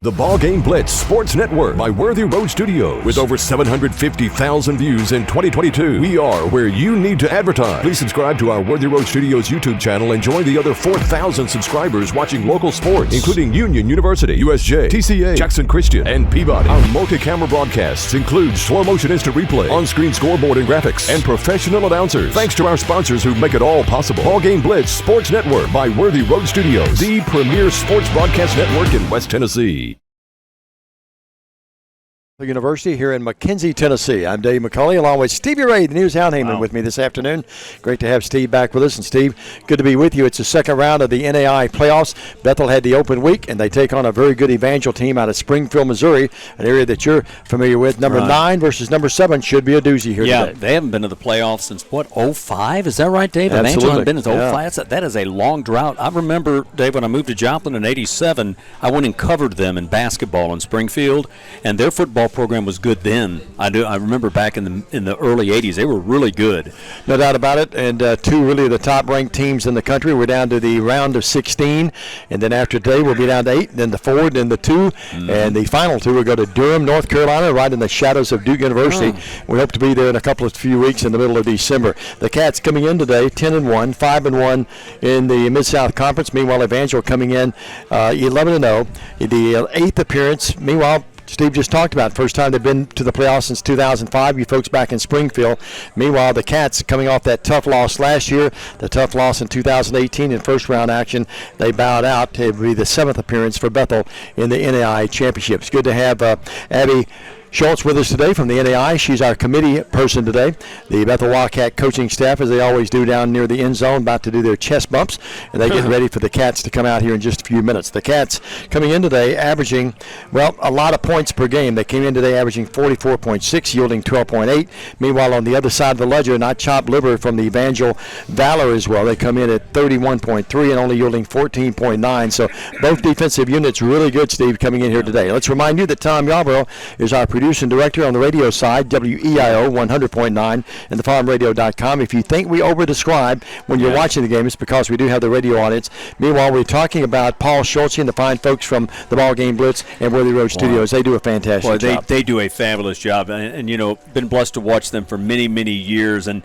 The BallGame Blitz Sports Network by Worthy Road Studios. With over 750,000 views in 2022, we are where you need to advertise. Please subscribe to our Worthy Road Studios YouTube channel and join the other 4,000 subscribers watching local sports, including Union University, USJ, TCA, Jackson Christian, and Peabody. Our multi-camera broadcasts include slow motion instant replay, on-screen scoreboard and graphics, and professional announcers. Thanks to our sponsors who make it all possible. BallGame Blitz Sports Network by Worthy Road Studios, the premier sports broadcast network in West Tennessee. University here in McKenzie, Tennessee. I'm Dave McCauley along with Stevie Ray, the News Hound Heyman, with me this afternoon. Great to have Steve back with us. And Steve, good to be with you. It's the second round of the NAIA playoffs. Bethel had the open week, and they take on a very good Evangel team out of Springfield, Missouri, an area that you're familiar with. Number 9 versus number 7 should be a doozy here today. They haven't been to the playoffs since, 05? Is that right, Dave? Absolutely. Evangel hasn't been since 05. That is a long drought. I remember, Dave, when I moved to Joplin in 87, I went and covered them in basketball in Springfield, and their football program was good then. I remember back in the early 80s, they were really good. No doubt about it, and two really of the top-ranked teams in the country. We're down to the round of 16, and then after today we'll be down to 8, then the 4, then the 2, and the final 2 will go to Durham, North Carolina, right in the shadows of Duke University. We hope to be there in a few weeks in the middle of December. The Cats coming in today, 10-1, 5-1 in the Mid-South Conference. Meanwhile, Evangel coming in 11-0, the 8th appearance. Meanwhile, Steve just talked about first time they've been to the playoffs since 2005. You folks back in Springfield. Meanwhile, the Cats coming off that tough loss last year, the tough loss in 2018 in first round action. They bowed out. It would be the 7th appearance for Bethel in the NAIA championships. Good to have Abby Schultz with us today from the NAIA. She's our committee person today. The Bethel Wildcat coaching staff, as they always do down near the end zone, about to do their chest bumps, and they get ready for the Cats to come out here in just a few minutes. The Cats coming in today averaging, a lot of points per game. They came in today averaging 44.6, yielding 12.8. Meanwhile, on the other side of the ledger, not chopped liver from the Evangel Valor as well. They come in at 31.3 and only yielding 14.9. So both defensive units really good, Steve, coming in here today. Let's remind you that Tom Yarborough is our producer and director on the radio side, WEIO 100.9 and thefarmradio.com. If you think we over-describe when you're watching the game, it's because we do have the radio audience. Meanwhile, we're talking about Paul Schultz and the fine folks from the BallGame Blitz and Worthy Road Studios. They do a fantastic job. They do a fabulous job, and been blessed to watch them for many, many years. And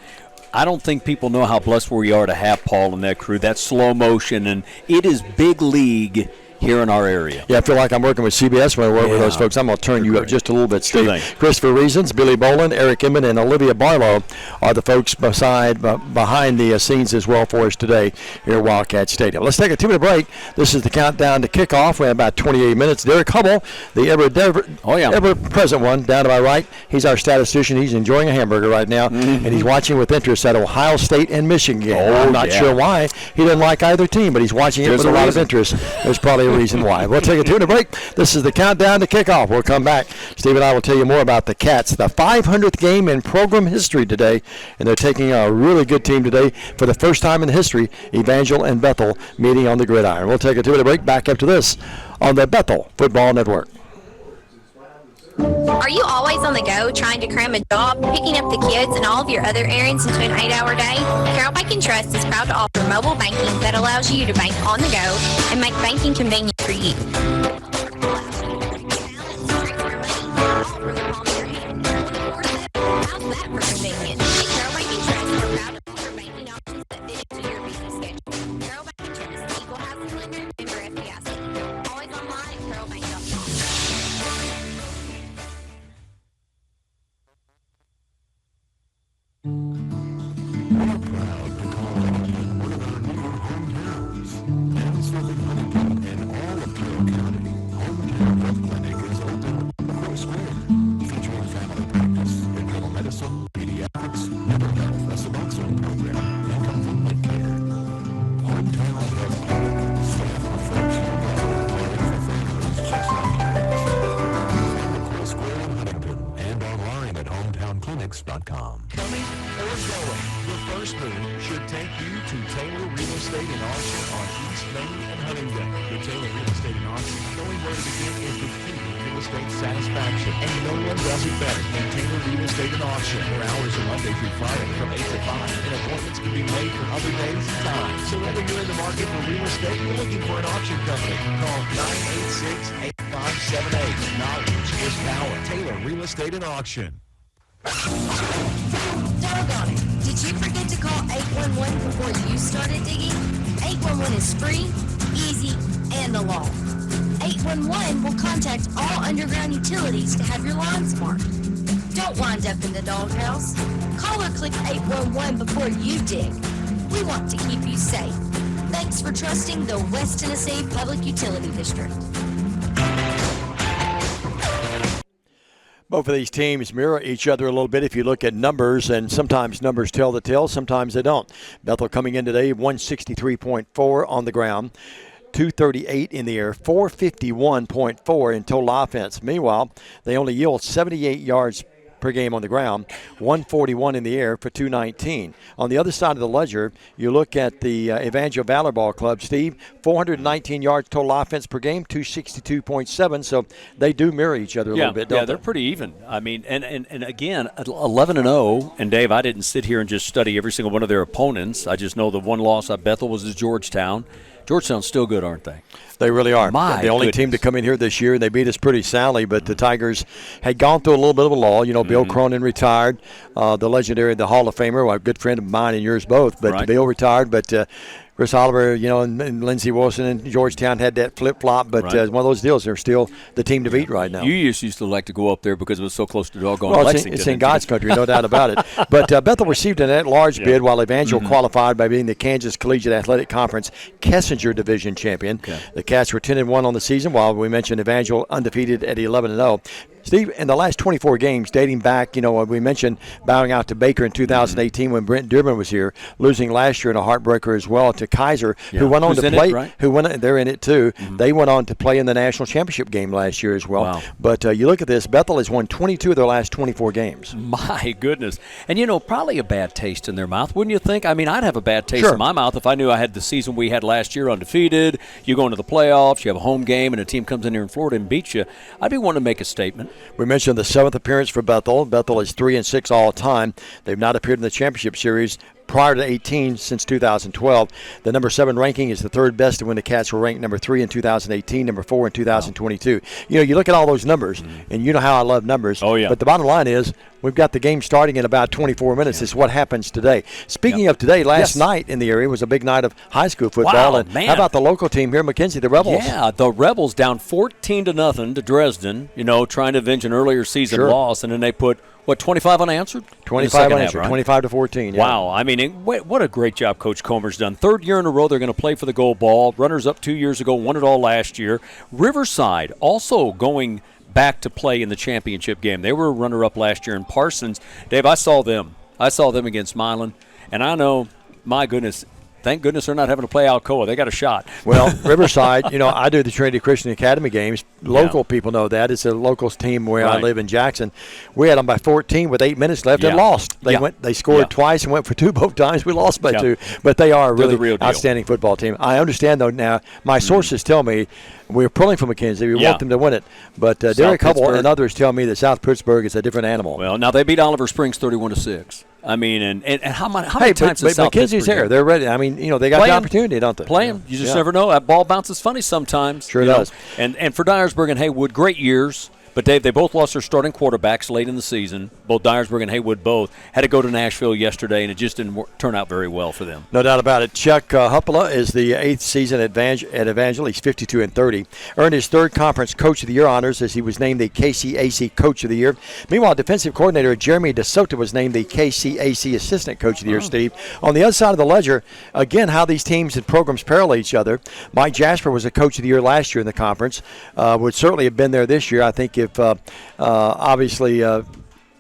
I don't think people know how blessed we are to have Paul and that crew. That's slow motion, and it is big league here in our area. Yeah, I feel like I'm working with CBS when I work with those folks. I'm going to turn you up just a little bit, Steve. Christopher Reasons, Billy Boland, Eric Inman, and Olivia Barlow are the folks behind the scenes as well for us today here at Wildcat Stadium. Let's take a 2-minute break. This is the countdown to kickoff. We have about 28 minutes. Derek Hubble, the ever-present one, down to my right. He's our statistician. He's enjoying a hamburger right now, and he's watching with interest at Ohio State and Michigan game. I'm not sure why. He doesn't like either team, but he's watching it with a lot of interest. There's probably reason why. We'll take a 2-minute break. This is the countdown to kickoff. We'll come back. Steve and I will tell you more about the Cats, the 500th game in program history today, and they're taking a really good team today for the first time in history. Evangel and Bethel meeting on the gridiron. We'll take a 2-minute break. Back after this on the Bethel Football Network. Are you always on the go trying to cram a job, picking up the kids, and all of your other errands into an 8-hour day? Carroll Bank & Trust is proud to offer mobile banking that allows you to bank on the go and make banking convenient for you. How's that for convenient? At Carroll Bank & Trust, we're proud to offer banking options that fit into your business schedule. Carroll Bank & Trust, equal housing lender, member FDIC. Always online at carrollbank.com. We're proud to call Huntington one of our new hometowns. And Southern Huntington and all of Carroll County, Hometown Health Clinic is open on the Pro Square, featuring family practice, internal medicine, pediatrics, mental health, a Suboxone program, and convenient care. Hometown Health Clinic, staff reflection, caring for families just like yours. Pro Square in Huntington and online at hometownclinics.com. Coming or going, your first move should take you to Taylor Real Estate and Auction on East Main and Huntington. The Taylor Real Estate and Auction, knowing where to begin is the key to real estate satisfaction. And no one does it better than Taylor Real Estate and Auction. Their hours are Monday through Friday from 8 to 5, and appointments can be made for other days and times. So whether you're in the market for real estate or looking for an auction company, call 986-85 888-778. Knowledge is power. Taylor Real Estate and Auction. Doggone it. Did you forget to call 811 before you started digging? 811 is free, easy, and the law. 811 will contact all underground utilities to have your lawns marked. Don't wind up in the doghouse. Call or click 811 before you dig. We want to keep you safe. Thanks for trusting the West Tennessee Public Utility District. Both of these teams mirror each other a little bit if you look at numbers, and sometimes numbers tell the tale, sometimes they don't. Bethel coming in today, 163.4 on the ground, 238 in the air, 451.4 in total offense. Meanwhile, they only yield 78 yards per game on the ground, 141 in the air for 219. On the other side of the ledger, you look at the Evangel Valor Ball Club, Steve, 419 yards total offense per game, 262.7. So they do mirror each other a little bit, don't they? They're pretty even. I mean, and again, 11-0. And Dave, I didn't sit here and just study every single one of their opponents. I just know the one loss at Bethel was to Georgetown. Georgetown's still good, aren't they? They really are. My the only team to come in here this year, and they beat us pretty soundly, but the Tigers had gone through a little bit of a lull. You know, Bill Cronin retired, the legendary, the Hall of Famer, a good friend of mine and yours both, but Bill retired, but Chris Oliver, you know, and Lindsey Wilson and Georgetown had that flip-flop, but one of those deals, they're still the team to beat right now. You used to like to go up there because it was so close to doggone Lexington. It's in God's country, no doubt about it. But Bethel received an at-large bid, while Evangel qualified by being the Kansas Collegiate Athletic Conference Kessinger Division champion. Okay. The Cats were 10-1 on the season, while we mentioned Evangel undefeated at 11-0. Steve, in the last 24 games, dating back, you know, we mentioned bowing out to Baker in 2018 when Brent Durbin was here, losing last year in a heartbreaker as well to Kaiser, who went on to play. They're in it too. They went on to play in the national championship game last year as well. Wow. But you look at this, Bethel has won 22 of their last 24 games. My goodness. And, you know, probably a bad taste in their mouth, wouldn't you think? I mean, I'd have a bad taste in my mouth if I knew I had the season we had last year undefeated. You go into the playoffs, you have a home game, and a team comes in here in Florida and beats you. I'd be wanting to make a statement. We mentioned the 7th appearance for Bethel. Bethel is 3-6 all time. They've not appeared in the championship series prior to 18 since 2012. The number 7 ranking is the third best when the Cats were ranked number 3 in 2018, number 4 in 2022. You know, you look at all those numbers, and you know how I love numbers. Oh, yeah. But the bottom line is we've got the game starting in about 24 minutes. It's what happens today. Speaking of today, last night in the area was a big night of high school football. Wow, and how about the local team here, McKenzie, the Rebels? Yeah, the Rebels down 14-0 to Dresden, you know, trying to avenge an earlier season loss, and then they put, 25 unanswered? 25 unanswered, right? 25-14. Yeah. Wow, I mean, what a great job Coach Comer's done. Third year in a row they're going to play for the gold ball. Runners up 2 years ago, won it all last year. Riverside also going back to play in the championship game. They were a runner-up last year in Parsons. Dave, I saw them against Milan, and I know, my goodness, thank goodness they're not having to play Alcoa. They got a shot. Well, Riverside, you know, I do the Trinity Christian Academy games. Local people know that. It's a locals team where I live in Jackson. We had them by 14 with 8 minutes left and lost. They scored twice and went for 2 both times. We lost by 2. But they are a really outstanding football team. I understand, though, now my sources tell me we're pulling for McKenzie. We want them to win it. But Derek Hubble and others tell me that South Pittsburgh is a different animal. Well, now they beat Oliver Springs 31-6. I mean, and how many times has South McKenzie's there. They're ready. I mean, you know, they got the opportunity, don't they? Play them. You just never know. That ball bounces funny sometimes. Sure does. And for Dyersburg and Haywood, great years. But, Dave, they both lost their starting quarterbacks late in the season. Both Dyersburg and Haywood both had to go to Nashville yesterday, and it just didn't turn out very well for them. No doubt about it. Chuck Huppala is the 8th season at Evangel. He's 52-30. Earned his 3rd Conference Coach of the Year honors as he was named the KCAC Coach of the Year. Meanwhile, defensive coordinator Jeremy DeSoto was named the KCAC Assistant Coach of the Year, Steve. On the other side of the ledger, again, how these teams and programs parallel each other. Mike Jasper was a Coach of the Year last year in the conference. Would certainly have been there this year, I think, if obviously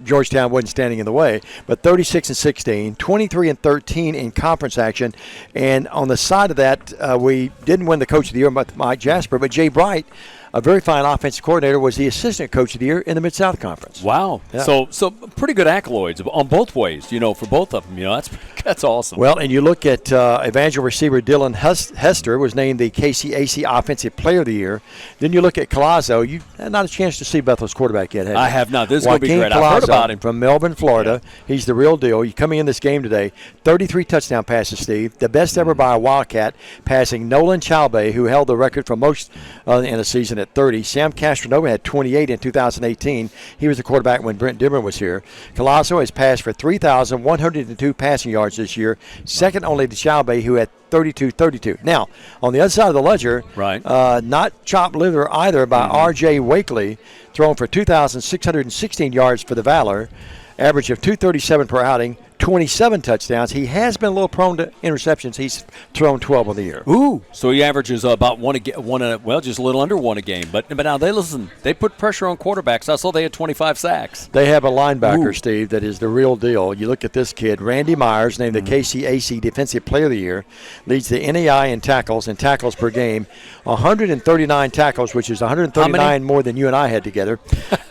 Georgetown wasn't standing in the way, but 36-16, 23-13 in conference action. And on the side of that, we didn't win the Coach of the Year with Mike Jasper, but Jay Bright, a very fine offensive coordinator, was the Assistant Coach of the Year in the Mid-South Conference. Wow. Yeah. So pretty good accolades on both ways, you know, for both of them. You know, that's That's awesome. Well, and you look at Evangel receiver Dylan Hester was named the KCAC Offensive Player of the Year. Then you look at Collazo. You had not a chance to see Bethel's quarterback yet, have you? I have not. This is going to be great. Collazo, I've heard about him. From Melbourne, Florida. Yeah. He's the real deal. You coming in this game today, 33 touchdown passes, Steve. The best ever by a Wildcat, passing Nolan Chalbe, who held the record for most in a season at 30. Sam Castronova had 28 in 2018. He was the quarterback when Brent Dimmer was here. Collazo has passed for 3,102 passing yards this year, second only to Chalbe, who had 32. Now, on the other side of the ledger, right. Not chopped liver either by R.J. Wakely, thrown for 2,616 yards for the Valor, average of 237 per outing, 27 touchdowns. He has been a little prone to interceptions. He's thrown 12 on the year. Ooh. So he averages about just a little under one a game. But now they put pressure on quarterbacks. I saw they had 25 sacks. They have a linebacker, Steve, that is the real deal. You look at this kid, Randy Myers, named the KCAC Defensive Player of the Year, leads the NAIA in tackles per game, 139 tackles, which is 139 more than you and I had together,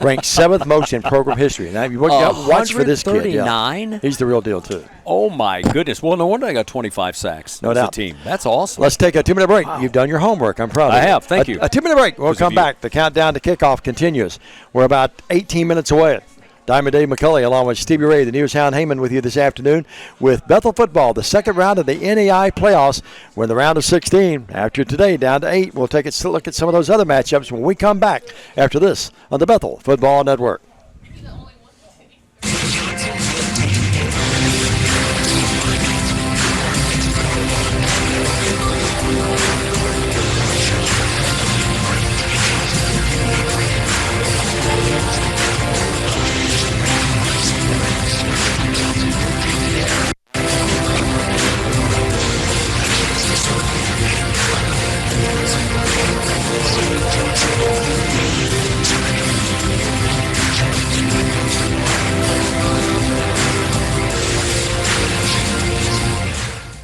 ranked 7th most in program history. Now, you watch for this kid. 139? Yeah. He's the real deal, too. Oh, my goodness. Well, no wonder I got 25 sacks. No doubt. A team. That's awesome. Let's take a 2-minute break. Wow. You've done your homework. I'm proud of you. I have. Thank you. A 2-minute break. We'll come back. The countdown to kickoff continues. We're about 18 minutes away. Diamond Dave McCulley along with Stevie Ray, the News Hound Heyman, with you this afternoon with Bethel football, the second round of the NAIA playoffs. We're in the round of 16. After today, down to 8. We'll take a look at some of those other matchups when we come back after this on the Bethel Football Network.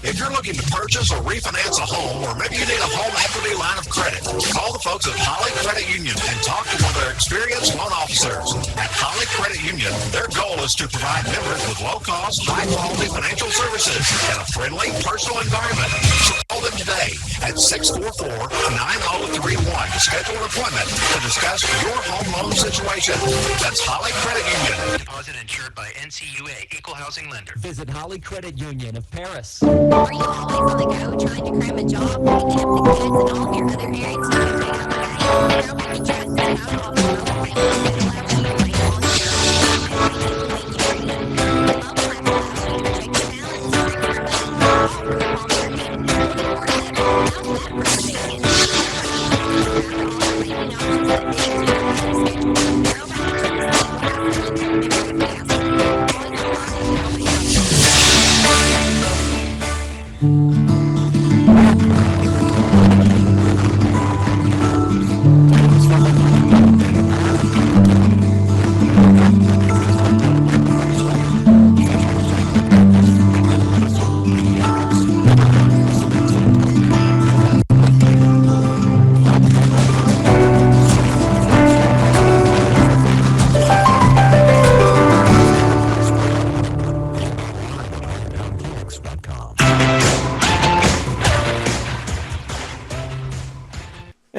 If you're looking to purchase or refinance a home, or maybe you need a home equity line of credit, call the folks at Holly Credit Union and talk to one of their experienced loan officers. At Holly Credit Union, their goal is to provide members with low-cost, high-quality financial services in a friendly, personal environment. So call them today at 644-9031 to schedule an appointment to discuss your home loan situation. That's Holly Credit Union. Deposit insured by NCUA, Equal Housing Lender. Visit Holly Credit Union of Paris. Are you always on the go trying to cram a job, picking up the kids, and all of your other errands to do day? Carol can trust is how to offer mobile banking that allows you to bank on the go and make it convenient for you. The mobile app allows you to check your balance, track your money, all from the palm of your hand, 24/7, without that reservation. Banking options that fit into your busy schedule. Carol can trust is fast and fast. Always online, always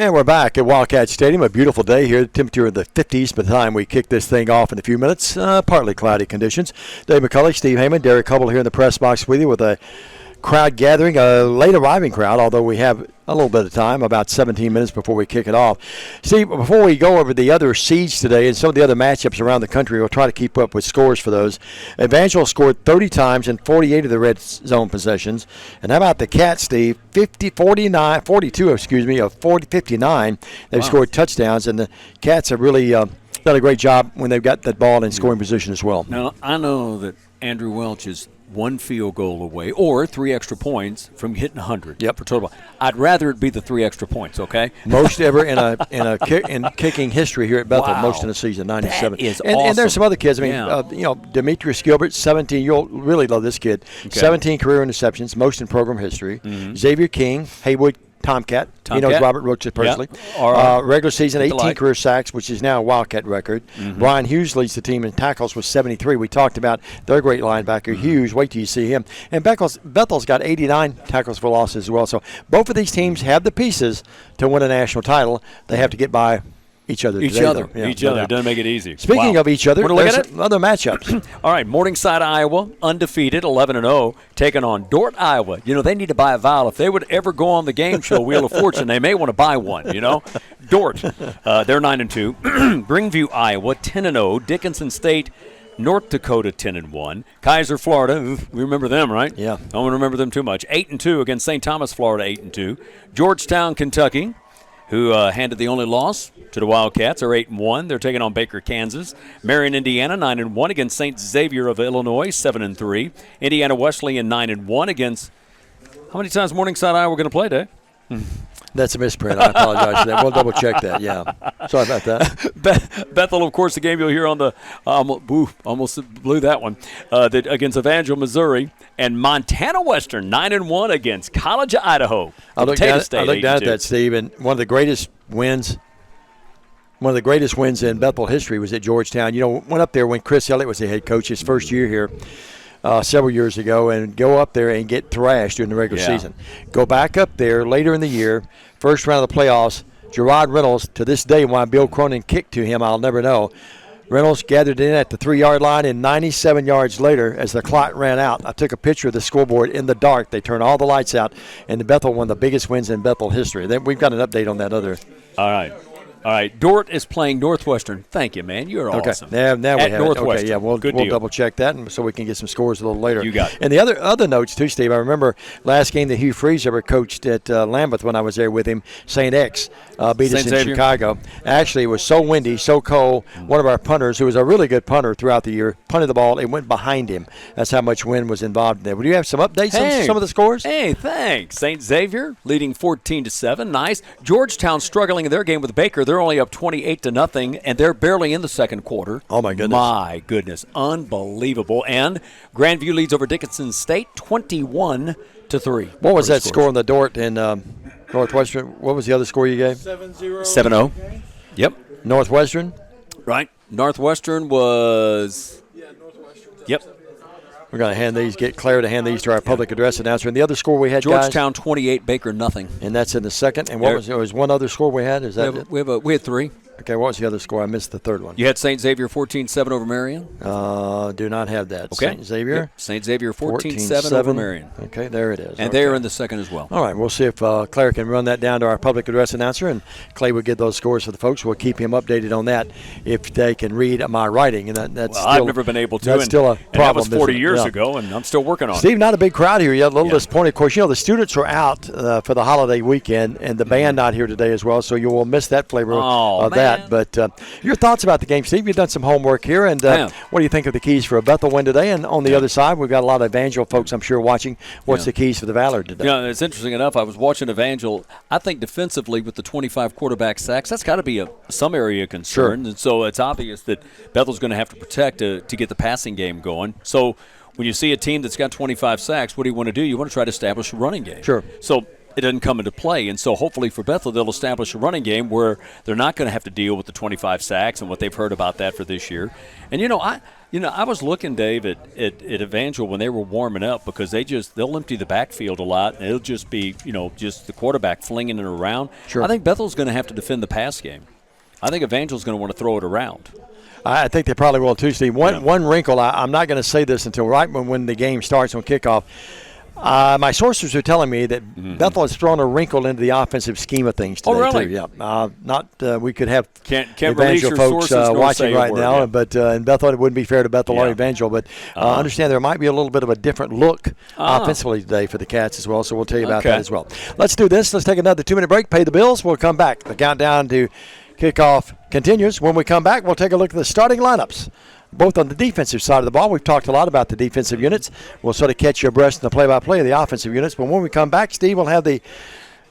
And we're back at Wildcat Stadium. A beautiful day here. Temperature in the 50s by the time we kick this thing off in a few minutes. Partly cloudy conditions. Dave McCulley, Steve Heyman, Derek Hubble here in the press box with you with a crowd gathering, a late arriving crowd, although we have a little bit of time, about 17 minutes before we kick it off. Steve, before we go over the other seeds today and some of the other matchups around the country, we'll try to keep up with scores for those. Evangel scored 30 times in 48 of the red zone possessions. And how about the Cats, Steve? 42 of 59. They've scored touchdowns, and the Cats have really done a great job when they've got that ball in scoring position as well. Now, I know that Andrew Welch is one field goal away or 3 extra points from hitting 100 for total. I'd rather it be the 3 extra points, okay? Most ever in kicking history here at Bethel, most in a season, 97. That is awesome. And there's some other kids. I mean, Demetrius Gilbert, 17. You'll really love this kid. Okay. 17 career interceptions, most in program history. Mm-hmm. Xavier King, Haywood Tomcat. He knows Robert Roach personally. Yep. Regular season, 18 career sacks, which is now a Wildcat record. Brian Hughes leads the team in tackles with 73. We talked about their great linebacker, Hughes. Wait till you see him. And Bethel's got 89 tackles for losses as well. So both of these teams have the pieces to win a national title. They have to get by each other. Each today, other. Yeah, Each no other. doubt. Doesn't make it easy. Speaking of each other, Wanna look there's at it? other matchups. All right, Morningside, Iowa, undefeated, 11-0, taking on Dort, Iowa. You know, they need to buy a vowel. If they would ever go on the game show Wheel of Fortune, they may want to buy one, you know. Dort, they're 9-2. Greenview, Iowa, 10-0. Dickinson State, North Dakota, 10-1. Kaiser, Florida, we remember them, right? Yeah. I don't remember them too much. 8-2 against St. Thomas, Florida, 8-2. Georgetown, Kentucky, who handed the only loss to the Wildcats, are 8-1. They're taking on Baker, Kansas. Marion, Indiana, 9-1 against St. Xavier of Illinois, 7-3. Indiana Wesleyan, 9-1 against. How many times Morningside, Iowa going to play, Dave? That's a misprint. I apologize for that. We'll double check that. Yeah. Sorry about that. Bethel, of course, the game you'll hear on the almost blew that one against Evangel, Missouri, and Montana Western 9-1 against College of Idaho. I looked down at that, Steve, and one of the greatest wins in Bethel history was at Georgetown. You know, went up there when Chris Elliott was the head coach his first year here. Several years ago, and go up there and get thrashed during the regular season. Go back up there later in the year, first round of the playoffs. Gerard Reynolds, to this day, why Bill Cronin kicked to him, I'll never know. Reynolds gathered in at the 3-yard line, and 97 yards later, as the clock ran out, I took a picture of the scoreboard in the dark. They turned all the lights out, and the Bethel won the biggest wins in Bethel history. Then we've got an update on that other. All right. All right, Dort is playing Northwestern. Thank you, man. You're awesome. Now we have Northwestern. Okay, yeah, we'll double check that, and so we can get some scores a little later. You got it. And the other notes too, Steve. I remember last game that Hugh Freeze ever coached at Lambeth when I was there with him. St. X beat us in Chicago. Actually, it was so windy, so cold. One of our punters, who was a really good punter throughout the year, punted the ball. It went behind him. That's how much wind was involved in there. Would you have some updates on some of the scores? Hey, thanks. St. Xavier leading 14-7. Nice. Georgetown struggling in their game with Baker. They're only up 28-0, and they're barely in the second quarter. Oh, my goodness. My goodness. Unbelievable. And Grandview leads over Dickinson State 21-3. What was that score on the Dort in Northwestern? What was the other score you gave? 7-0. Yep. Northwestern? Right. Northwestern was. Yep. We're going to get Claire to hand these to our public address announcer. And the other score we had, Georgetown 28, Baker nothing. And that's in the second. And there was one other score we had? Is that it? We had three. Okay, what was the other score? I missed the third one. You had St. Xavier 14-7 over Marion? Do not have that. Okay. St. Xavier? Yep. St. Xavier 14-7 over Marion. Okay, there it is. And they are in the second as well. All right, we'll see if Claire can run that down to our public address announcer, and Clay will get those scores for the folks. We'll keep him updated on that if they can read my writing. And that's I've never been able to. That's still a problem. And that was 40 years ago, and I'm still working on it. Steve, not a big crowd here yet. A little disappointed. Of course, the students are out for the holiday weekend, and the band not here today as well, so you will miss that flavor of that. But your thoughts about the game, Steve? You've done some homework here, and what do you think of the keys for a Bethel win today? And on the other side, we've got a lot of Evangel folks, I'm sure, watching. What's the keys for the Valor today? It's interesting enough. I was watching Evangel. I think defensively with the 25 quarterback sacks, that's got to be some area of concern. Sure. And so it's obvious that Bethel's going to have to protect to get the passing game going. So when you see a team that's got 25 sacks, what do you want to do? You want to try to establish a running game. Sure. So it doesn't come into play. And so hopefully for Bethel, they'll establish a running game where they're not going to have to deal with the 25 sacks and what they've heard about that for this year. And, I was looking, Dave, at Evangel when they were warming up because they'll empty the backfield a lot, and it'll just be, just the quarterback flinging it around. Sure. I think Bethel's going to have to defend the pass game. I think Evangel's going to want to throw it around. I think they probably will too, Steve. One wrinkle, I'm not going to say this until right when the game starts on kickoff. My sources are telling me that Bethel has thrown a wrinkle into the offensive scheme of things today. Oh, really? Too. Yeah. We could have can't Evangel folks watching right now, but in Bethel it wouldn't be fair to Bethel or Evangel. But understand there might be a little bit of a different look offensively today for the Cats as well. So we'll tell you about that as well. Let's do this. Let's take another 2-minute break. Pay the bills. We'll come back. The countdown to kickoff continues. When we come back, we'll take a look at the starting lineups. Both on the defensive side of the ball. We've talked a lot about the defensive units. We'll sort of catch you abreast in the play-by-play of the offensive units. But when we come back, Steve, we'll have the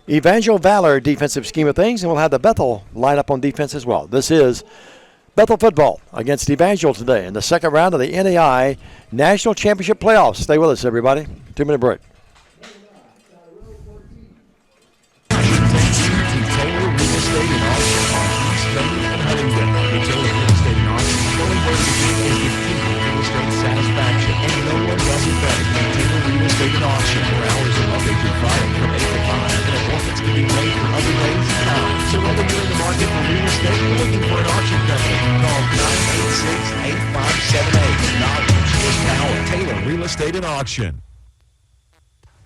Evangel Valor defensive scheme of things, and we'll have the Bethel lineup on defense as well. This is Bethel football against Evangel today in the second round of the NAIA National Championship playoffs. Stay with us, everybody. 2-minute break. Estate and Auction.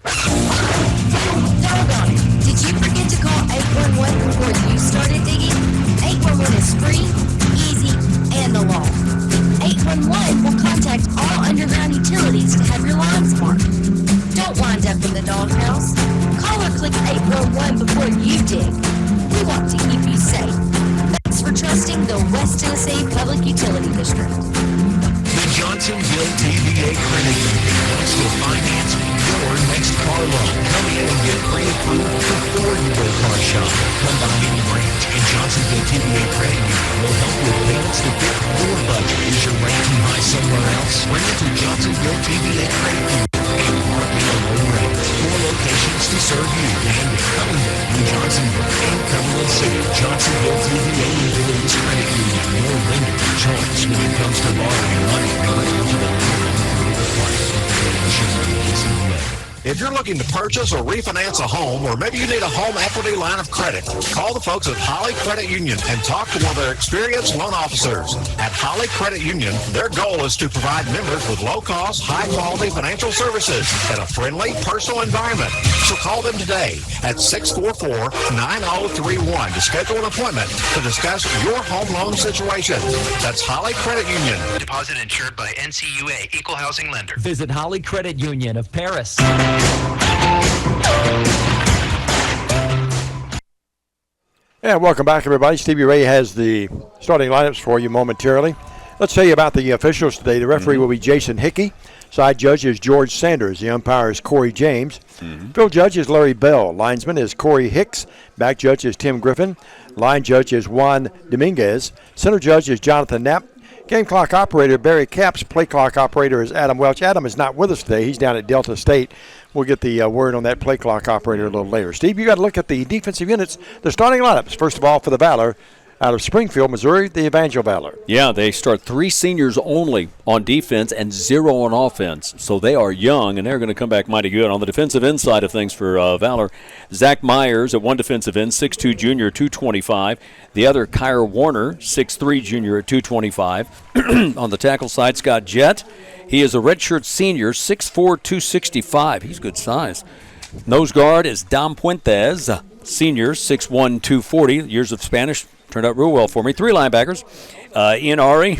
Doggone it. Did you forget to call 811 before you started digging? 811 is free, easy, and the law. 811 will contact all underground utilities to have your lines marked. Don't wind up in the doghouse. Call or click 811 before you dig. We want to keep you safe. Thanks for trusting the West Tennessee Public Utility District. The Johnsonville TVA Credit Union wants to finance your next car loan. Come in and get pre-approved before you go car shopping. Come by any branch, and Johnsonville TVA Credit Union will help with payments to fit your budget. Is your rate too high somewhere else? Bring it to Johnsonville TVA Credit Union and mark me a low rate. 4 locations to serve you, and Covington, New Johnsonville, and Cumberland City. Johnsonville TVA Utilities Credit Union, your lender of choice when it comes to borrowing money. If you're looking to purchase or refinance a home, or maybe you need a home equity line of credit, call the folks at Holly Credit Union and talk to one of their experienced loan officers. At Holly Credit Union, their goal is to provide members with low-cost, high-quality financial services in a friendly, personal environment. So call them today at 644-9031 to schedule an appointment to discuss your home loan situation. That's Holly Credit Union. Deposit insured by NCUA, Equal Housing Lender. Visit Holly Credit Union of Paris. And welcome back, everybody. Stevie Ray has the starting lineups for you momentarily. Let's tell you about the officials today. The referee will be Jason Hickey. Side judge is George Sanders. The umpire is Corey James. Field judge is Larry Bell. Linesman is Corey Hicks. Back judge is Tim Griffin. Line judge is Juan Dominguez. Center judge is Jonathan Knapp. Game clock operator Barry Capps. Play clock operator is Adam Welch. Adam is not with us today. He's down at Delta State. We'll get the word on that play clock operator a little later. Steve, you got to look at the defensive units, the starting lineups. First of all, for the Valor, out of Springfield, Missouri, the Evangel Valor. Yeah, they start 3 seniors only on defense and 0 on offense. So they are young, and they're going to come back mighty good. On the defensive end side of things for Valor, Zach Myers at one defensive end, 6'2 junior, 225. The other, Kyra Warner, 6'3 junior at 225. On the tackle side, Scott Jett. He is a redshirt senior, 6'4", 265. He's good size. Nose guard is Dom Puentes, senior, 6'1", 240. Years of Spanish turned out real well for me. 3 linebackers. Ian Ari,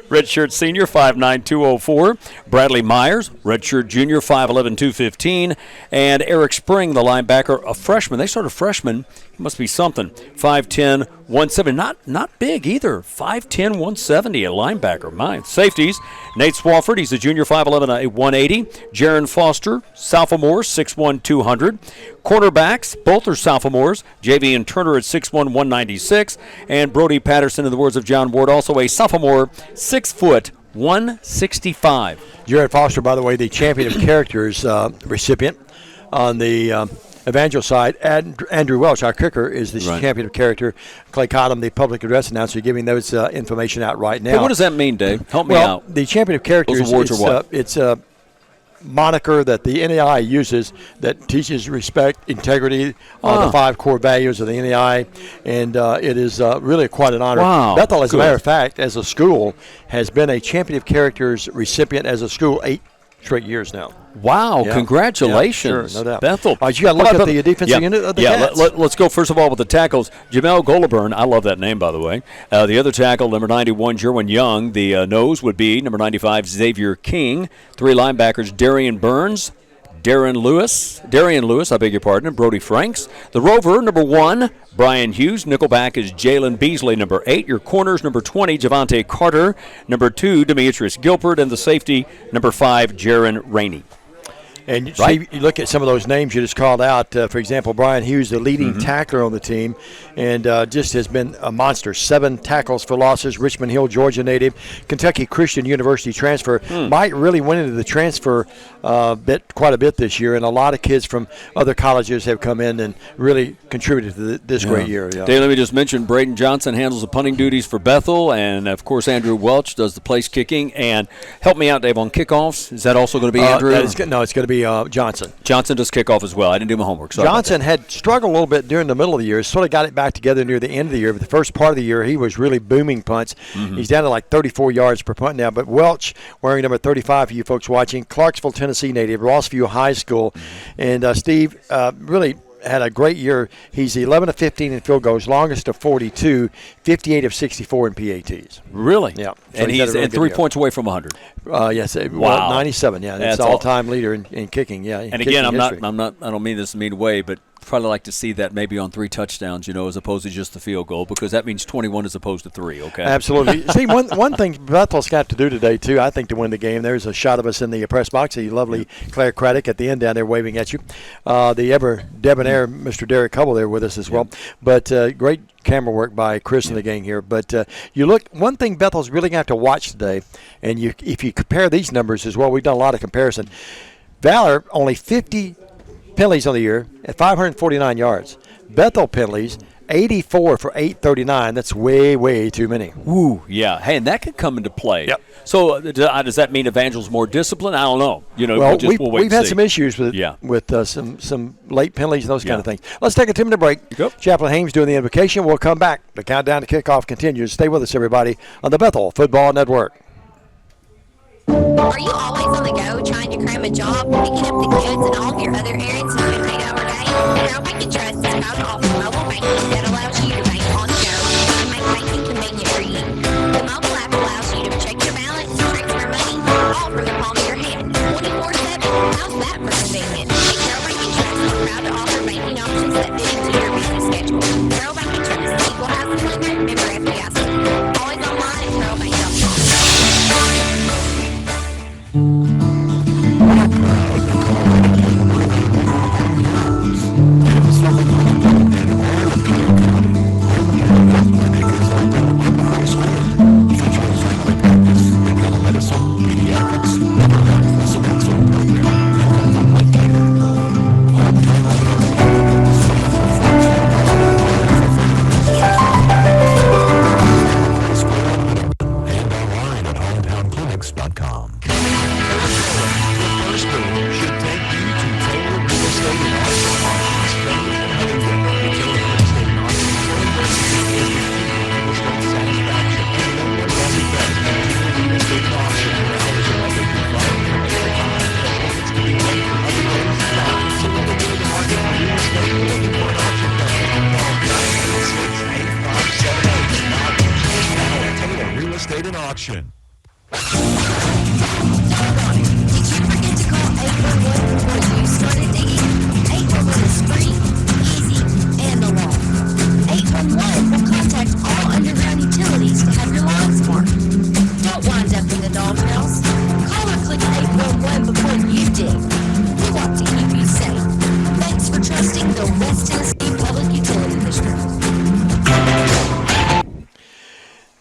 redshirt senior, 5'9", 204. Bradley Myers, redshirt junior, 5'11", 215. And Eric Spring, the linebacker, a freshman. They started a freshman. He must be something. 5'10", 170. Not big either. 5'10", 170, a linebacker. My safeties, Nate Swafford, he's a junior, 5'11", 180. Jaron Foster, sophomore, 6'1", 200. Cornerbacks, both are sophomores. Javian Turner at 6'1", 196. And Brody Patterson, in the words of John Ward, also a sophomore, 6 foot, 165. Jared Foster, by the way, the champion of characters recipient on the Evangel side. Andrew Welch, our kicker, is the champion of character. Clay Cottom, the public address announcer, giving those information out right now. Hey, what does that mean, Dave? Help me out. The champion of characters, those awards are what? It's a moniker that the NAIA uses that teaches respect, integrity, the 5 core values of the NAIA, and it is really quite an honor. Wow. Bethel, as a matter of fact, as a school, has been a champion of characters recipient as a school 8 straight years now. Wow, yeah. Congratulations. Yeah, sure, no doubt. Bethel. All right, you got to look at the defensive unit of the Cats. Let's go first of all with the tackles. Jamel Golaburn, I love that name, by the way. The other tackle, number 91, Jerwin Young. The nose would be number 95, Xavier King. 3 linebackers, Darian Burns, Darian Lewis, and Brody Franks. The rover, number 1, Brian Hughes. Nickelback is Jalen Beasley, number 8. Your corners, number 20, Javante Carter. Number 2, Demetrius Gilbert. And the safety, number 5, Jaron Rainey. And Steve, you look at some of those names you just called out. For example, Brian Hughes, the leading tackler on the team, and just has been a monster. 7 tackles for losses. Richmond Hill, Georgia native, Kentucky Christian University transfer. Might really went into the transfer quite a bit this year, and a lot of kids from other colleges have come in and really contributed to this great year. Yeah. Dave, let me just mention Braden Johnson handles the punting duties for Bethel, and of course Andrew Welch does the place kicking. And help me out, Dave, on kickoffs. Is that also going to be Andrew? No, it's going to be be Johnson. Johnson does kickoff as well. I didn't do my homework. So Johnson had struggled a little bit during the middle of the year. Sort of got it back together near the end of the year. But the first part of the year, he was really booming punts. He's down to like 34 yards per punt now. But Welch, wearing number 35 for you folks watching, Clarksville, Tennessee native, Rossview High School. And Steve really had a great year. He's 11 of 15 in field goals, longest of 42, 58 of 64 in PATs. Really? Yeah. So And he's really 3 points away from 100. Yes. Well, 97. Yeah, that's all-time leader in kicking. Yeah. And again, I don't mean this in a mean way, but probably like to see that maybe on 3 touchdowns, as opposed to just the field goal, because that means 21 as opposed to 3. Okay. Absolutely. See, one thing Bethel's got to do today too, I think, to win the game. There's a shot of us in the press box. The lovely Claire Craddock at the end down there waving at you. The ever debonair Mr. Derek Hubble there with us as well. But great camera work by Chris and the gang here. But you look, one thing Bethel's really going to have to watch today, and if you compare these numbers as well, we've done a lot of comparison. Valor only 50 penalties on the year at 549 yards. Bethel penalties 84 for 839. That's way, way too many. Ooh, yeah. Hey, and that could come into play. Yep. So does that mean Evangel's more disciplined? I don't know. Well, we'll wait we've had some issues with some late penalties and those kind of things. Let's take a 2-minute break. Chaplain Hames doing the invocation. We'll come back. The countdown to kickoff continues. Stay with us, everybody, on the Bethel Football Network. Are you always on the go trying to cram a job, picking up the kids, and all of your other errands into an 8-hour day? Carol Bank & Trust is proud to offer mobile banking that allows you to bank on the go and make banking convenient for you. The mobile app allows you to check your balance, transfer money, all from the palm of your hand, 24/7. How's that for convenient? At Carol Bank & Trust, we're proud to offer banking options that fit into your busy schedule. Carol Bank & Trust, equal housing lender, member FDIC. Always online at carolbank.com. Auction. Did you forget to call 811 before you started digging? 811 is free, easy, and the law. 811 will contact all underground utilities to have your lines marked. Don't wind up in the doghouse. Call or click 811 before you dig. We want to keep you safe. Thanks for trusting the West Tennessee Public Utility District.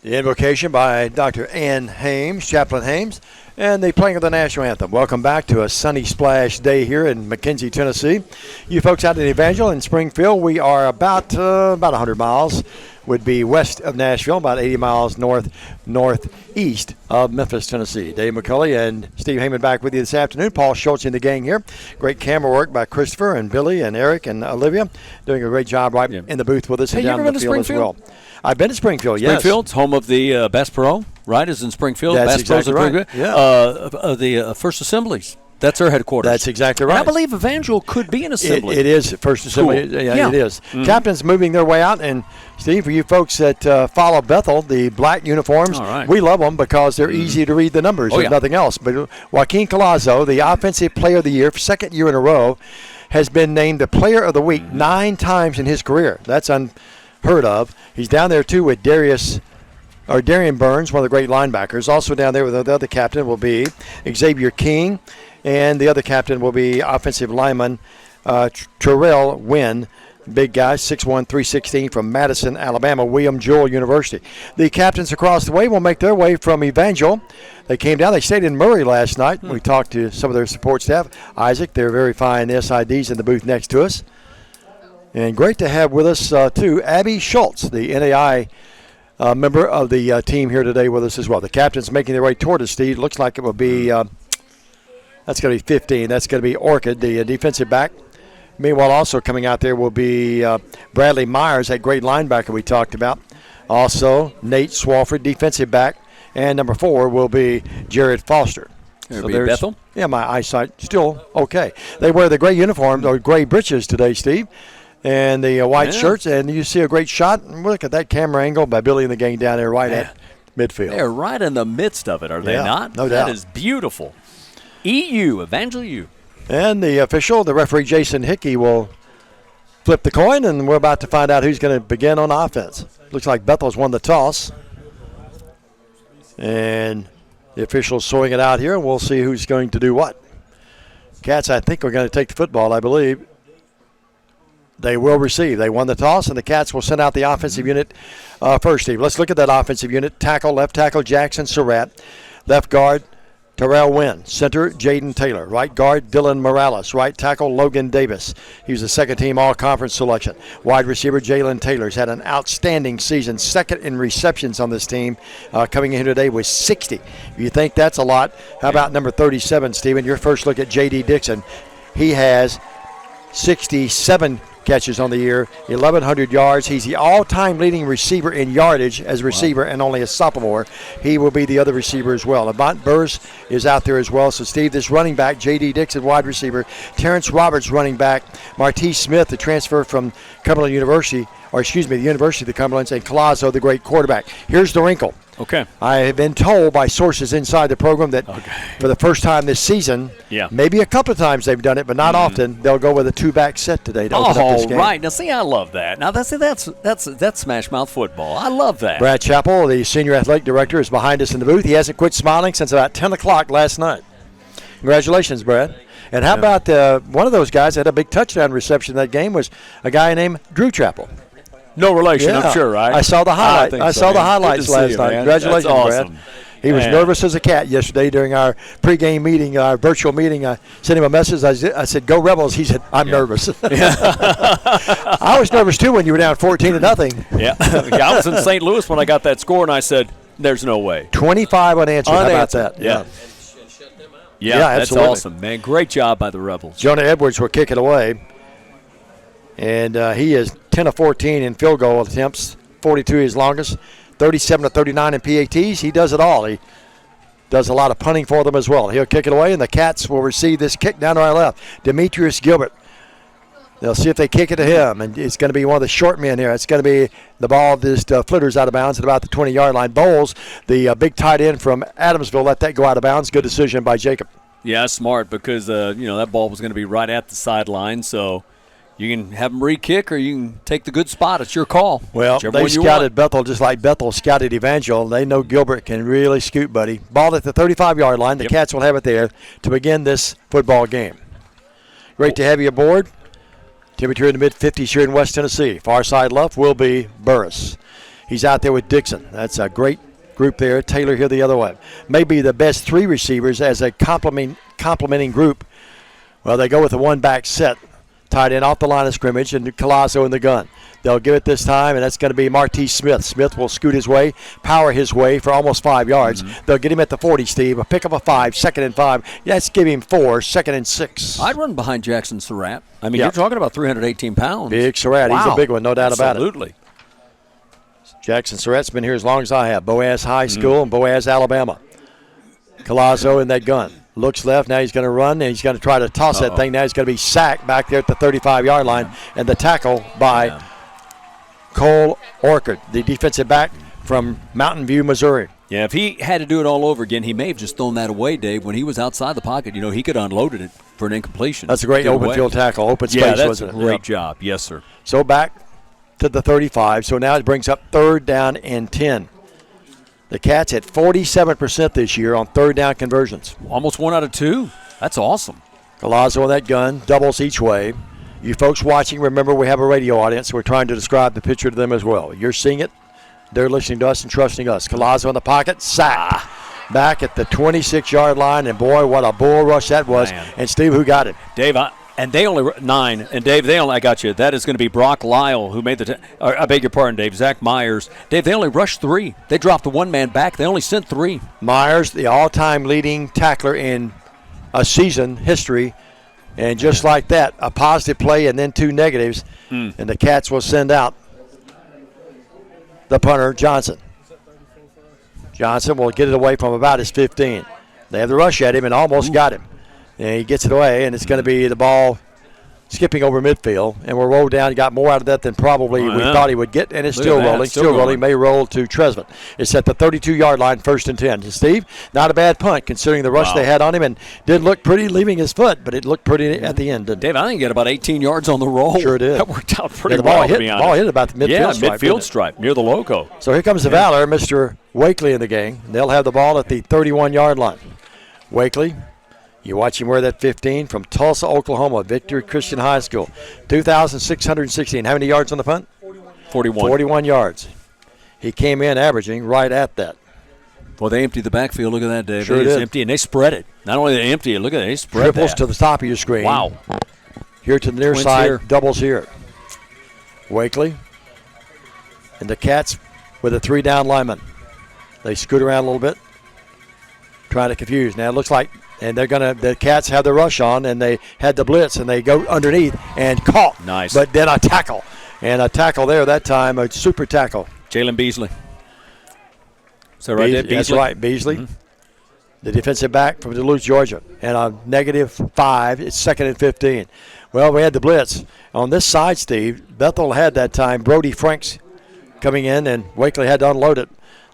The invocation by Dr. Ann Hames, Chaplain Hames, and the playing of the national anthem. Welcome back to a sunny splash day here in McKenzie, Tennessee. You folks out in Evangel in Springfield, we are about 100 miles, would be west of Nashville, about 80 miles northeast of Memphis, Tennessee. Dave McCulley and Steve Heyman back with you this afternoon. Paul Schultz in the gang here. Great camera work by Christopher and Billy and Eric and Olivia, doing a great job in the booth with us and down in the field as well. I've been to Springfield, yes. Springfield's home of the Bass Pro, right? Is in Springfield. That's Bass exactly Pro's right. The First Assemblies. That's their headquarters. That's exactly right. And I believe Evangel could be an assembly. It is First Assembly. Cool. Yeah, it is. Mm-hmm. Captain's moving their way out. And, Steve, for you folks that follow Bethel, the black uniforms, we love them because they're easy to read the numbers, if nothing else. But Joaquin Colazo, the Offensive Player of the Year, for second year in a row, has been named the Player of the Week 9 times in his career. That's unheard of. He's down there, too, with Darian Burns, one of the great linebackers. Also down there with the other captain will be Xavier King. And the other captain will be offensive lineman Terrell Wynn, big guy, 6'1", 316 from Madison, Alabama, William Jewell University. The captains across the way will make their way from Evangel. They came down. They stayed in Murray last night. We talked to some of their support staff. Isaac, they're very fine SIDs in the booth next to us. And great to have with us, too, Abby Schultz, the NAIA member of the team here today with us as well. The captains making their way toward us, Steve. Looks like it will be That's going to be 15. That's going to be Orchid, the defensive back. Meanwhile, also coming out there will be Bradley Myers, that great linebacker we talked about. Also, Nate Swafford, defensive back. And number 4 will be Jared Foster. So there's Bethel? Yeah, my eyesight still okay. They wear the gray uniforms or gray breeches today, Steve, and the white shirts. And you see a great shot. Look at that camera angle by Billy and the gang down there right at midfield. They're right in the midst of it, are they not? No doubt. That is beautiful. EU, Evangel U. And the official, the referee Jason Hickey, will flip the coin, and we're about to find out who's going to begin on offense. Looks like Bethel's won the toss. And the official's sorting it out here, and we'll see who's going to do what. Cats, I think, are going to take the football, I believe. They will receive. They won the toss, and the Cats will send out the offensive unit first, Steve. Let's look at that offensive unit. Left tackle, Jackson Surratt. Left guard, Terrell Wynn. Center, Jaden Taylor. Right guard, Dylan Morales. Right tackle, Logan Davis. He was a second-team all-conference selection. Wide receiver, Jalen Taylor's had an outstanding season. Second in receptions on this team. Coming in here today with 60. If you think that's a lot, how about number 37, Stephen? Your first look at J.D. Dixon. He has 67 catches on the year, 1,100 yards. He's the all-time leading receiver in yardage as a receiver and only a sophomore. He will be the other receiver as well. Avant Burrs is out there as well. So, Steve, this running back, J.D. Dixon, wide receiver, Terrence Roberts, running back, Martise Smith, the transfer from Cumberland University, the University of the Cumberlands, and Colazo, the great quarterback. Here's the wrinkle. Okay. I have been told by sources inside the program that for the first time this season, maybe a couple of times they've done it, but not often, they'll go with a 2-back set today to open up this game. Right. Now, see, I love that. Now, that's smash mouth football. I love that. Brad Chappell, the senior athletic director, is behind us in the booth. He hasn't quit smiling since about 10 o'clock last night. Congratulations, Brad. And how about one of those guys that had a big touchdown reception in that game was a guy named Drew Chappell. No relation, I'm sure, right? I saw the highlight. I saw the highlights last night. Congratulations, awesome. Brad. He was nervous as a cat yesterday during our pregame meeting, our virtual meeting. I sent him a message. I said, "Go Rebels." He said, "I'm nervous." I was nervous too when you were down 14-0. Yeah, I was in St. Louis when I got that score, and I said, "There's no way." 25 unanswered. How about that? Yeah, that's awesome, man. Great job by the Rebels. Jonah Edwards will kick it away. And he is 10 of 14 in field goal attempts, 42 his longest, 37 of 39 in PATs. He does it all. He does a lot of punting for them as well. He'll kick it away, and the Cats will receive this kick down to our left. Demetrius Gilbert. They'll see if they kick it to him, and it's going to be one of the short men here. It's going to be the ball just flitters out of bounds at about the 20-yard line. Bowles, the big tight end from Adamsville, let that go out of bounds. Good decision by Jacob. Yeah, smart because, that ball was going to be right at the sideline, so – you can have them re-kick or you can take the good spot. It's your call. Well, they scouted Bethel just like Bethel scouted Evangel. They know Gilbert can really scoot, buddy. Ball at the 35-yard line. The Cats will have it there to begin this football game. Great to have you aboard. Temperature in the mid-50s here in West Tennessee. Far side left will be Burris. He's out there with Dixon. That's a great group there. Taylor here the other way. Maybe the best 3 receivers as a complementing group. Well, they go with a 1-back set. Tied in off the line of scrimmage, and Colazo in the gun. They'll give it this time, and that's going to be Martise Smith. Smith will scoot his way, power his way for almost 5 yards. They'll get him at the 40, Steve. A pick up a 5, 2nd and 5. Let's give him 4, 2nd and 6. I'd run behind Jackson Surratt. I mean, you're talking about 318 pounds. Big Surratt. Wow. He's a big one, no doubt about it. Absolutely. Jackson Surratt's been here as long as I have. Boaz High School and Boaz, Alabama. Colazo in that gun. Looks left. Now he's going to run, and he's going to try to toss that thing. Now he's going to be sacked back there at the 35-yard line. And the tackle by Cole Orchard, the defensive back from Mountain View, Missouri. Yeah, if he had to do it all over again, he may have just thrown that away, Dave. When he was outside the pocket, he could have unloaded it for an incompletion. That's a great open field tackle. Open space, wasn't it? Yeah, that's a great job. Yes, sir. So back to the 35. So now it brings up 3rd down and 10. The Cats at 47% this year on 3rd down conversions. Almost 1 out of 2. That's awesome. Colazo on that gun, doubles each way. You folks watching, remember we have a radio audience. We're trying to describe the picture to them as well. You're seeing it. They're listening to us and trusting us. Colazo in the pocket, sack. Back at the 26-yard line, and boy, what a bull rush that was. Man. And Steve, who got it? Dave, and they only 9. And Dave, I got you. That is going to be Brock Lyle who made I beg your pardon, Dave. Zach Myers. Dave, they only rushed 3. They dropped the 1-man back. They only sent 3. Myers, the all-time leading tackler in a season history. And just like that, a positive play and then 2 negatives, and the Cats will send out the punter, Johnson. Johnson will get it away from about his 15. They have the rush at him and almost got him. And he gets it away, and it's going to be the ball skipping over midfield, and we'll roll down. He got more out of that than probably we thought he would get, and it's still rolling. Still rolling. May roll to Tresvant. It's at the 32-yard line, 1st and 10. Steve, not a bad punt considering the rush they had on him, and did look pretty leaving his foot, but it looked pretty at the end. Dave, I think he got about 18 yards on the roll. Sure did. That worked out pretty well. The ball hit about the midfield stripe. Midfield stripe near the logo. So here comes the Valor, Mr. Wakely in the game. They'll have the ball at the 31-yard line. Wakely. You watch him wear that 15 from Tulsa, Oklahoma, Victory Christian High School. 2,616. How many yards on the punt? 41. 41 yards. He came in averaging right at that. Well, they emptied the backfield. Look at that, Dave. Sure they did. Empty, and they spread it. Not only they empty it, look at it. They spread Triples that. to the top of your screen. Wow. Here to the near Twins side, here. doubles here. Wakely. And the Cats with a 3-down lineman. They scoot around a little bit, trying to confuse. Now it looks like, and the Cats have the rush on, and they had the blitz, and they go underneath and caught. Nice. But then a tackle. And a tackle there that time, a super tackle. Jalen Beasley. Is that right, Dave? That's right, Beasley. The defensive back from Duluth, Georgia. And a -5, it's 2nd and 15. Well, we had the blitz. On this side, Steve, Bethel had that time Brody Franks coming in, and Wakely had to unload it.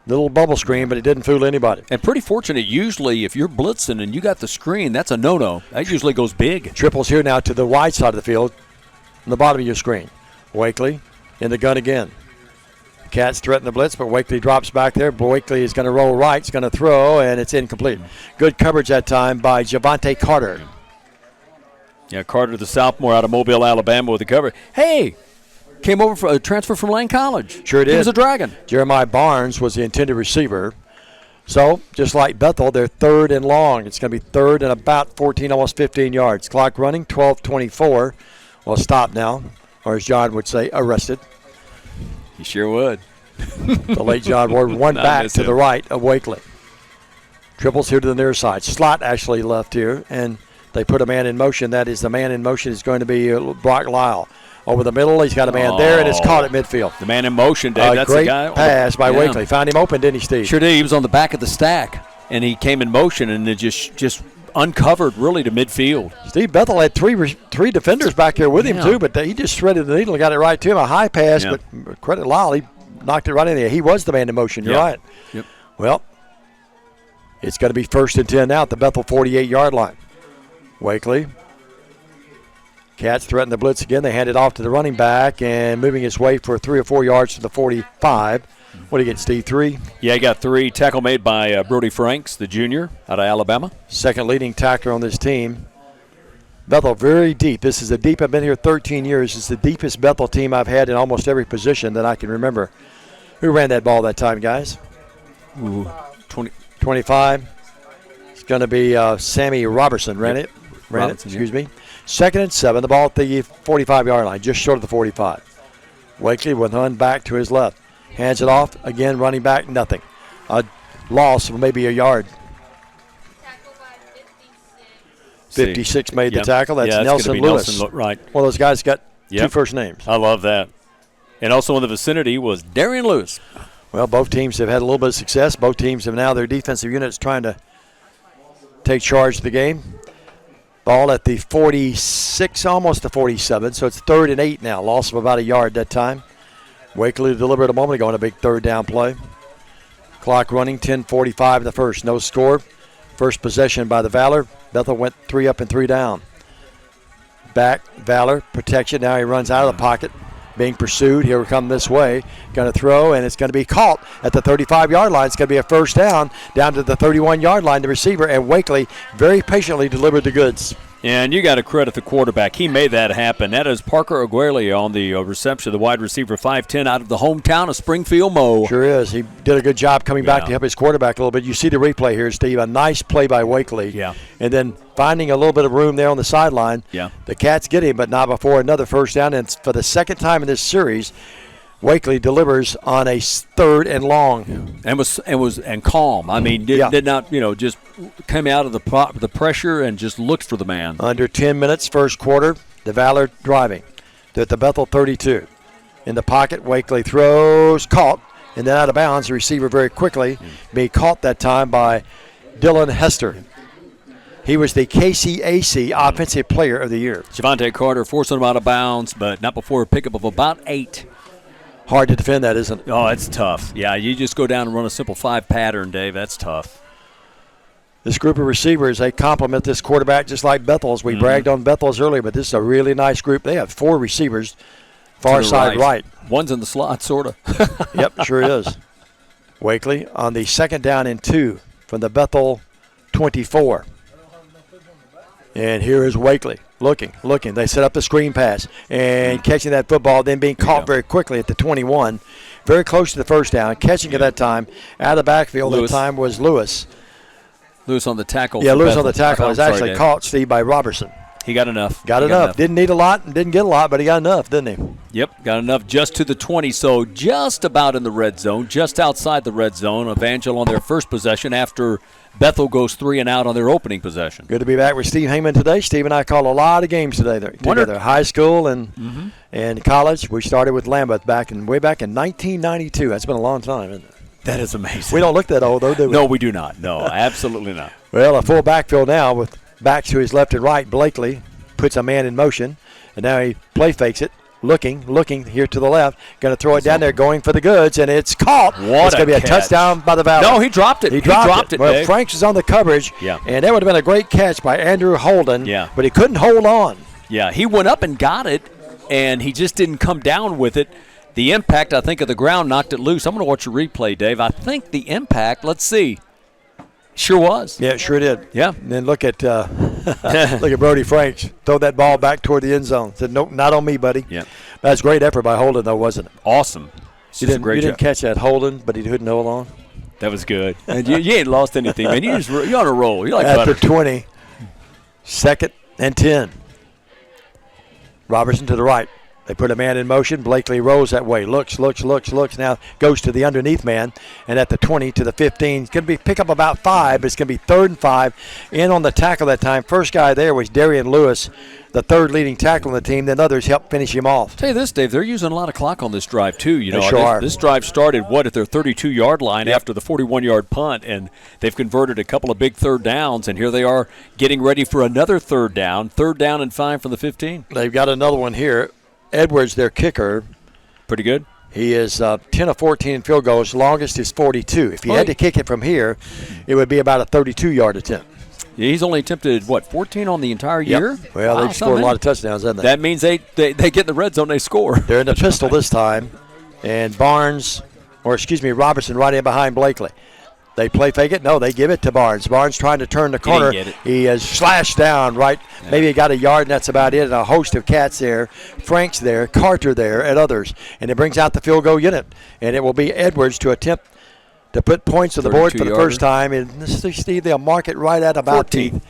Little bubble screen, but it didn't fool anybody. And pretty fortunate, usually, if you're blitzing and you got the screen, that's a no-no. That usually goes big. Triples here now to the wide side of the field, on the bottom of your screen. Wakely in the gun again. Cats threaten the blitz, but Wakely drops back there. Wakely is going to roll right, he's going to throw, and it's incomplete. Good coverage that time by Javante Carter. Yeah, Carter, the sophomore out of Mobile, Alabama with the cover. Hey! Came over for a transfer from Lane College. Sure did. He was a Dragon. Jeremiah Barnes was the intended receiver. So, just like Bethel, they're 3rd and long. It's going to be 3rd and about 14, almost 15 yards. Clock running, 12:24. Well, stop now, or as John would say, arrested. He sure would. The late John Ward, one back to the right of Wakely. Triples here to the near side. Slot actually left here, and they put a man in motion. That is the man in motion is going to be Brock Lyle. Over the middle, he's got a man there, and it's caught at midfield. The man in motion, Dave. That's great the guy. Pass by Wakely. Found him open, didn't he, Steve? Sure did. He was on the back of the stack, and he came in motion, and it just uncovered really to midfield. Steve Bethel had three defenders back there with him, too, but he just threaded the needle and got it right to him. A high pass, but credit Lyle, he knocked it right in there. He was the man in motion. You're right. Yep. Well, it's going to be 1st and 10 now at the Bethel 48-yard line. Wakely. Cats threaten the blitz again. They hand it off to the running back and moving his way for 3 or 4 yards to the 45. What do you get, Steve? 3? Yeah, he got 3. Tackle made by Brody Franks, the junior out of Alabama. Second leading tackler on this team. Bethel very deep. This is the deep. I've been here 13 years. It's the deepest Bethel team I've had in almost every position that I can remember. Who ran that ball that time, guys? 25. It's going to be Sammy Robertson ran it. Excuse me. 2nd and 7. The ball at the 45-yard line, just short of the 45. Wakely with one back to his left. Hands it off. Again, running back, nothing. A loss of maybe a yard. 56 made the tackle. That's Nelson Lewis. Right. One of those guys got 2 first names. I love that. And also in the vicinity was Darian Lewis. Well, both teams have had a little bit of success. Both teams have now their defensive units trying to take charge of the game. Ball at the 46, almost the 47, so it's 3rd and 8 now. Loss of about a yard that time. Wakely delivered a moment ago on a big 3rd down play. Clock running, 10:45 in the first. No score. First possession by the Valor. Bethel went 3 up and 3 down. Back, Valor, protection. Now he runs out of the pocket. Being pursued. Here we come this way. Going to throw, and it's going to be caught at the 35-yard line. It's going to be a first down to the 31-yard line. The receiver, and Wakely very patiently delivered the goods. And you got to credit the quarterback. He made that happen. That is Parker Aguilera on the reception, the wide receiver, 5'10", out of the hometown of Springfield, Mo. Sure is. He did a good job coming back to help his quarterback a little bit. You see the replay here, Steve. A nice play by Wakely. Yeah. And then finding a little bit of room there on the sideline. Yeah. The Cats get him, but not before another first down. And for the second time in this series, Wakely delivers on a third and long. And calm. I mean, did not, just came out of the pressure and just looked for the man. Under 10 minutes, first quarter, the Valor driving. They're at the Bethel 32. In the pocket, Wakely throws, caught, and then out of bounds. The receiver very quickly being caught that time by Dylan Hester. He was the KCAC Offensive Player of the Year. Javante Carter forcing him out of bounds, but not before a pickup of about 8. Hard to defend that, isn't it? Oh, it's tough. Yeah, you just go down and run a simple 5 pattern, Dave. That's tough. This group of receivers, they complement this quarterback just like Bethel's. We bragged on Bethel's earlier, but this is a really nice group. They have 4 receivers, far side right. One's in the slot, sort of. Yep, sure is. Wakely on the 2nd down and 2 from the Bethel 24. And here is Wakely looking. They set up the screen pass and catching that football, then being caught very quickly at the 21. Very close to the first down. Catching at that time out of the backfield that time was Lewis. Lewis on the tackle. Yeah, Lewis on the tackle. Was actually caught, Steve, by Robertson. He got enough. Got enough. Didn't need a lot and didn't get a lot, but he got enough, didn't he? Yep, got enough just to the 20, so just about in the red zone, just outside the red zone. Evangel on their first possession after Bethel goes 3 and out on their oopening possession. Good to be back with Steve Heyman today. Steve and I call a lot of games today together. High school and college. We started with Lambeth way back in 1992. That's been a long time, isn't it? That is amazing. We don't look that old, though, do we? No, we do not. No, absolutely not. Well, a full backfield now with backs to his left and right. Blakely puts a man in motion, and now he play fakes it. Looking here to the left. Going to throw it down there, going for the goods, and it's caught. It's going to be a touchdown by the Valor. No, he dropped it. He dropped it. Well, Dave. Franks is on the coverage, and that would have been a great catch by Andrew Holden, but he couldn't hold on. Yeah, he went up and got it, and he just didn't come down with it. The impact, I think, of the ground knocked it loose. I'm going to watch a replay, Dave. I think the impact, let's see, sure was. Yeah, it sure did. Yeah. And then look at Brody Franks. Throw that ball back toward the end zone. Said, nope, not on me, buddy. Yeah. That's great effort by Holden, though, wasn't it? Awesome. You didn't catch that Holden, but he couldn't hold on. That was good. And you ain't lost anything, man. You're on a roll. You're like at butter. the 20, 2nd and 10. Robertson to the right. They put a man in motion. Blakely rolls that way. Looks. Now goes to the underneath man. And at the 20 to the 15. It's going to be pick up about 5, but it's going to be 3rd and 5. In on the tackle that time. First guy there was Darian Lewis, the 3rd leading tackle on the team. Then others helped finish him off. Tell you this, Dave, they're using a lot of clock on this drive, too. They sure are. This drive started, at their 32-yard line after the 41-yard punt, and they've converted a couple of big 3rd downs, and here they are getting ready for another 3rd down. 3rd down and 5 from the 15. They've got another one here. Edwards, their kicker. Pretty good. He is 10 of 14 in field goals. Longest is 42. If he had to kick it from here, it would be about a 32-yard attempt. Yeah, he's only attempted, 14 on the entire year? Well, they've scored a lot of touchdowns, haven't they? That means they get in the red zone, they score. They're in the pistol this time. And Robertson right in behind Blakely. They play fake it. No, they give it to Barnes. Barnes trying to turn the corner. He is slashed down right. Yeah. Maybe he got a yard, and that's about it. And a host of cats there. Frank's there. Carter there, and others. And it brings out the field goal unit. And it will be Edwards to attempt to put points on the board for the first time. And Steve, they'll mark it right at about 14. The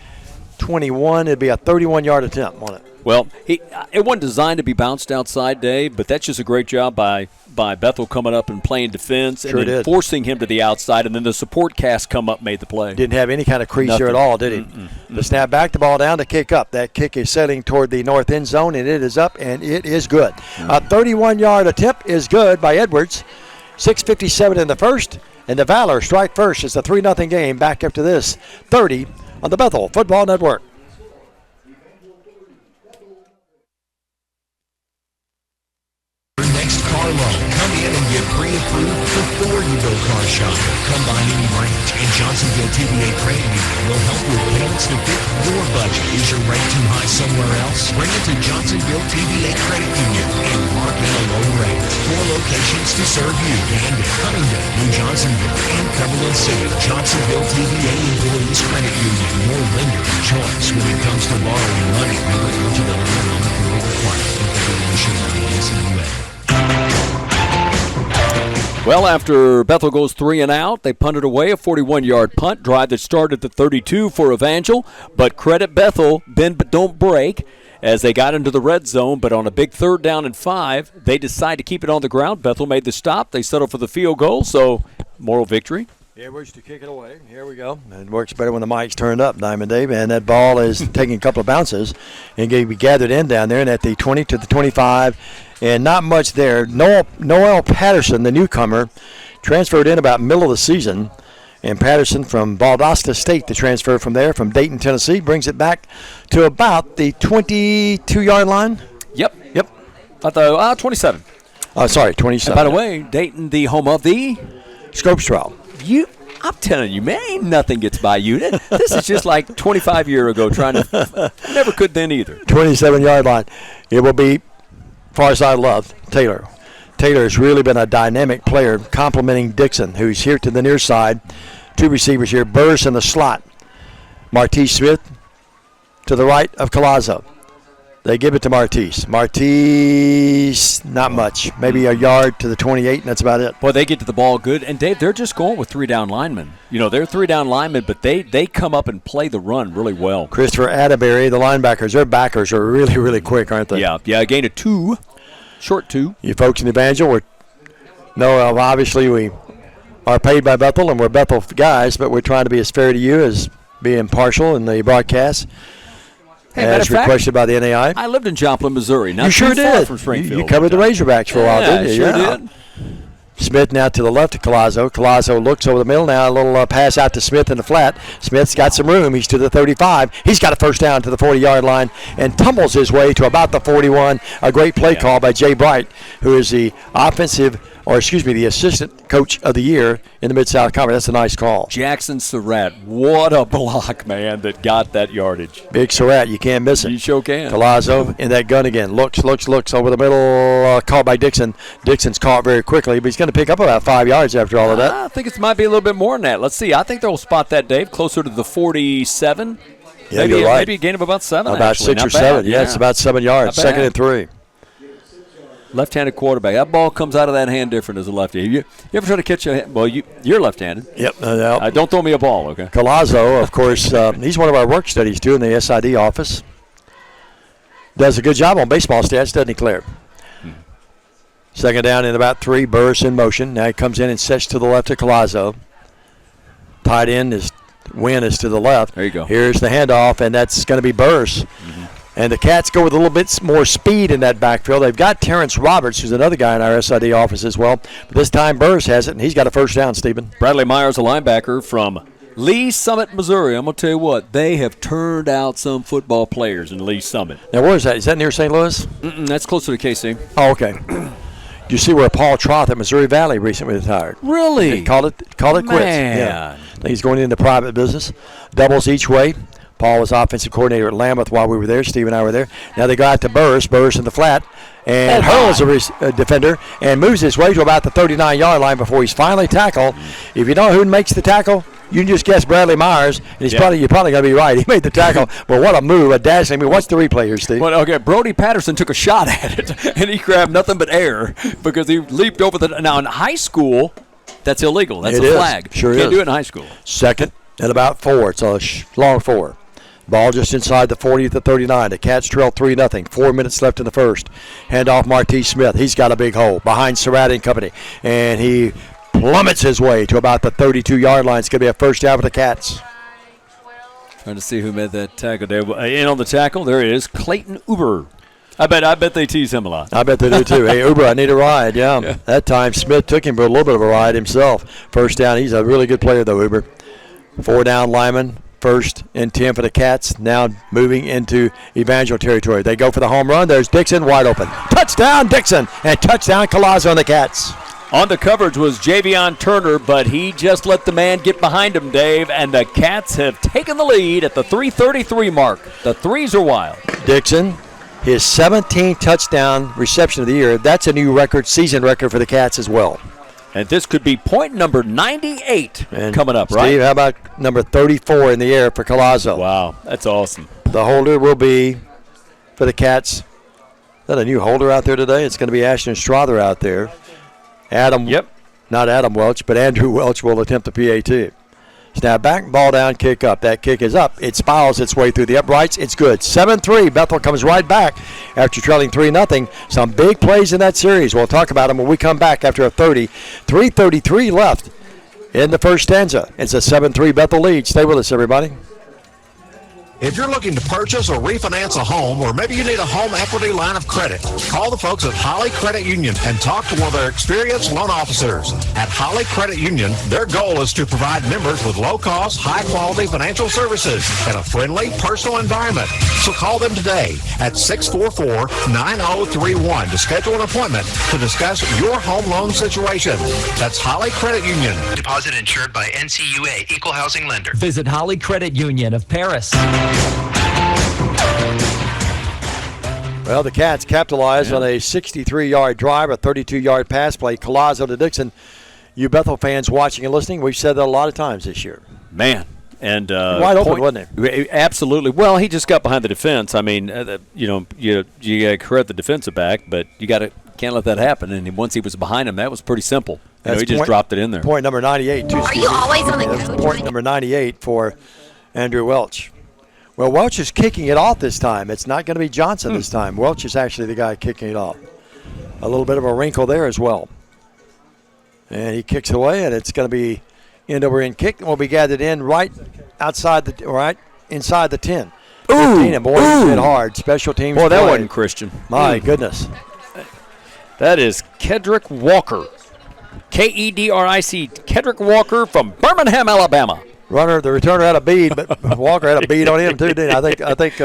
21. It'd be a 31-yard attempt on it. Well, it wasn't designed to be bounced outside, Dave, but that's just a great job by Bethel coming up and playing defense and then forcing him to the outside, and then the support cast come up, made the play. Didn't have any kind of crease there at all, did he? The snap back, the ball down to kick up. That kick is sailing toward the north end zone, and it is up, and it is good. A 31-yard attempt is good by Edwards. 6:57 in the first, and the Valor strike first. It's a 3-0 game back after this. 30 on the Bethel Football Network. Car loan. Come in and get pre-approved before you go car shopping. Come by any branch, and Johnsonville TVA Credit Union will help with payments to fit your budget. Is your rate too high somewhere else? Bring it to Johnsonville TVA Credit Union and mark in a low rate. 4 locations to serve you: Camden, Huntingdon, New Johnsonville, and Cumberland City. Johnsonville TVA Employees Credit Union, your lender of choice when it comes to borrowing money. Eligibility and non-approval requirement. Information on the NCUA. Well, after Bethel goes 3 and out, they punted away a 41-yard punt drive that started at the 32 for Evangel. But credit Bethel, bend but don't break. as they got into the red zone, but on a big 3rd down and 5, they decide to keep it on the ground. Bethel made the stop. They settled for the field goal, so moral victory. Yeah, works to kick it away. Here we go. It works better when the mic's turned up, Diamond Dave. And that ball is taking a couple of bounces and going to be gathered in down there and at the 20 to the 25. And not much there. Noel Patterson, the newcomer, transferred in about middle of the season. And Patterson from Valdosta State, the transfer from there, from Dayton, Tennessee, brings it back to about the 22-yard line. Yep. I thought 27. Sorry, 27. And by the way, Dayton, the home of the Scopes trial. I'm telling you, man, ain't nothing gets by you. This is just like 25 years ago trying to – never could then either. 27-yard line. It will be, far as I love, Taylor. Taylor has really been a dynamic player, complimenting Dixon, who's here to the near side. 2 receivers here. Burris in the slot. Martise Smith to the right of Collazo. They give it to Martise. Martise, not much. Maybe a yard to the 28, and that's about it. Boy, they get to the ball good. And, Dave, they're just going with 3 down linemen. They're 3 down linemen, but they come up and play the run really well. Christopher Atterbury, the linebackers, their backers are really, really quick, aren't they? Yeah, a gain of 2. Short 2. You folks in Evangel, obviously we are paid by Bethel, and we're Bethel guys, but we're trying to be as fair to you as being impartial in the broadcast. Hey, as requested by the NAIA. I lived in Joplin, Missouri. Not you sure too far did. From Springfield. You covered the Razorbacks for a while, didn't you? Sure did. Smith now to the left of Collazo. Collazo looks over the middle now. A little pass out to Smith in the flat. Smith's got some room. He's to the 35. He's got a first down to the 40-yard line and tumbles his way to about the 41. A great play call by Jay Bright, who is the the assistant coach of the year in the Mid-South Conference. That's a nice call. Jackson Surratt, what a block, man, that got that yardage. Big Surratt, you can't miss it. You sure can. Collazo in that gun again. Looks over the middle. Caught by Dixon. Dixon's caught very quickly, but he's going to pick up about 5 yards after all of that. I think it might be a little bit more than that. Let's see. I think they'll spot that, Dave, closer to the 47. Yeah, you're right. Maybe a gain of about 7. About actually. 6 Not or 7. bad. Yeah, it's about 7 yards. Second and 3. Left-handed quarterback. That ball comes out of that hand different as a lefty. You ever try to catch a hand? Well, you're left-handed. Yep. Don't throw me a ball, okay? Collazo, of course, he's one of our work studies, too, in the SID office. Does a good job on baseball stats, doesn't he, Claire? Second down in about 3. Burris in motion. Now he comes in and sets to the left of Collazo. Tight end is Wynn is to the left. There you go. Here's the handoff, and that's going to be Burris. And the Cats go with a little bit more speed in that backfield. They've got Terrence Roberts, who's another guy in our SID office as well. But this time Burris has it, and he's got a first down, Stephen. Bradley Myers, a linebacker from Lee Summit, Missouri. I'm going to tell you what, they have turned out some football players in Lee Summit. Now, where is that? Is that near St. Louis? That's closer to KC. Oh, okay. You see where Paul Troth at Missouri Valley recently retired. Really? They called it quits. Man. Yeah. I think he's going into private business. Doubles each way. Paul was offensive coordinator at Lambeth while we were there. Steve and I were there. Now they go out to Burris in the flat, and hurls a defender and moves his way to about the 39-yard line before he's finally tackled. If you know who makes the tackle, you can just guess Bradley Myers, and you're probably going to be right. He made the tackle. But what a move, a dash. I mean, what's the replay here, Steve? Well, okay, Brody Patterson took a shot at it, and he grabbed nothing but air because he leaped over the – now, in high school, that's illegal. That's a flag. Sure Can't is. do it in high school. Second and about 4. It's a long 4. Ball just inside the 40 at the 39. The Cats trail 3-0. 4 minutes left in the first. Handoff Martise Smith. He's got a big hole behind Surratt and company. And he plummets his way to about the 32-yard line. It's going to be a first down for the Cats. Trying to see who made that tackle there. In on the tackle, there it is, Clayton Uber. I bet they tease him a lot. I bet they do too. Hey, Uber, I need a ride. Yeah. That time Smith took him for a little bit of a ride himself. First down. He's a really good player, though, Uber. 4 down lineman. 1st and 10 for the Cats. Now moving into Evangel territory. They go for the home run. There's Dixon wide open. Touchdown, Dixon. And touchdown, Collazo on the Cats. On the coverage was Javion Turner, but he just let the man get behind him, Dave, and the Cats have taken the lead at the 3:33 mark. The threes are wild. Dixon, his 17th touchdown reception of the year. That's a new record, season record for the Cats as well. And this could be point number 98 coming up, right? Steve, how about number 34 in the air for Collazo? Wow, that's awesome. The holder will be for the Cats. Is that a new holder out there today? It's going to be Ashton Strother out there. Not Adam Welch, but Andrew Welch will attempt the PAT. Snap back, ball down, kick up. That kick is up. It spirals its way through the uprights. It's good. 7-3. Bethel comes right back after trailing 3-0. Some big plays in that series. We'll talk about them when we come back after a 30. 3:33 left in the first stanza. It's a 7-3 Bethel lead. Stay with us, everybody. If you're looking to purchase or refinance a home, or maybe you need a home equity line of credit, call the folks at Holly Credit Union and talk to one of their experienced loan officers. At Holly Credit Union, their goal is to provide members with low-cost, high-quality financial services in a friendly, personal environment. So call them today at 644-9031 to schedule an appointment to discuss your home loan situation. That's Holly Credit Union. Deposit insured by NCUA, Equal Housing Lender. Visit Holly Credit Union of Paris. Well, the Cats capitalized on a 63-yard drive, a 32-yard pass play. Collazo to Dixon. You Bethel fans watching and listening, we've said that a lot of times this year. Man. And wide open, wasn't it? Absolutely. Well, he just got behind the defense. I mean, you got to correct the defensive back, but can't let that happen. And once he was behind him, that was pretty simple. He just dropped it in there. Point number 98. Are you always on the go? Point number 98 for Andrew Welch. Well, Welch is kicking it off this time. It's not going to be Johnson this time. Welch is actually the guy kicking it off. A little bit of a wrinkle there as well. And he kicks away, and it's going to be end-over-end kick, and will be gathered in right inside the 10. Ooh, 15, and boy, he hit hard. Special teams. Boy, that wasn't Christian. My goodness. That is Kedrick Walker. Kedrick. Kedrick Walker from Birmingham, Alabama. The returner had a bead, but Walker had a bead on him too, didn't he? I think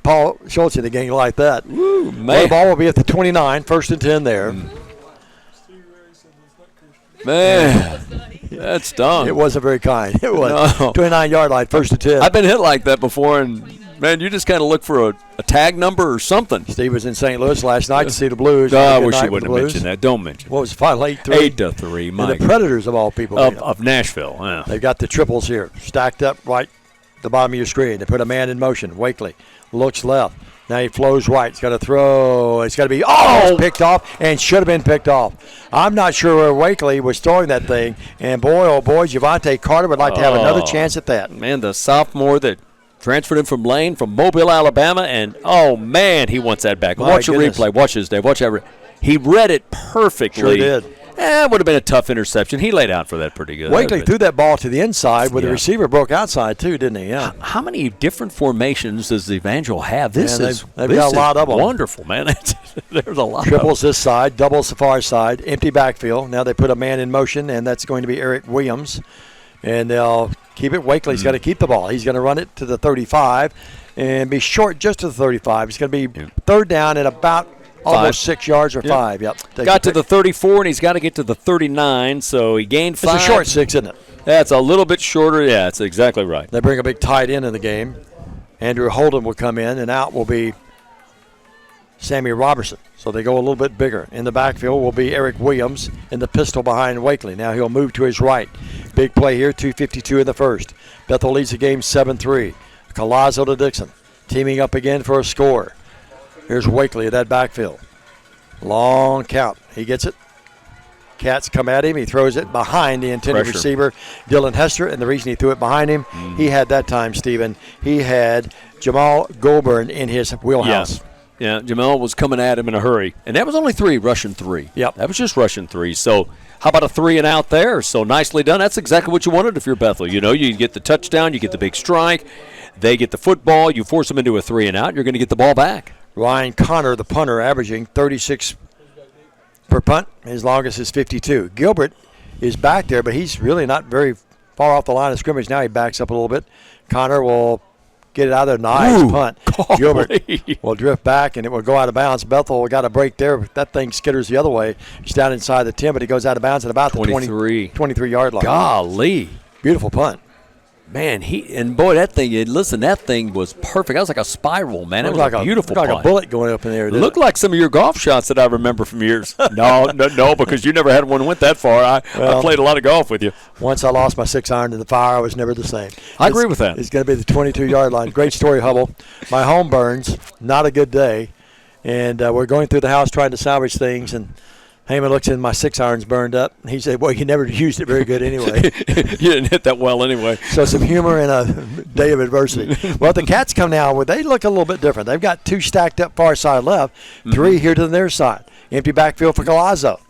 Paul Schultz in the game like that. Woo, man. Well, the ball will be at the 29, 1st and 10 there. Man, that stung. It wasn't very kind. It was 29-yard line, 1st and 10. I've been hit like that before, and man, you just kind of look for a tag number or something. Steve was in St. Louis last night to see the Blues. I wish you wouldn't have mentioned that. Don't mention. What was the final? 8-3. 8-3. And the Predators of all people. Of Nashville. Yeah. They've got the triples here stacked up right at the bottom of your screen. They put a man in motion. Wakely looks left. Now he flows right. He's got to throw. It's got to be picked off and should have been picked off. I'm not sure where Wakely was throwing that thing. And boy, oh boy, Javante Carter would like to have another chance at that. Man, the sophomore that transferred him from Lane, from Mobile, Alabama, and oh man, he wants that back. Watch the replay. Watch this, Dave. Watch that. He read it perfectly. Sure did. It would have been a tough interception. He laid out for that pretty good. Wakely threw that ball to the inside where the receiver broke outside too, didn't he? Yeah. How many different formations does the Evangel have? They've got a lot of them. Wonderful, man. There's a lot. Triples this side, doubles the far side, empty backfield. Now they put a man in motion, and that's going to be Eric Williams. And they'll keep it. Wakely's got to keep the ball. He's going to run it to the 35 and be short just to the 35. It's going to be third down at about almost 6 yards or 5. Yep. Got to the 34, and he's got to get to the 39, so he gained 5. It's a short 6, isn't it? That's a little bit shorter. Yeah, that's exactly right. They bring a big tight end in the game. Andrew Holden will come in, and out will be Sammy Robertson. So they go a little bit bigger. In the backfield will be Eric Williams in the pistol behind Wakely. Now he'll move to his right. Big play here, 2:52 in the first. Bethel leads the game 7-3. Collazo to Dixon. Teaming up again for a score. Here's Wakely at that backfield. Long count. He gets it. Cats come at him. He throws it behind the intended receiver, Dylan Hester. And the reason he threw it behind him, he had that time, Stephen, he had Jamal Goulburn in his wheelhouse. Yeah, Jamal was coming at him in a hurry. And that was only 3, rushing 3. Yep. That was just rushing 3. So how about a 3 and out there? So nicely done. That's exactly what you wanted if you're Bethel. You know, you get the touchdown, you get the big strike. They get the football. You force them into a 3 and out. You're going to get the ball back. Ryan Connor, the punter, averaging 36 per punt. His longest is 52. Gilbert is back there, but he's really not very far off the line of scrimmage. Now he backs up a little bit. Connor will get it out of there. Nice punt. Golly. Gilbert will drift back, and it will go out of bounds. Bethel got a break there. That thing skitters the other way. It's down inside the 10, but he goes out of bounds at about the 23-yard line. Golly. Beautiful punt. Man, that thing was perfect. That was like a spiral, man. It was like a beautiful like a bullet going up in there. It looked like some of your golf shots that I remember from years. No, because you never had one that went that far. I played a lot of golf with you. Once I lost my 6-iron in the fire, I was never the same. I agree with that. It's going to be the 22-yard line. Great story, Hubble. My home burns. Not a good day. And we're going through the house trying to salvage things, and Heyman looks in, my 6-iron's burned up. He said, well, you never used it very good anyway. You didn't hit that well anyway. So some humor in a day of adversity. Well, the Cats come now, they look a little bit different. They've got 2 stacked up far side left, 3 here to their side. Empty backfield for Collazo.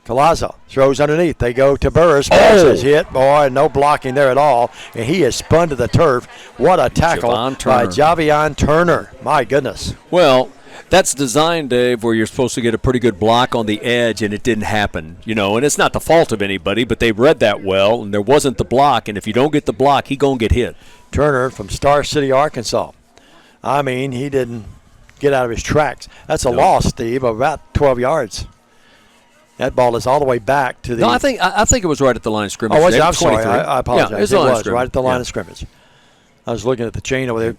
Collazo throws underneath. They go to Burris. Burris is hit. Boy, no blocking there at all. And he is spun to the turf. What a tackle by Javion Turner. My goodness. Well, that's designed, Dave, where you're supposed to get a pretty good block on the edge, and it didn't happen. And it's not the fault of anybody, but they read that well, and there wasn't the block. And if you don't get the block, he's going to get hit. Turner from Star City, Arkansas. I mean, he didn't get out of his tracks. That's a loss, Steve, of about 12 yards. That ball is all the way back to the. No, I think it was right at the line of scrimmage. Oh, was it? I'm sorry. I apologize. Yeah, it was right at the line of scrimmage. I was looking at the chain over there.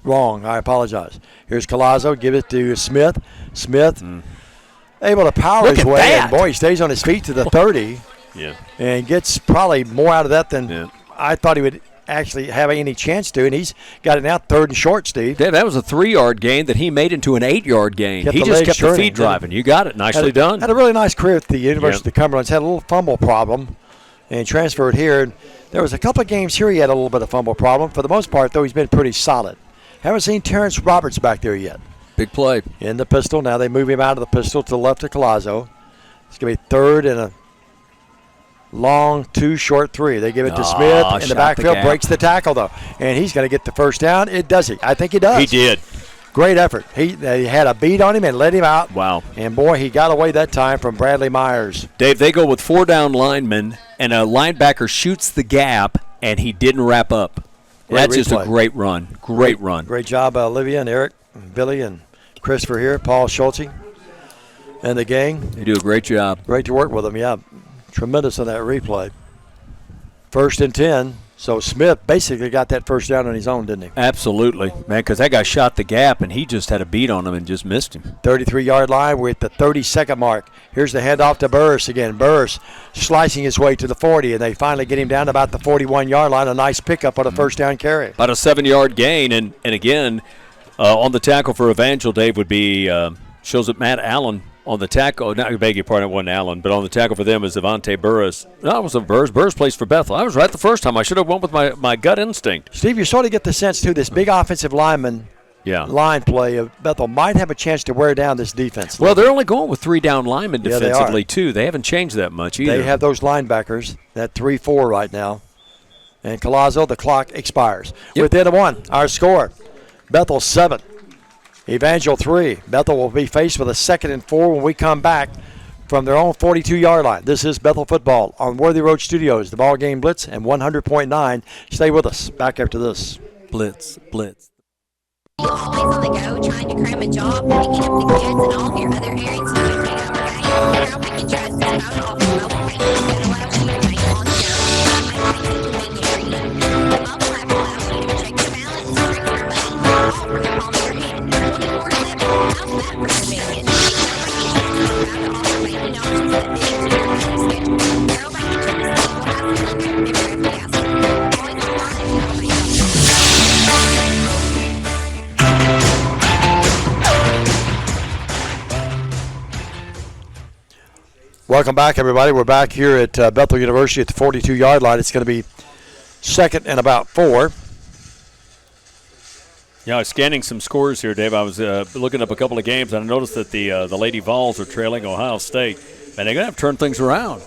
Wrong. I apologize. Here's Collazo. Give it to Smith. Smith able to power his way. And boy, he stays on his feet to the 30. Yeah. And gets probably more out of that than I thought he would actually have any chance to, and he's got it now 3rd and short, Steve. Dave, that was a 3-yard gain that he made into an 8-yard gain. He just kept the feet driving. You got it. Nicely done. Had a really nice career at the University of Cumberland. Had a little fumble problem and transferred here. And there was a couple of games here he had a little bit of fumble problem. For the most part, though, he's been pretty solid. Haven't seen Terrence Roberts back there yet. Big play. In the pistol. Now they move him out of the pistol to the left of Collazo. It's going to be 3rd and a long 2, short 3. They give it to Smith in the backfield. Breaks the tackle, though. And he's going to get the first down. Does he? I think he does. He did. Great effort. They had a beat on him and let him out. Wow. And, boy, he got away that time from Bradley Myers. Dave, they go with 4 down linemen, and a linebacker shoots the gap, and he didn't wrap up. That's just a great run. Great run. Great job, Olivia and Eric, and Billy and Christopher here, Paul Schulte, and the gang. They do a great job. Great to work with them, yeah. Tremendous on that replay. 1st and 10. So Smith basically got that first down on his own, didn't he? Absolutely, man, because that guy shot the gap, and he just had a beat on him and just missed him. 33-yard line. We're at the 30-second mark. Here's the handoff to Burris again. Burris slicing his way to the 40, and they finally get him down to about the 41-yard line. A nice pickup on a first down carry. About a 7-yard gain, and again, on the tackle for Evangel, Dave, would be shows that Matt Allen on the tackle. Not beg your pardon, it wasn't Allen, but on the tackle for them is Devontae Burris. No, it wasn't Burris. Burris plays for Bethel. I was right the first time. I should have went with my gut instinct. Steve, you sort of get the sense, too, this big offensive lineman line play of Bethel might have a chance to wear down this defense. Well, they're only going with 3 down linemen defensively, too. They haven't changed that much either. They have those linebackers, that 3-4 right now. And Collazo, the clock expires. Within 1, our score, Bethel 7. Evangel 3. Bethel will be faced with a 2nd and 4 when we come back from their own 42-yard line. This is Bethel football on Worthy Road Studios, the BallGame Blitz, and 100.9. Stay with us. Back after this. Blitz. You're always on the go, trying to cram a job, picking up the kids, and all of your other errands into an 8-hour day. Carol Bank & Trust is proud to offer mobile banking that allows you to bank on the go and make banking convenient for you. The mobile app allows you to check your balance, track your money, all from the palm of your hand. Looking more simple? How's that for convenience? Carol Bank & Trust is proud to offer banking options that fit into your money schedule. Carol Bank & Trust is equal housing lender, never FDIC. Always online at carolbank.com. Welcome back, everybody. We're back here at Bethel University at the 42-yard line. It's going to be 2nd and about 4. Yeah, I was scanning some scores here, Dave. I was looking up a couple of games, and I noticed that the Lady Vols are trailing Ohio State. And they're going to have to turn things around.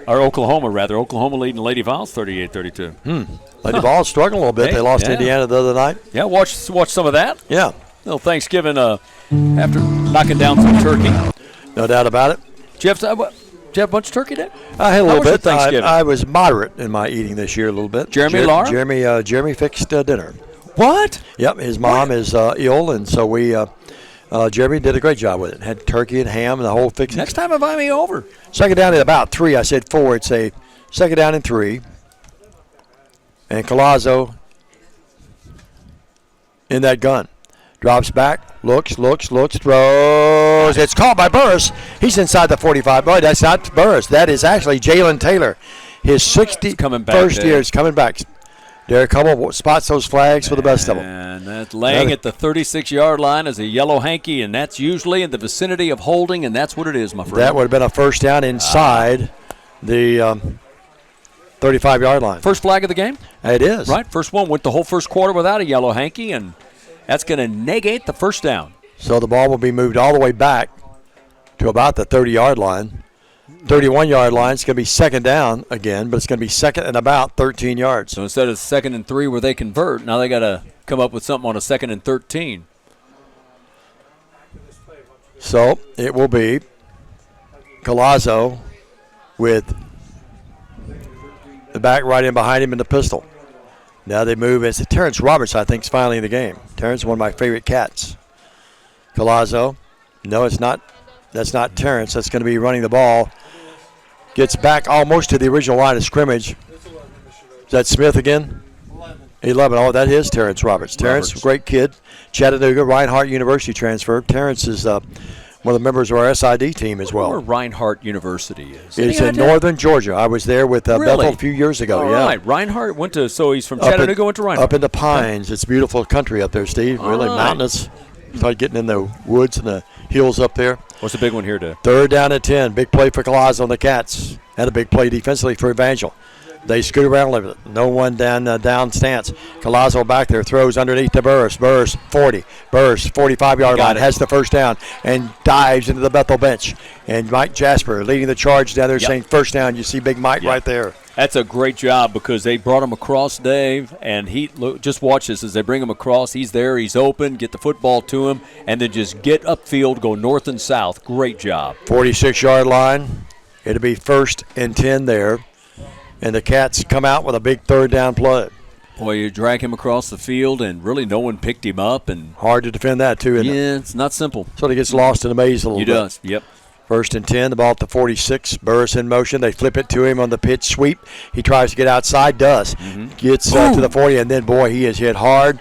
Or Oklahoma, rather. Oklahoma leading Lady Vols 38-32. Lady Vols struggling a little bit. They lost Indiana the other night. Yeah, watch some of that. Yeah. Little Thanksgiving after knocking down some turkey. No doubt about it. Did you have a bunch of turkey there? I had a little bit. Thanksgiving? I was moderate in my eating this year a little bit. Jeremy fixed dinner. What? Yep, his mom is ill, and so we Jeremy did a great job with it. Had turkey and ham and the whole fixing. Next time invite me over. 2nd down at about 3. I said 4. It's a 2nd down and 3. And Collazo in that gun. Drops back, looks, throws. It's caught by Burris. He's inside the 45. Boy, that's not Burris. That is actually Jalen Taylor. His 61st year is coming back. Derek Hummel spots those flags for the best of them. And that's laying at the 36-yard line is a yellow hanky, and that's usually in the vicinity of holding, and that's what it is, my friend. That would have been a first down inside the 35-yard line. First flag of the game? It is. Right, first one went the whole first quarter without a yellow hanky, and that's going to negate the first down. So the ball will be moved all the way back to about the 30-yard line. 31-yard line. It's going to be second down again, but it's going to be second and about 13 yards. So instead of 2nd and 3 where they convert, now they got to come up with something on a 2nd and 13. So it will be Collazo with the back right in behind him in the pistol. Now they move. It's Terrence Roberts, I think, is finally in the game. Terrence, one of my favorite cats. Collazo. No, it's not. That's not Terrence. That's going to be running the ball. Gets back almost to the original line of scrimmage. Is that Smith again? 11. Oh, that is Terrence Roberts. Terrence, great kid. Chattanooga, Reinhardt University transfer. Terrence is one of the members of our SID team as well. Where Reinhardt University is. It's in northern Georgia. I was there with Really? Bethel a few years ago. All yeah. right. Reinhardt went to, so he's from Chattanooga, went to Reinhardt. Up in the Pines. It's beautiful country up there, Steve. Really mountainous. Started getting in the woods and the hills up there. What's the big one here, Dave? Third down and 10. Big play for Collazo on the Cats. And a big play defensively for Evangel. They scoot around a little bit. No one down stance. Collazo back there throws underneath to Burris. Burris 40. Burris 45-yard line. Has the first down and dives into the Bethel bench. And Mike Jasper leading the charge down there saying first down. You see Big Mike right there. That's a great job because they brought him across, Dave, and just watch this as they bring him across. He's there, he's open, get the football to him, and then just get upfield, go north and south. Great job. 46-yard line. It'll be 1st and 10 there. And the Cats come out with a big third down play. Boy, you drag him across the field, and really no one picked him up. And hard to defend that, too, isn't it? Yeah, it's not simple. So he gets lost in the maze a little bit. He does, yep. 1st and 10, the ball at the 46. Burris in motion. They flip it to him on the pitch sweep. He tries to get outside, does. Gets to the 40, and then, boy, he is hit hard.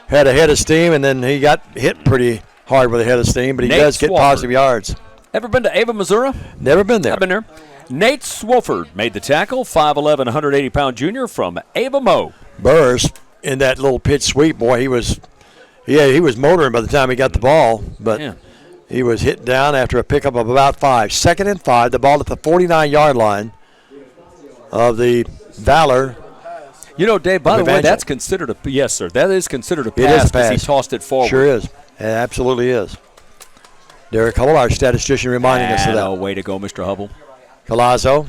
Had a head of steam, and then he got hit pretty hard with a head of steam, but he does get positive yards. Ever been to Ava, Missouri? Never been there. I've been there. Nate Swofford made the tackle, 5'11", 180-pound junior from Ava Mo. Burris in that little pitch sweep, boy, he was motoring by the time he got the ball, but he was hit down after a pickup of about 5. 2nd and 5, the ball at the 49-yard line of the Valor. You know, Dave, by the way, that's considered a – yes, sir, that is considered a pass. It is a because pass. he tossed it forward. Sure is. It absolutely is. Derek Hummel, our statistician, reminding us of that. Oh, way to go, Mr. Hubble. Collazo,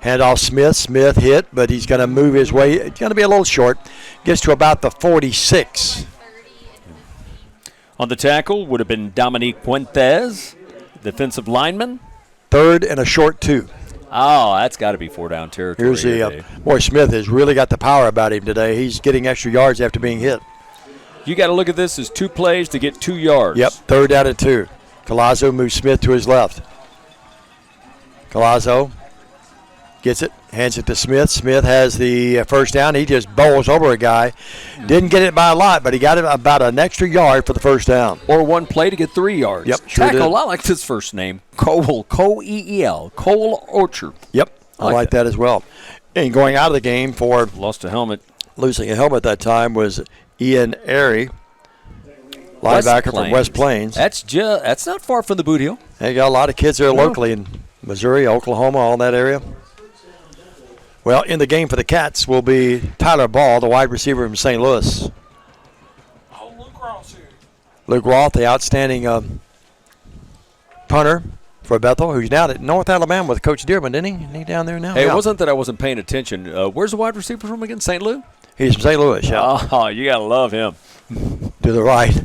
handoff Smith. Smith hit, but he's going to move his way. It's going to be a little short. Gets to about the 46. On the tackle would have been Dominique Puentes, defensive lineman. 3rd and a short 2. Oh, that's got to be 4-down territory. Here's the boy, Smith has really got the power about him today. He's getting extra yards after being hit. You got to look at this as 2 plays to get 2 yards. Yep, 3rd down and 2. Collazo moves Smith to his left. Collazo gets it, hands it to Smith. Smith has the first down. He just bowls over a guy. Didn't get it by a lot, but he got it about an extra yard for the first down. Or 1 play to get 3 yards. Yep, sure tackle, did. I like his first name. Cole, Cole Orchard. Yep, I like that as well. And going out of the game for lost a helmet. Losing a helmet that time was Ian Airy, linebacker from West Plains. That's not far from the boot heel. They got a lot of kids there locally in Missouri, Oklahoma, all in that area. Well, in the game for the Cats will be Tyler Ball, the wide receiver from St. Louis. Luke Roth, the outstanding punter for Bethel, who's now at North Alabama with Coach Dearman, didn't he? Isn't he down there now? Hey, it wasn't that I wasn't paying attention. Where's the wide receiver from again? St. Louis? He's from St. Louis, yeah. Oh, you got to love him. To the right.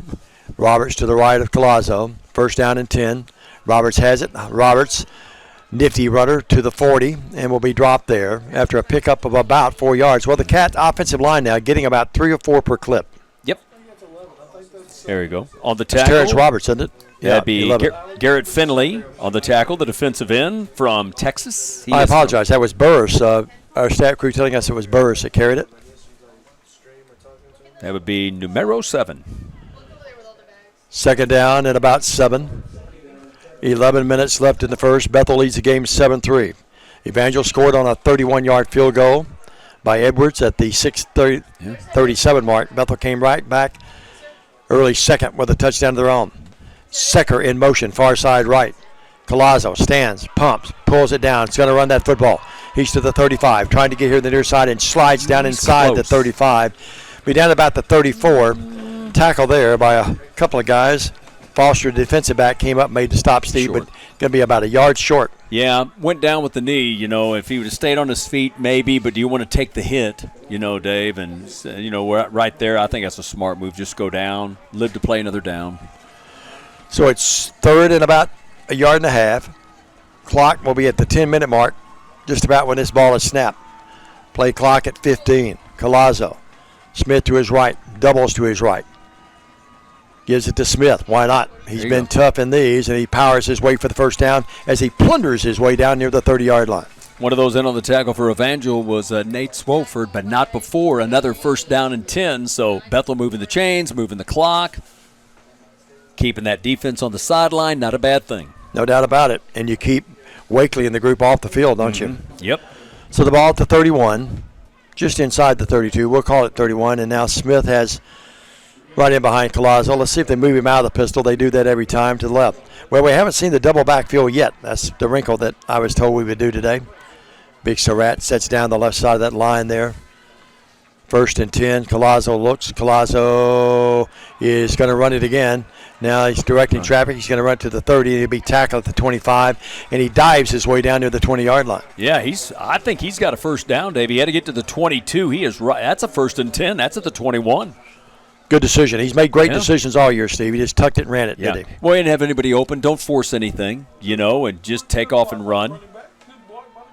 Roberts to the right of Collazo. 1st down and 10. Roberts has it. Roberts, nifty runner to the 40, and will be dropped there after a pickup of about 4 yards. Well, the Cat offensive line now getting about 3 or 4 per clip. Yep. There you go. On the tackle. It's Terrence Roberts, isn't it? That'd be Garrett Finley on the tackle, the defensive end from Texas. I apologize. That was Burris. Our stat crew telling us it was Burris that carried it. That would be numero 7. 2nd down and about 7. 11 minutes left in the first. Bethel leads the game 7-3. Evangel scored on a 31-yard field goal by Edwards at the 6:37 mark. Bethel came right back. Early second with a touchdown of their own. Secker in motion, far side right. Collazo stands, pumps, pulls it down. It's going to run that football. He's to the 35, trying to get here to the near side and slides down inside the 35. Be down about the 34. Tackle there by a couple of guys. Foster, defensive back, came up, made the stop, Steve, but going to be about a yard short. Yeah, went down with the knee. You know, if he would have stayed on his feet, maybe, but do you want to take the hit, you know, Dave? And, you know, right there, I think that's a smart move. Just go down, live to play another down. So it's third and about a yard and a half. Clock will be at the 10-minute mark, just about when this ball is snapped. Play clock at 15. Collazo. Smith to his right, doubles to his right. Gives it to Smith. Why not? He's been tough in these, and he powers his way for the first down as he plunders his way down near the 30-yard line. One of those in on the tackle for Evangel was Nate Swofford, but not before. Another first down and 10, so Bethel moving the chains, moving the clock, keeping that defense on the sideline, not a bad thing. No doubt about it. And you keep Wakely and the group off the field, don't you? Yep. So the ball at the 31, just inside the 32. We'll call it 31, and now Smith has right in behind Collazo. Let's see if they move him out of the pistol. They do that every time to the left. Well, we haven't seen the double backfield yet. That's the wrinkle that I was told we would do today. Big Surratt sets down the left side of that line there. First and 10. Collazo looks. Collazo is going to run it again. Now he's directing traffic. He's going to run to the 30. And he'll be tackled at the 25. And he dives his way down to the 20-yard line. Yeah, I think he's got a first down, Dave. He had to get to the 22. He is right. That's a first and 10. That's at the 21. Good decision. He's made great decisions all year, Steve. He just tucked it and ran it, didn't he? Well, he didn't have anybody open. Don't force anything, you know, and just take off and run.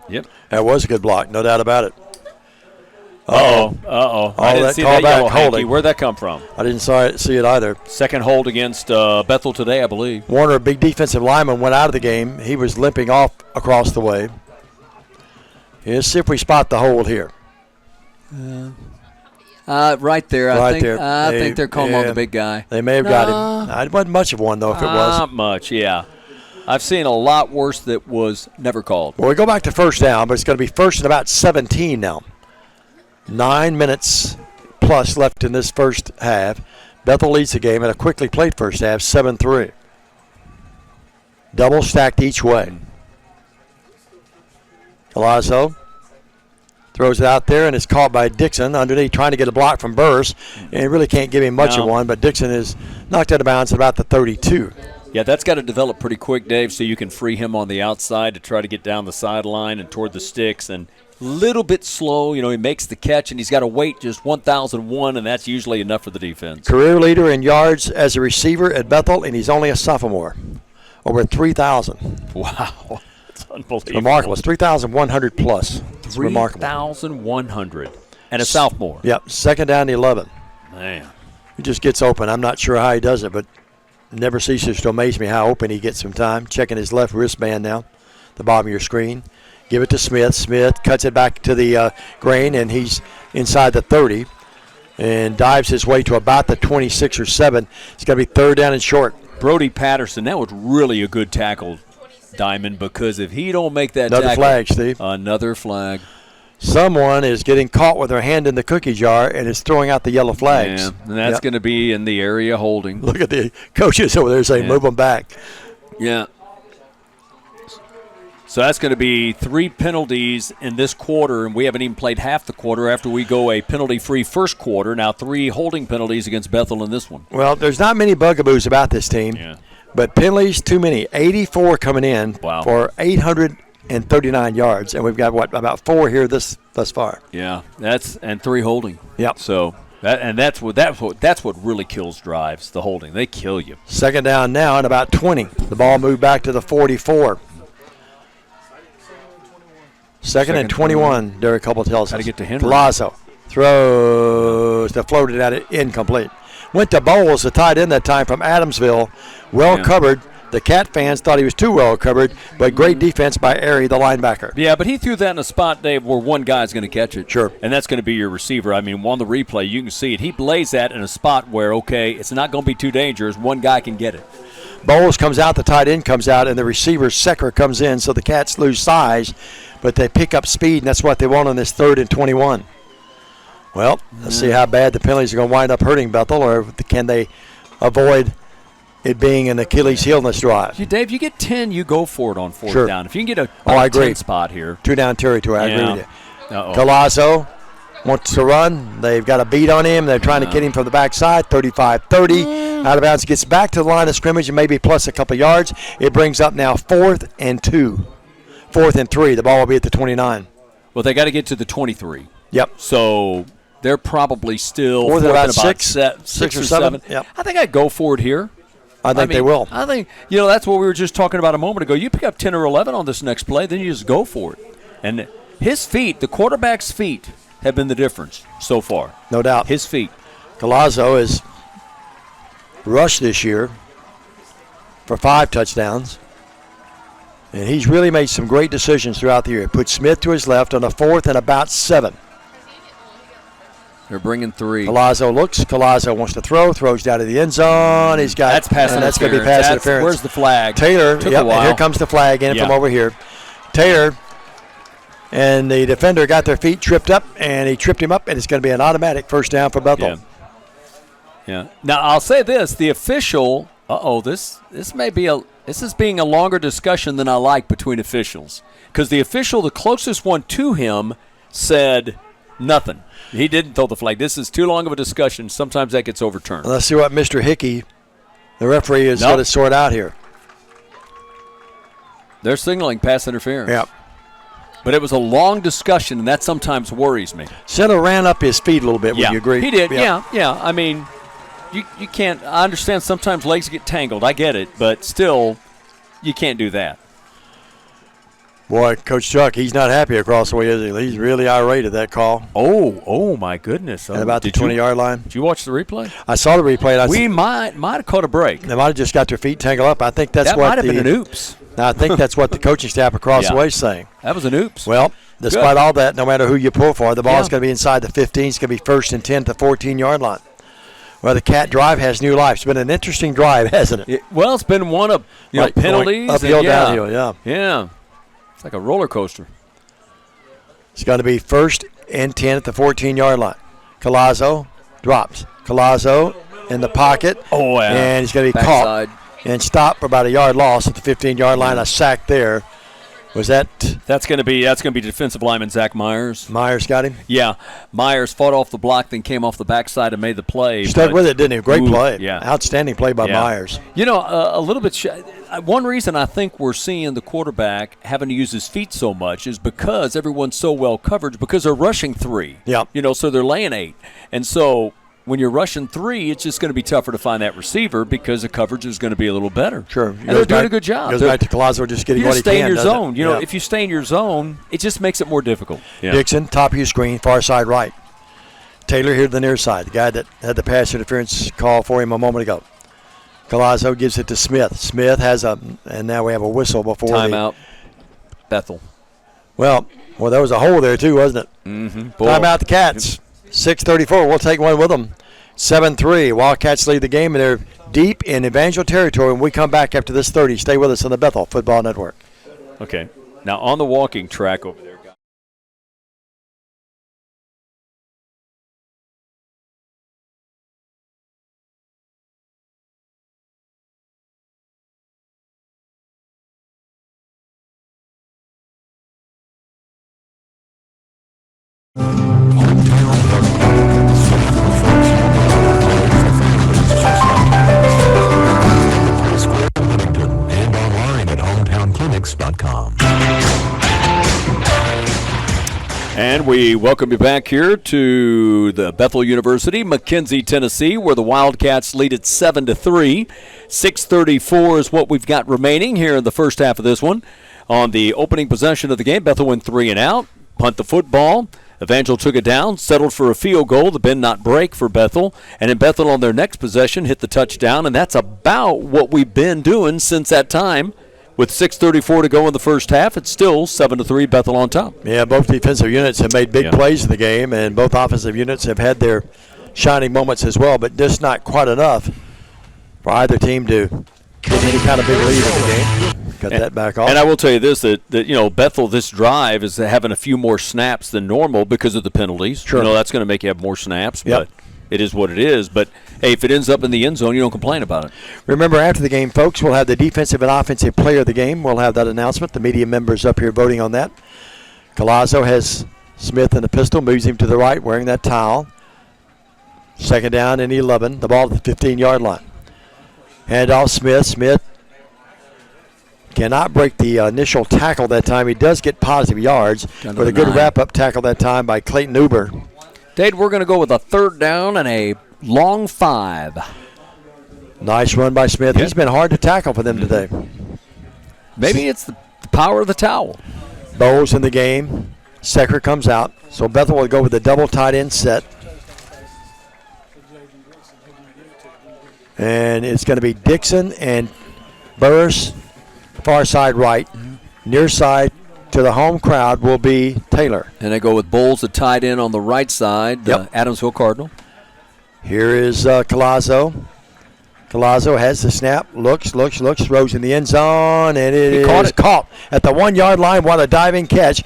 Yep. That was a good block, no doubt about it. Uh-oh. I didn't see that yellow hanky. Where'd that come from? I didn't see it either. Second hold against Bethel today, I believe. Warner, a big defensive lineman, went out of the game. He was limping off across the way. Let's see if we spot the hold here. Right there. I think they're calling on the big guy. They may have got him. It wasn't much of one, though, if it was. Not much, yeah. I've seen a lot worse that was never called. Well, we go back to first down, but it's going to be first and about 17 now. 9 minutes plus left in this first half. Bethel leads the game at a quickly played first half, 7-3. Double stacked each way. Collazo throws it out there, and it's caught by Dixon underneath, trying to get a block from Burris. And he really can't give him much of one, but Dixon is knocked out of bounds at about the 32. Yeah, that's got to develop pretty quick, Dave, so you can free him on the outside to try to get down the sideline and toward the sticks. And a little bit slow, you know, he makes the catch, and he's got to wait just 1,001, and that's usually enough for the defense. Career leader in yards as a receiver at Bethel, and he's only a sophomore. Over 3,000. Wow. That's unbelievable. It's remarkable. It's 3,100 plus. It's remarkable. 3,100. And a sophomore. Yep. Second down to 11. Man. He just gets open. I'm not sure how he does it, but never ceases to amaze me how open he gets some time. Checking his left wristband now, the bottom of your screen. Give it to Smith. Smith cuts it back to the grain, and he's inside the 30 and dives his way to about the 26 or 7. It's going to be third down and short. Brody Patterson, that was really a good tackle, Diamond, because if he don't make that another tackle. Another flag, Steve. Another flag. Someone is getting caught with their hand in the cookie jar and is throwing out the yellow flags. Yeah, and that's going to be in the area holding. Look at the coaches over there saying, move them back. Yeah. So that's going to be 3 penalties in this quarter, and we haven't even played half the quarter after we go a penalty-free first quarter. Now 3 holding penalties against Bethel in this one. Well, there's not many bugaboos about this team, but penalties too many. 84 coming in for 839 yards, and we've got, about 4 here thus far. Yeah, and 3 holding. Yep. So that's what really kills drives, the holding. They kill you. Second down now and about 20. The ball moved back to the 44. Second and 21, Derek Hubble tells us. Got to get to Henry. Collazo throws to float it out, incomplete. Went to Bowles, the tight end that time from Adamsville. Covered. The Cat fans thought he was too well covered, but great defense by Airy, the linebacker. Yeah, but he threw that in a spot, Dave, where one guy's going to catch it. Sure. And that's going to be your receiver. I mean, on the replay, you can see it. He lays that in a spot where, it's not going to be too dangerous. One guy can get it. Bowles comes out, the tight end comes out, and the receiver, Secker, comes in, so the Cats lose size, but they pick up speed, and that's what they want on this 3rd and 21. Well, let's see how bad the penalties are going to wind up hurting Bethel, or can they avoid it being an Achilles heel in this drive. Dave, you get 10, you go for it on fourth Sure. down. If you can get a I agree. 10 spot here. 2 down territory, I agree with you. Uh-oh. Collazo wants to run. They've got a beat on him. They're trying to get him from the backside, 35-30. Out of bounds, gets back to the line of scrimmage and maybe plus a couple yards. It brings up now 4th and 2. 4th and 3. The ball will be at the 29. Well, they got to get to the 23. Yep. So they're probably still Fourth and about six or seven. Yep. I think I'd go for it here. I think they will. I think, that's what we were just talking about a moment ago. You pick up 10 or 11 on this next play, then you just go for it. And his feet, the quarterback's feet, have been the difference so far. No doubt. His feet. Collazo has rushed this year for 5 touchdowns. And he's really made some great decisions throughout the year. Put Smith to his left on a 4th and about 7. They're bringing 3. Collazo looks. Collazo wants to throw. Throws down to the end zone. He's got. That's pass interference. That's going to be pass interference. Where's the flag? Taylor. Took Yep, a while. and here comes the flag in from over here. Taylor and the defender got their feet tripped up, and he tripped him up, and it's going to be an automatic first down for Bethel. Yeah. Now I'll say this: the official. This is being a longer discussion than I like between officials, because the official, the closest one to him, said nothing. He didn't throw the flag. This is too long of a discussion. Sometimes that gets overturned. Let's see what Mr. Hickey, the referee, is going to sort out here. They're signaling pass interference. Yep. But it was a long discussion, and that sometimes worries me. Center ran up his feet a little bit. Would you agree? He did. Yeah. I mean, you can't. I understand sometimes legs get tangled. I get it, but still, you can't do that. Boy, Coach Chuck, he's not happy across the way, is he? He's really irate at that call. Oh my goodness! At about the 20-yard line. Did you watch the replay? I saw the replay. We might have caught a break. They might have just got their feet tangled up. I think that's that what might have been an oops. I think that's what the coaching staff across the way is saying. That was an oops. Well, despite all that, no matter who you pull for, the ball's going to be inside the 15. It's going to be 1st and 10 to the 14-yard line. Well, the Cat drive has new life. It's been an interesting drive, hasn't it? It's been one of penalties. Uphill, downhill, Yeah. It's like a roller coaster. It's going to be 1st and 10 at the 14-yard line. Collazo drops. Collazo in the pocket. Oh, yeah. And he's going to be caught and stopped for about a yard loss at the 15-yard line. A sack there. Was that? That's going to be defensive lineman Zach Myers. Myers got him? Yeah. Myers fought off the block, then came off the backside and made the play. Stuck with it, didn't he? Great play. Yeah. Outstanding play by Myers. A little bit one reason I think we're seeing the quarterback having to use his feet so much is because everyone's so well covered, because they're rushing 3. Yeah. So they're laying 8. And so when you're rushing 3, it's just going to be tougher to find that receiver because the coverage is going to be a little better. Sure. And they're doing a good job. Goes back to Collazo just getting what he can. You stay in your zone. If you stay in your zone, it just makes it more difficult. Yeah. Dixon, top of your screen, far side right. Taylor here to the near side, the guy that had the pass interference call for him a moment ago. Collazo gives it to Smith. Smith has and now we have a whistle before timeout. Bethel. Well, there was a hole there too, wasn't it? Mm-hmm. Timeout the Cats. 6:34. We'll take one with them. 7-3. Wildcats lead the game, and they're deep in Evangel territory. When we come back after this 30, stay with us on the Bethel Football Network. Okay. Now on the walking track over there, guys. And online at hometownclinics.com. And we welcome you back here to the Bethel University, McKenzie, Tennessee, where the Wildcats lead at 7-3. 6:34 is what we've got remaining here in the first half of this one. On the opening possession of the game, Bethel went 3 and out, punt the football. Evangel took it down, settled for a field goal, the bend not break for Bethel. And then Bethel on their next possession hit the touchdown, and that's about what we've been doing since that time. With 6:34 to go in the first half, it's still 7-3 Bethel on top. Yeah, both defensive units have made big plays in the game, and both offensive units have had their shining moments as well, but just not quite enough for either team to get any kind of big lead in the game. cut that back off. And I will tell you this, that Bethel, this drive is having a few more snaps than normal because of the penalties. Sure. That's going to make you have more snaps, Yep. but it is what it is. But, hey, if it ends up in the end zone, you don't complain about it. Remember, after the game, folks, we'll have the defensive and offensive player of the game. We'll have that announcement. The media members up here voting on that. Collazo has Smith in the pistol, moves him to the right, wearing that towel. Second down and 11. The ball at the 15-yard line. Hand off Smith. Smith cannot break the initial tackle that time. He does get positive yards with a good wrap-up tackle that time by Clayton Uber. Dade, we're going to go with a third down and a long 5. Nice run by Smith. He's been hard to tackle for them today. Maybe it's the power of the towel. Bowles in the game. Secker comes out. So Bethel will go with the double tight end set. And it's going to be Dixon and Burris, far side right. Near side to the home crowd will be Taylor. And they go with Bowles, the tight end on the right side, Adamsville Cardinal. Here is Collazo. Collazo has the snap, looks, throws in the end zone, and it is caught at the 1-yard line. What a diving catch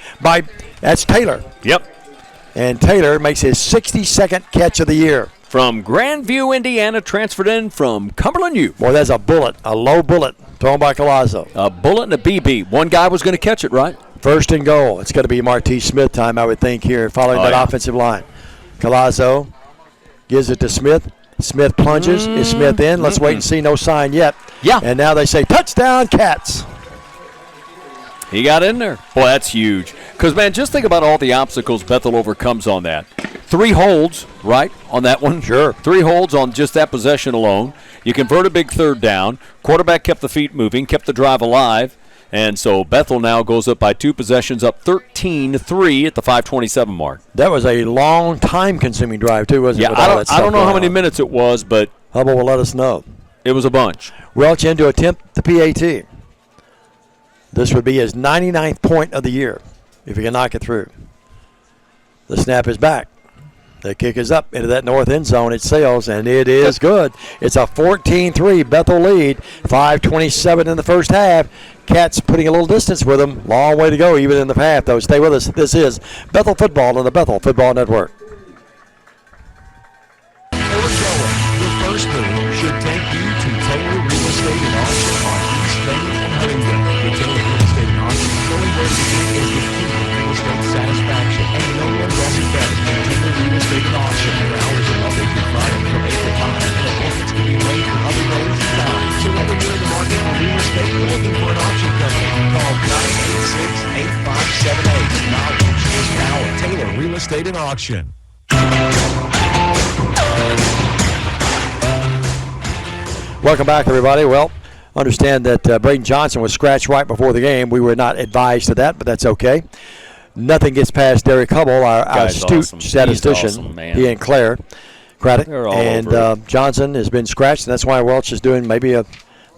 that's Taylor. Yep. And Taylor makes his 62nd catch of the year. From Grandview, Indiana, transferred in from Cumberland U. Boy, that's a bullet, a low bullet thrown by Collazo. A bullet and a BB. One guy was going to catch it, right? First and goal. It's going to be Martese Smith time, I would think, here, following that offensive line. Collazo gives it to Smith. Smith plunges. Is Smith in? Let's wait and see. No sign yet. Yeah. And now they say, touchdown, Cats. He got in there. Boy, that's huge. Because, man, just think about all the obstacles Bethel overcomes on that. 3 holds, right, on that one? Sure. 3 holds on just that possession alone. You convert a big third down. Quarterback kept the feet moving, kept the drive alive. And so Bethel now goes up by 2 possessions, up 13-3 at the 5:27 mark. That was a long time-consuming drive, too, wasn't it? Yeah, I don't know how many minutes it was, but Hubble will let us know. It was a bunch. Welch in to attempt the PAT. This would be his 99th point of the year if he can knock it through. The snap is back. The kick is up into that north end zone. It sails, and it is good. It's a 14-3 Bethel lead. 5:27 in the first half. Cats putting a little distance with them. Long way to go, even in the half, though. Stay with us. This is Bethel Football on the Bethel Football Network. Your first move should take you to Taylor Real Estate and Auction on East Main and Huntingdon. With Taylor Real Estate and Auction, knowing where to begin is the key to real estate satisfaction. And no one does it better than Taylor Real Estate and Auction. Their hours are Monday through Friday from 8 to 5, and appointments can be made for other days and times. So whether you're in the market for real estate or looking for an auction company, call 986-8578. Knowledge is power. Taylor Real Estate and Auction. Welcome back, everybody. Well, understand that Braden Johnson was scratched right before the game. We were not advised of that, but that's okay. Nothing gets past Derek Hubble, our astute awesome. statistician. Awesome, man. He and Claire Craddock. They're all and over Johnson has been scratched, and that's why Welch is doing maybe a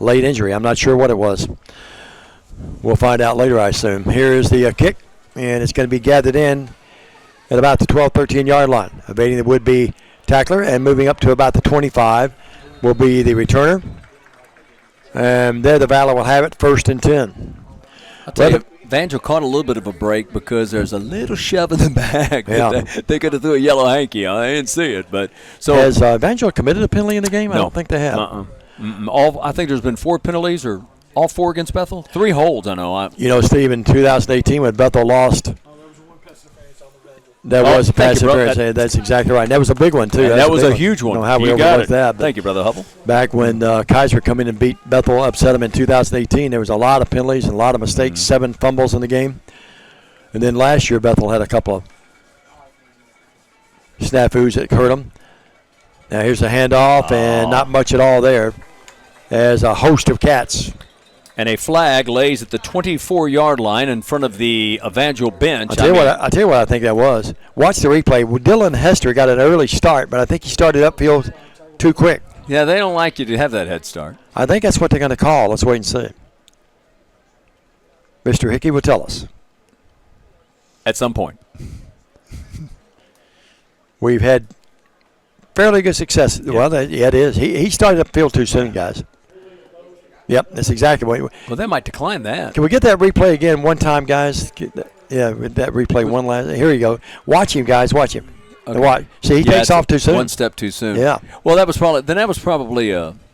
late injury. I'm not sure what it was. We'll find out later, I assume. Here is the kick, and it's going to be gathered in at about the 12, 13-yard line, evading the would-be tackler and moving up to about the 25 will be the returner. And there the Valor will have it, 1st and 10. I'll tell you, Evangel caught a little bit of a break because there's a little shove in the back. Yeah. They could have threw a yellow hanky on. I didn't see it. But so has Evangel committed a penalty in the game? No. I don't think they have. I think there's been 4 penalties, or all 4 against Bethel. 3 holds, I know. You know, Steve, in 2018 when Bethel lost, there was a pass interference. That's exactly right. And that was a big one, too. That was a huge one. I don't know how we got overlooked it. that. Thank you, Brother Hubble. Back when Kaiser come in and beat Bethel, upset them in 2018, there was a lot of penalties and a lot of mistakes, 7 fumbles in the game. And then last year, Bethel had a couple of snafus that hurt them. Now here's a handoff, and not much at all there as a host of Cats. And a flag lays at the 24-yard line in front of the Evangel bench. I'll tell you what I think that was. Watch the replay. Well, Dylan Hester got an early start, but I think he started upfield too quick. Yeah, they don't like you to have that head start. I think that's what they're going to call. Let's wait and see. Mr. Hickey will tell us. At some point. We've had fairly good success. Yeah. Well, yeah, it is. He started upfield too soon, guys. Yep, that's exactly what. Well, they might decline that. Can we get that replay again one time, guys? With that replay one last. Here you go. Watch him, guys. Watch him. Okay. Watch. See, he takes off too soon. One step too soon. Yeah. Well, that was probably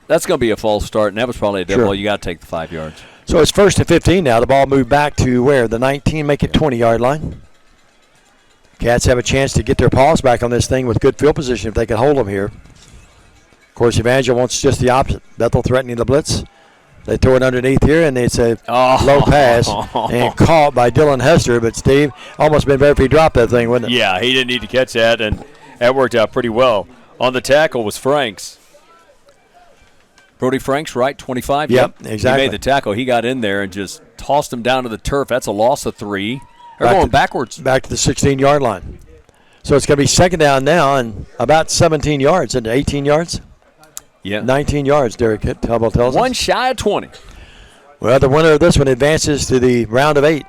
that's going to be a false start, and that was probably a dead ball. You got to take the 5 yards. So it's 1st and 15 now. The ball moved back to where? The 19, make it 20-yard line. Cats have a chance to get their paws back on this thing with good field position if they can hold them here. Of course, Evangel wants just the opposite. Bethel threatening the blitz. They throw it underneath here, and it's a low pass and caught by Dylan Hester. But, Steve, almost been better if he dropped that thing, wouldn't it? Yeah, he didn't need to catch that, and that worked out pretty well. On the tackle was Franks. Brody Franks, right, 25? Yep, exactly. He made the tackle. He got in there and just tossed him down to the turf. That's a loss of 3. They're going backwards. Back to the 16-yard line. So it's going to be second down now and about 17 yards into 18 yards. Yeah. 19 yards, Derek Tubble tells us. One shy of 20. Well, the winner of this one advances to the round of 8.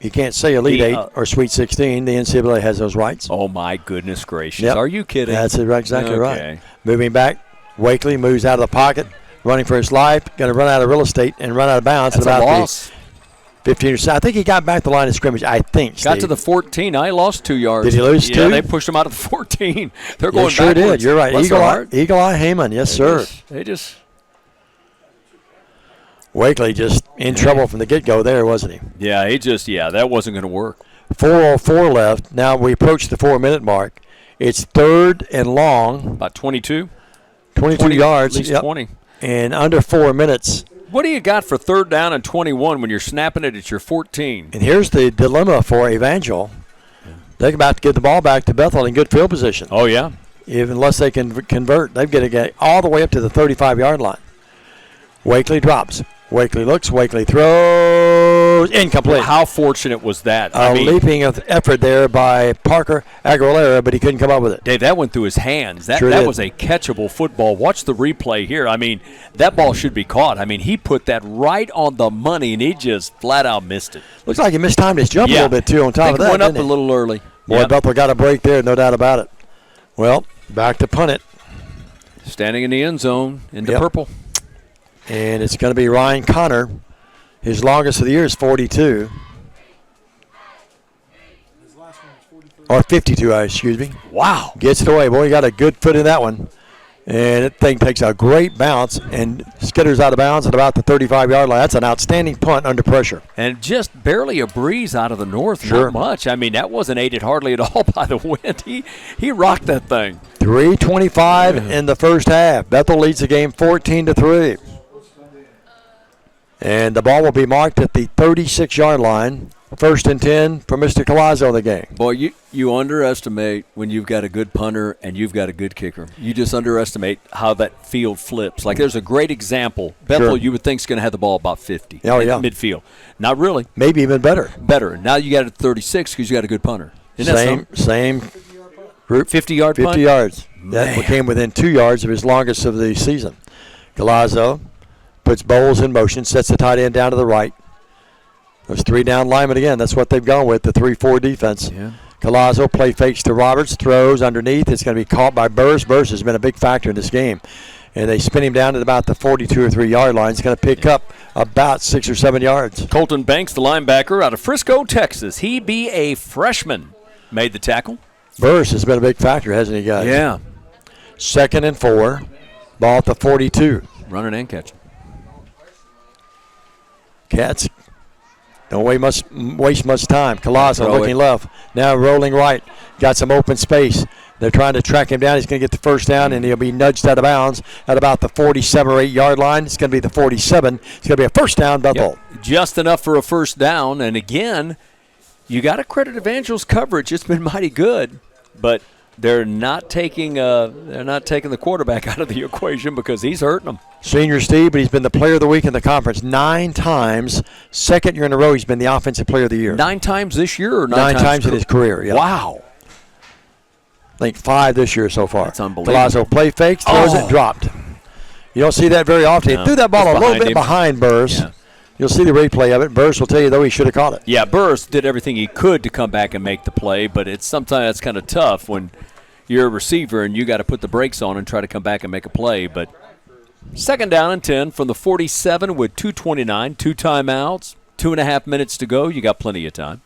You can't say Elite 8 or Sweet 16. The NCAA has those rights. Oh, my goodness gracious. Yep. Are you kidding? That's exactly right. Moving back, Wakely moves out of the pocket, running for his life, going to run out of real estate and run out of bounds. That's a loss. 15 or so. I think he got back the line of scrimmage, I think, Got to the 14. I lost 2 yards. Did he lose 2? Yeah, they pushed him out of the 14. They're going sure backwards. did. You're right. Eagle Eye Heyman, yes, sir. Wakely just in trouble from the get-go there, wasn't he? Yeah, that wasn't going to work. 4:04 left. Now we approach the 4-minute mark. It's 3rd and long. About 22. 22 yards. At least 20. And under 4 minutes. What do you got for 3rd down and 21 when you're snapping it at your 14? And here's the dilemma for Evangel. They're about to get the ball back to Bethel in good field position. Oh, yeah. Unless they can convert, they've got to get all the way up to the 35-yard line. Wakely drops. Wakely looks. Wakely throws. Incomplete. How fortunate was that? A leaping effort there by Parker Aguilera, but he couldn't come up with it. Dave, that went through his hands. That was a catchable football. Watch the replay here. I mean, that ball should be caught. I mean, he put that right on the money, and he just flat out missed it. Looks like he mistimed his jump a little bit, too, on top of that. Went up a little early. Boy, Bethel got a break there, no doubt about it. Well, back to punt it. Standing in the end zone in the purple. And it's going to be Ryan Connor. His longest of the year is 42. Or 52, excuse me. Wow. Gets it away. Boy, he got a good foot in that one. And that thing takes a great bounce and skitters out of bounds at about the 35-yard line. That's an outstanding punt under pressure. And just barely a breeze out of the north. Sure. Not much. I mean, that wasn't aided hardly at all by the wind. He rocked that thing. 3:25 in the first half. Bethel leads the game 14-3. And the ball will be marked at the 36-yard line. 1st and 10 for Mr. Colazzo in the game. Boy, you underestimate when you've got a good punter and you've got a good kicker. You just underestimate how that field flips. Like there's a great example. Bethel, you would think is going to have the ball about 50 midfield. Not really. Maybe even better. Better. Now you got it at 36 because you got a good punter. Same group. 50-yard punt? 50 yards. That came within 2 yards of his longest of the season. Colazzo puts Bowles in motion, sets the tight end down to the right. Those 3 down linemen again. That's what they've gone with, the 3-4 defense. Yeah. Colazzo play fakes to Roberts, throws underneath. It's going to be caught by Burris. Burris has been a big factor in this game. And they spin him down at about the 42 or 3 yard line. He's going to pick up about 6 or 7 yards. Colton Banks, the linebacker out of Frisco, Texas. He be a freshman. Made the tackle. Burris has been a big factor, hasn't he, guys? Yeah. 2nd and 4. Ball at the 42. Running and catching. Cats don't waste much time. Colazzo looking left. Now rolling right. Got some open space. They're trying to track him down. He's going to get the first down, and he'll be nudged out of bounds at about the 47 or 8 yard line. It's going to be the 47. It's going to be a first down, Bethel. Yep. Just enough for a first down. And again, you got to credit Evangel's coverage. It's been mighty good, but they're not taking the quarterback out of the equation because he's hurting them. Senior Steve, but he's been the player of the week in the conference 9 times. 2nd year in a row, he's been the offensive player of the year. 9 times this year or 9 times in his career. Yep. Wow. I think 5 this year so far. That's unbelievable. Colazzo play fakes, throws it, dropped. You don't see that very often. No, he threw that ball a little bit behind Burris. Yeah. You'll see the replay of it. Burris will tell you, though, he should have caught it. Yeah, Burris did everything he could to come back and make the play, but sometimes that's kind of tough when you're a receiver and you got to put the brakes on and try to come back and make a play. But Second down and 10 from the 47 with 2:29, 2 timeouts, 2.5 minutes to go. You got plenty of time.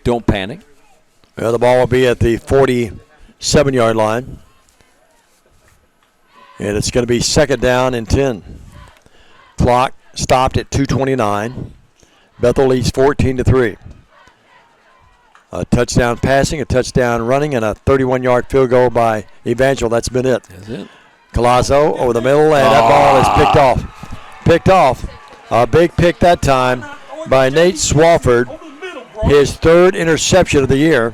Don't panic. Well, the ball will be at the 47-yard line. And it's going to be second down and 10. Clock stopped at 2:29. Bethel leads 14-3. A touchdown passing, a touchdown running, and a 31-yard field goal by Evangel. That's been it. That's it. Colazo over the middle, and that ball is picked off. Picked off. A big pick that time by Nate Swafford. His third interception of the year.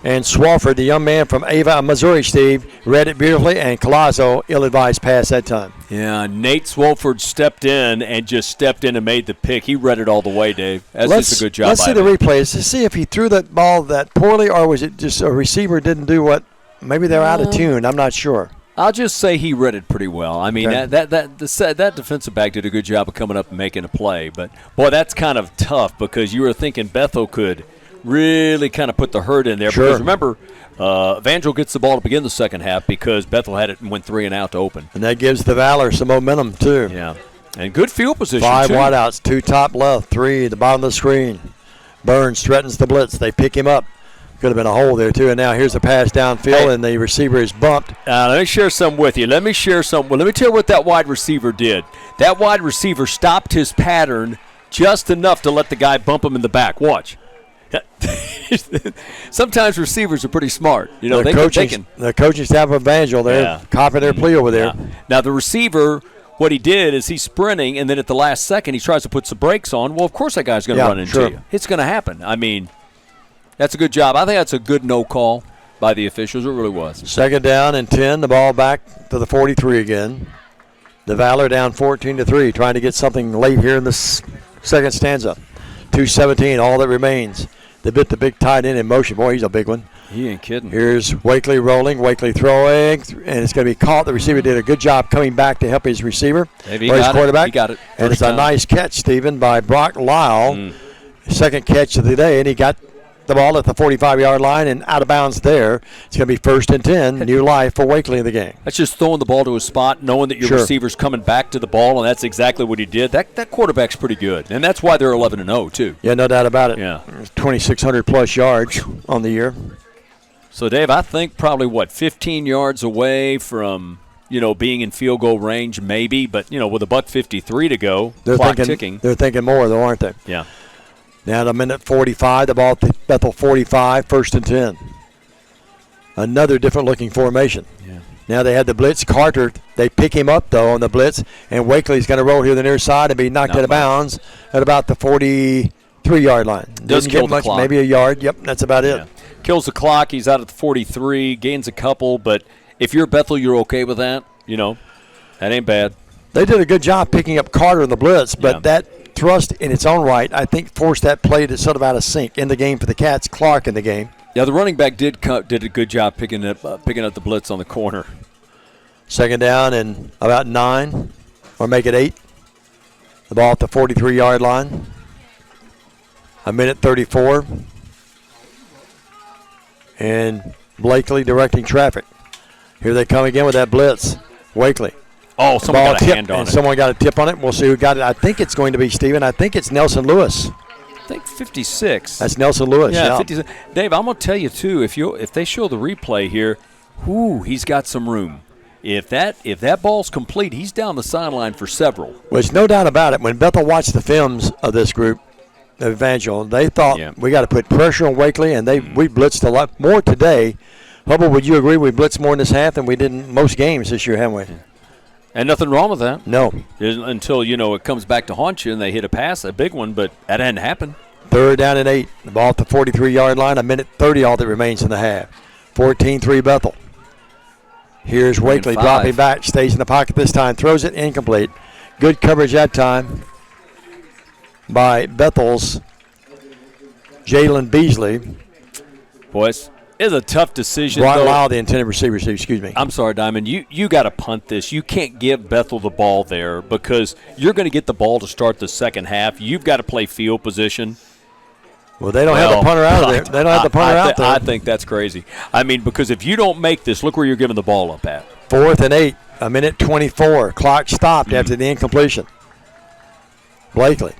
And Swafford, the young man from Ava, Missouri, Steve, read it beautifully, and Colazo, ill-advised pass that time. Yeah, Nate Swafford stepped in and made the pick. He read it all the way, Dave. That's just a good job. Let's see the replays to see if he threw that ball that poorly, or was it just a receiver didn't do what? Maybe they're out of tune. I'm not sure. I'll just say he read it pretty well. I mean, Okay. that defensive back did a good job of coming up and making a play. But, boy, that's kind of tough because you were thinking Bethel could really kind of put the hurt in there. Sure. Because, remember, Evangel gets the ball to begin the second half because Bethel had it and went 3 and out to open. And that gives the Valor some momentum, too. Yeah. And good field position, 5 too. wideouts, 2 top left, 3 at the bottom of the screen. Burns threatens the blitz. They pick him up. Could have been a hole there, too. And now here's the pass downfield, and the receiver is bumped. Let me share something with you. Let me tell you what that wide receiver did. That wide receiver stopped his pattern just enough to let the guy bump him in the back. Watch. Sometimes receivers are pretty smart. You know, the coaching staff of Evangel, they're copying their plea over there. Yeah. Now, the receiver, what he did is he's sprinting, and then at the last second he tries to put some brakes on. Well, of course that guy's going to run into you. It's going to happen. I mean, that's a good job. I think that's a good no call by the officials. It really was. Second down and 10. The ball back to the 43 again. The Valor down 14-3, trying to get something late here in this second stanza. 2:17, all that remains. They bit the big tight end in motion. Boy, he's a big one. He ain't kidding. Here's Wakely rolling, Wakely throwing, and it's going to be caught. The receiver did a good job coming back to help his receiver. Maybe he got it. And it's a nice catch, Stephen, by Brock Lyle. Second catch of the day, and he got the ball at the 45-yard line and out of bounds there. It's going to be 1st and 10, new life for Wakely in the game. That's just throwing the ball to a spot, knowing that your receiver's coming back to the ball, and that's exactly what he did. That quarterback's pretty good, and that's why they're 11-0 too. Yeah, no doubt about it. Yeah, 2,600-plus yards on the year. So, Dave, I think probably, 15 yards away from, being in field goal range maybe, but, with a $1:53 to go, clock ticking. They're thinking more, though, aren't they? Yeah. Now to minute 45, the ball at Bethel 45, 1st and 10. Another different-looking formation. Yeah. Now they had the blitz. Carter, they pick him up, though, on the blitz, and Wakely's going to roll here the near side and be knocked out of bounds at about the 43-yard line. Does Didn't kill get the much, clock. Maybe a yard. Yep, that's about it. Kills the clock. He's out at the 43, gains a couple, but if you're Bethel, you're okay with that. That ain't bad. They did a good job picking up Carter in the blitz, but that thrust in its own right, I think, forced that play to sort of out of sync in the game for the Cats. Clark in the game. Yeah, the running back did a good job picking up the blitz on the corner. Second down and about 9, or make it 8. The ball at the 43-yard line. A minute 34. And Blakely directing traffic. Here they come again with that blitz. Wakely. Oh, someone got a hand on it. Someone got a tip on it. We'll see who got it. I think it's going to be, Steven. I think it's Nelson Lewis. I think 56. That's Nelson Lewis. Yeah, 56. Dave, I'm going to tell you, too, if they show the replay here, he's got some room. If that ball's complete, he's down the sideline for several. Well, there's no doubt about it. When Bethel watched the films of this group, Evangel, they thought we got to put pressure on Wakely, and we blitzed a lot more today. Hubble, would you agree we blitzed more in this half than we did in most games this year, haven't we? And nothing wrong with that. No. Until, it comes back to haunt you and they hit a pass, a big one, but that hadn't happened. 3rd down and 8. The ball at the 43-yard line, a minute 30 all that remains in the half. 14-3 Bethel. Here's Wakely dropping back, stays in the pocket this time, throws it incomplete. Good coverage that time by Bethel's Jalen Beasley. Boys, it's a tough decision. Brian Lyle, the intended receiver, excuse me. I'm sorry, Diamond. You got to punt this. You can't give Bethel the ball there because you're going to get the ball to start the second half. You've got to play field position. Well, they don't have the punter out of there. They don't have the punter out there. I think that's crazy. I mean, because if you don't make this, look where you're giving the ball up at. 4th and 8. A minute 24. Clock stopped after the incompletion. Blakely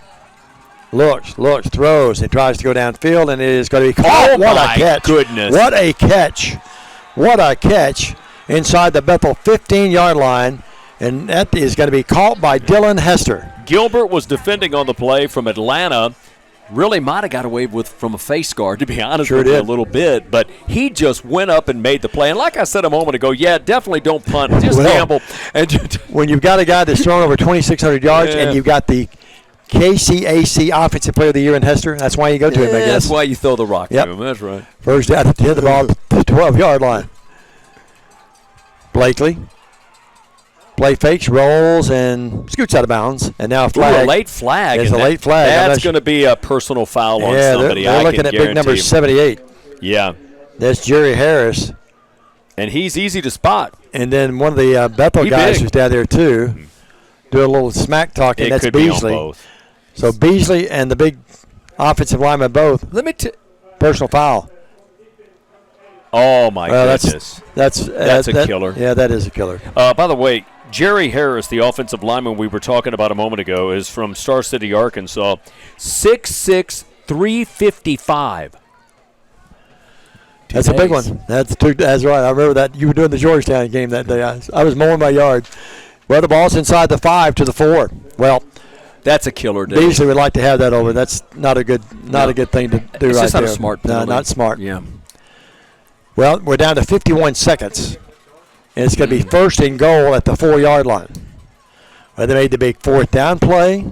looks, throws, and tries to go downfield, and it is going to be caught. Oh, what my a catch. goodness. What a catch. What a catch inside the Bethel 15-yard line, and that is going to be caught by Dylan Hester. Gilbert was defending on the play from Atlanta. Really might have got away with from a face guard, to be honest with you, a little bit. But he just went up and made the play. And like I said a moment ago, definitely don't punt. Just gamble. And when you've got a guy that's thrown over 2,600 yards and you've got the KCAC Offensive Player of the Year in Hester, that's why you go to him, I guess. That's why you throw the rock to him. That's right. First down to hit the ball at the 12-yard line. Blakely. Play fakes, rolls, and scoots out of bounds. And now a flag. Ooh, a late flag. It's a late flag. That's going to be a personal foul on somebody. They're looking at big number 78. Yeah. That's Jerry Harris. And he's easy to spot. And then one of the Bethel guys who's down there, too, do a little smack talking. That's could Beasley. Be on both. So Beasley and the big offensive lineman both. Personal foul. Oh, my goodness. That's a killer. Yeah, that is a killer. By the way, Jerry Harris, the offensive lineman we were talking about a moment ago, is from Star City, Arkansas. 6'6", 355. That's a big one. That's right. I remember that. You were doing the Georgetown game that day. I was mowing my yard. Well, the ball's inside the 5 to the 4. Well, that's a killer, Dave. Beasley would like to have that over. That's not a good thing to do it's right there. It's just not a smart penalty. No, not smart. Yeah. Well, we're down to 51 seconds. And it's going to be first and goal at the 4-yard line. Well, they made the big fourth down play,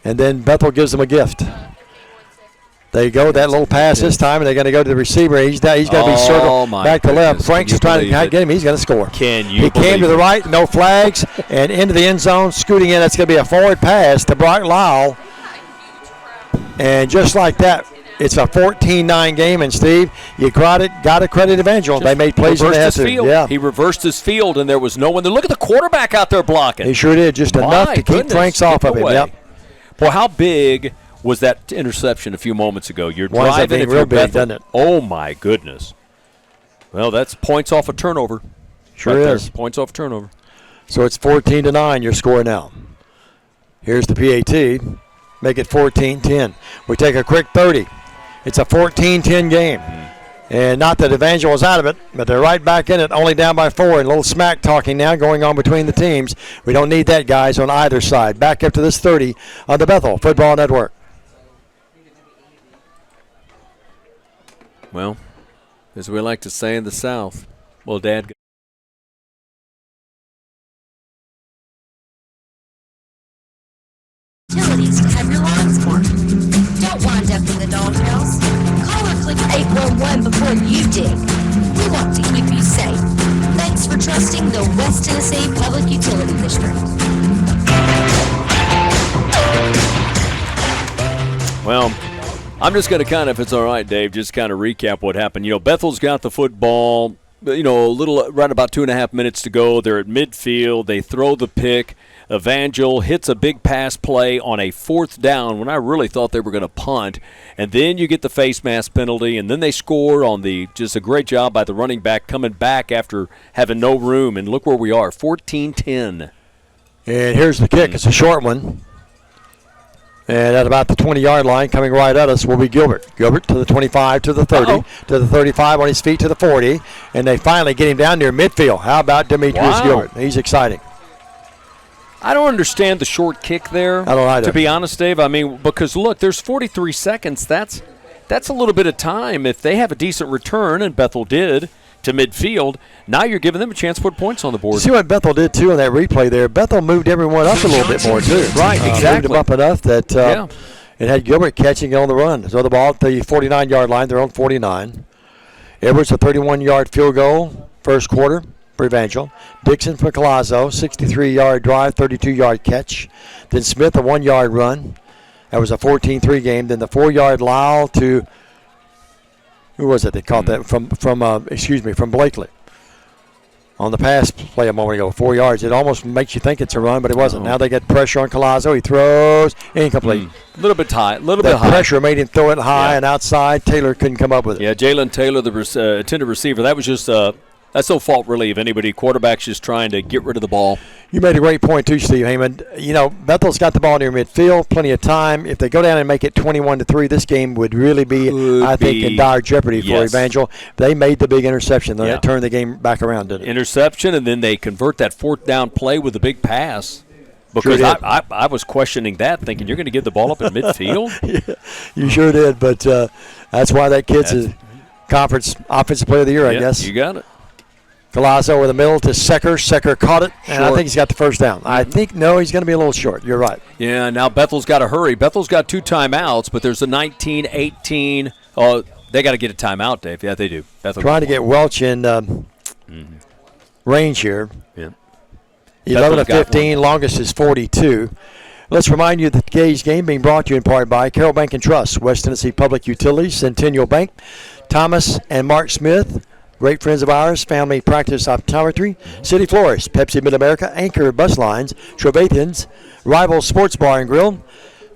and then Bethel gives them a gift. They go that little pass this time, and they're going to go to the receiver. He's going to be circled back to left. Frank's trying to get him. He's going to score. He came to the right, no flags, and into the end zone, scooting in. That's going to be a forward pass to Brock Lyle. And just like that, it's a 14-9 game, and Steve, you got to credit Evangel. They made plays in the field. Yeah. He reversed his field, and there was no one there. Look at the quarterback out there blocking. He sure did, just enough to keep Franks off of him. Yep. Boy, how big was that interception a few moments ago? You're driving if real you're big, doesn't it? Oh, my goodness. Well, that's points off a turnover. Sure right is. There. Points off a turnover. So it's 14-9, your score now. Here's the PAT. Make it 14-10. We take a quick 30. It's a 14-10 game. And not that Evangel is out of it, but they're right back in it, only down by 4. And a little smack talking now going on between the teams. We don't need that, guys, on either side. Back up to this 30 on the Bethel Football Network. Well, as we like to say in the South, well, Dad. Utilities to have your lawns marked. Don't wind up in the doghouse. Call or click 811 before you dig. We want to keep you safe. Thanks for trusting the West Tennessee Public Utility District. Well, I'm just going to kind of, if it's all right, Dave, just kind of recap what happened. You know, Bethel's got the football, a little, right about 2.5 minutes to go. They're at midfield. They throw the pick. Evangel hits a big pass play on a 4th down when I really thought they were going to punt. And then you get the face mask penalty, and then they score on just a great job by the running back coming back after having no room. And look where we are, 14-10. And here's the kick. It's a short one. And at about the 20-yard line, coming right at us, will be Gilbert. Gilbert to the 25, to the 30, to the 35, on his feet to the 40. And they finally get him down near midfield. How about Demetrius Gilbert? He's exciting. I don't understand the short kick there. I don't either. To be honest, Dave. I mean, because, look, there's 43 seconds. That's a little bit of time. If they have a decent return, and Bethel did, to midfield, now you're giving them a chance to put points on the board. See what Bethel did, too, on that replay there. Bethel moved everyone up a little bit more, too. Right, exactly. Moved them up enough that it had Gilbert catching it on the run. So the ball at the 49-yard line. They're on 49. Edwards, a 31-yard field goal, first quarter for Evangel. Dixon for Colazzo, 63-yard drive, 32-yard catch. Then Smith, a 1-yard run. That was a 14-3 game. Then the 4-yard Lyle to, who was it that caught that? From Blakely. On the pass play a moment ago, 4 yards. It almost makes you think it's a run, but it wasn't. Now they get pressure on Colazzo. He throws, incomplete. A little bit high. The pressure made him throw it high and outside. Taylor couldn't come up with it. Yeah, Jalen Taylor, the intended receiver. That was just That's no fault, really, of anybody. Quarterback's just trying to get rid of the ball. You made a great point, too, Steve Heyman. You know, Bethel's got the ball near midfield, plenty of time. If they go down and make it 21-3, this game would really be, I think, in dire jeopardy for Evangel. They made the big interception. They turned the game back around, didn't it? Interception, and then they convert that fourth down play with a big pass. Because I was questioning that, thinking you're going to give the ball up in midfield? Yeah, you sure did, but that's why that kid's a conference offensive player of the year, I guess. You got it. Galazzo over the middle to Secker. Secker caught it, and I think he's got the first down. I think, no, he's going to be a little short. You're right. Yeah, now Bethel's got to hurry. Bethel's got 2 timeouts, but there's a 19-18. Oh, they got to get a timeout, Dave. Yeah, they do. Bethel trying to get Welch in range here. Yeah. 11-15, longest is 42. Let's remind you that today's game being brought to you in part by Carroll Bank and Trust, West Tennessee Public Utilities, Centennial Bank, Thomas and Mark Smith, great friends of ours, Family Practice Optometry, City Florist, Pepsi Mid-America, Anchor Bus Lines, Trevathan's, Rival Sports Bar and Grill,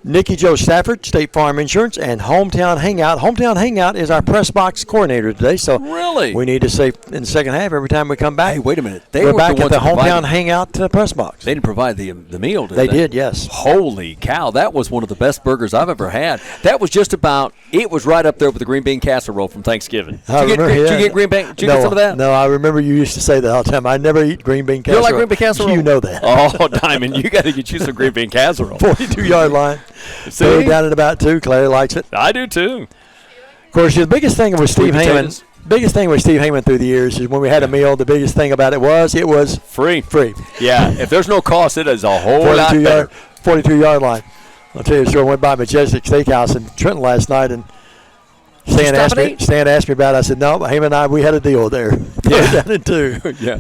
Nikki Joe Stafford, State Farm Insurance, and Hometown Hangout. Hometown Hangout is our press box coordinator today, so really we need to say in the second half every time we come back. Hey, wait a minute. We're back at the Hometown Hangout press box. They didn't provide the meal, did they? They did, yes. Holy cow, that was one of the best burgers I've ever had. That was just about, it was right up there with the green bean casserole from Thanksgiving. Did you get green bean? Did you get some of that? No, I remember you used to say that all the time. I never eat green bean casserole. You don't like green bean casserole? You know that. Oh, Diamond, you got to get you some green bean casserole. 42-yard line. See? Down at about 2. Claire likes it. I do too. Of course, the biggest thing with Steve Heyman through the years is when we had a meal, the biggest thing about it was free. Yeah. If there's no cost, it is a whole lot better. 42-yard line. I'll tell you, I went by Majestic Steakhouse in Trenton last night, and Stan asked me about it. I said, no, Heyman and I, we had a deal there. Yeah. Down in 2. Yeah.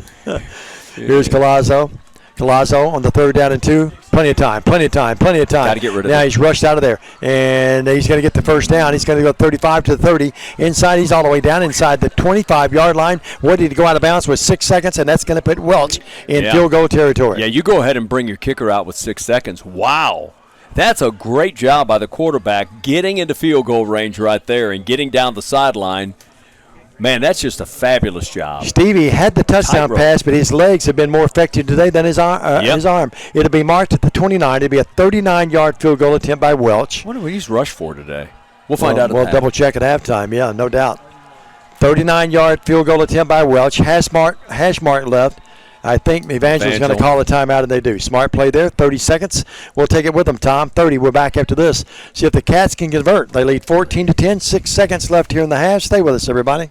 Here's Galazzo. Galazzo on the 3rd down and 2. Plenty of time. Got to get rid of Now he's rushed out of there, and he's going to get the first down. He's going to go 35 to 30. Inside, he's all the way down inside the 25-yard line. Ready to go out of bounds with 6 seconds, and that's going to put Welch in field goal territory. Yeah, you go ahead and bring your kicker out with 6 seconds. Wow. That's a great job by the quarterback getting into field goal range right there and getting down the sideline. Man, that's just a fabulous job. Stevie had the touchdown pass, but his legs have been more effective today than his arm. It'll be marked at the 29. It'll be a 39-yard field goal attempt by Welch. What do we use rush for today? We'll find out. We'll double check at halftime. Yeah, no doubt. 39-yard field goal attempt by Welch. Hash mark left. I think Evangel's going to call a timeout, and they do. Smart play there. 30 seconds. We'll take it with them, Tom. 30. We're back after this. See if the Cats can convert. They lead 14-10. 6 seconds left here in the half. Stay with us, everybody.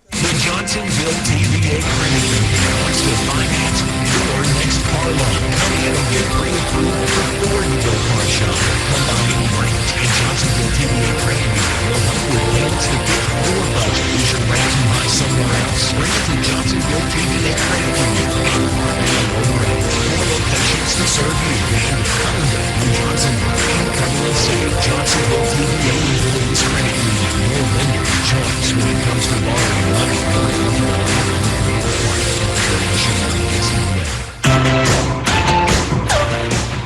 The Johnsonville TVA Credit Union wants to finance your next car loan. Come in and get pre-approved before you go car shopping. Combining branch and Johnsonville TVA Credit Union will help with payments to fit your budget. Is your rent too high somewhere else? Bring it to Johnsonville TVA Credit Union. More locations to serve you in Cumberland, New Johnsonville, and Cumberland City. Johnsonville TVA Resilience Credit Union. Your lender of choice when it comes to borrowing money.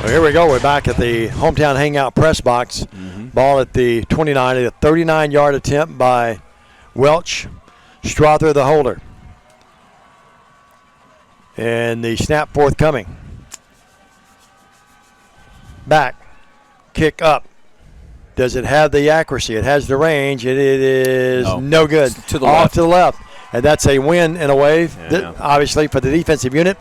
Well, here we go. We're back at the Hometown Hangout press box. Ball at the 29. A 39-yard attempt by Welch. Strother, the holder. And the snap forthcoming. Back. Kick up. Does it have the accuracy? It has the range. It is no good. To the Off left. to the left. And that's a win in a way, obviously, for the defensive unit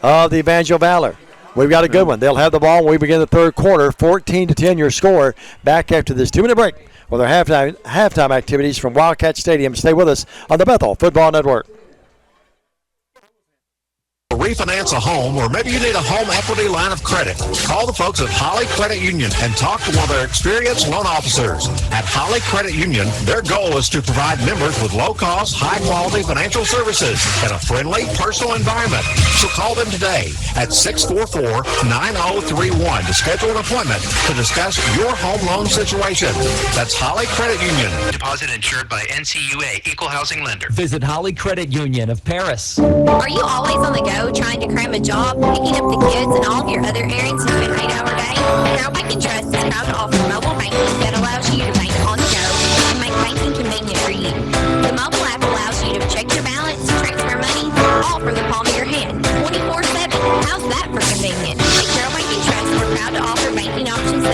of the Evangel Valor. We've got a good one. They'll have the ball when we begin the third quarter. 14-10 your score. Back after this 2-minute break with our halftime activities from Wildcat Stadium. Stay with us on the Bethel Football Network. Refinance a home, or maybe you need a home equity line of credit. Call the folks at Holly Credit Union and talk to one of their experienced loan officers. At Holly Credit Union, their goal is to provide members with low-cost, high-quality financial services in a friendly, personal environment. So call them today at 644-9031 to schedule an appointment to discuss your home loan situation. That's Holly Credit Union. Deposit insured by NCUA, Equal Housing Lender. Visit Holly Credit Union of Paris. Are you always on the go trying to cram a job, picking up the kids, and all of your other errands into an 8-hour day? Carroll Bank and Trust is proud to offer mobile banking that allows you to bank on the go and make banking convenient for you. The mobile app allows you to check your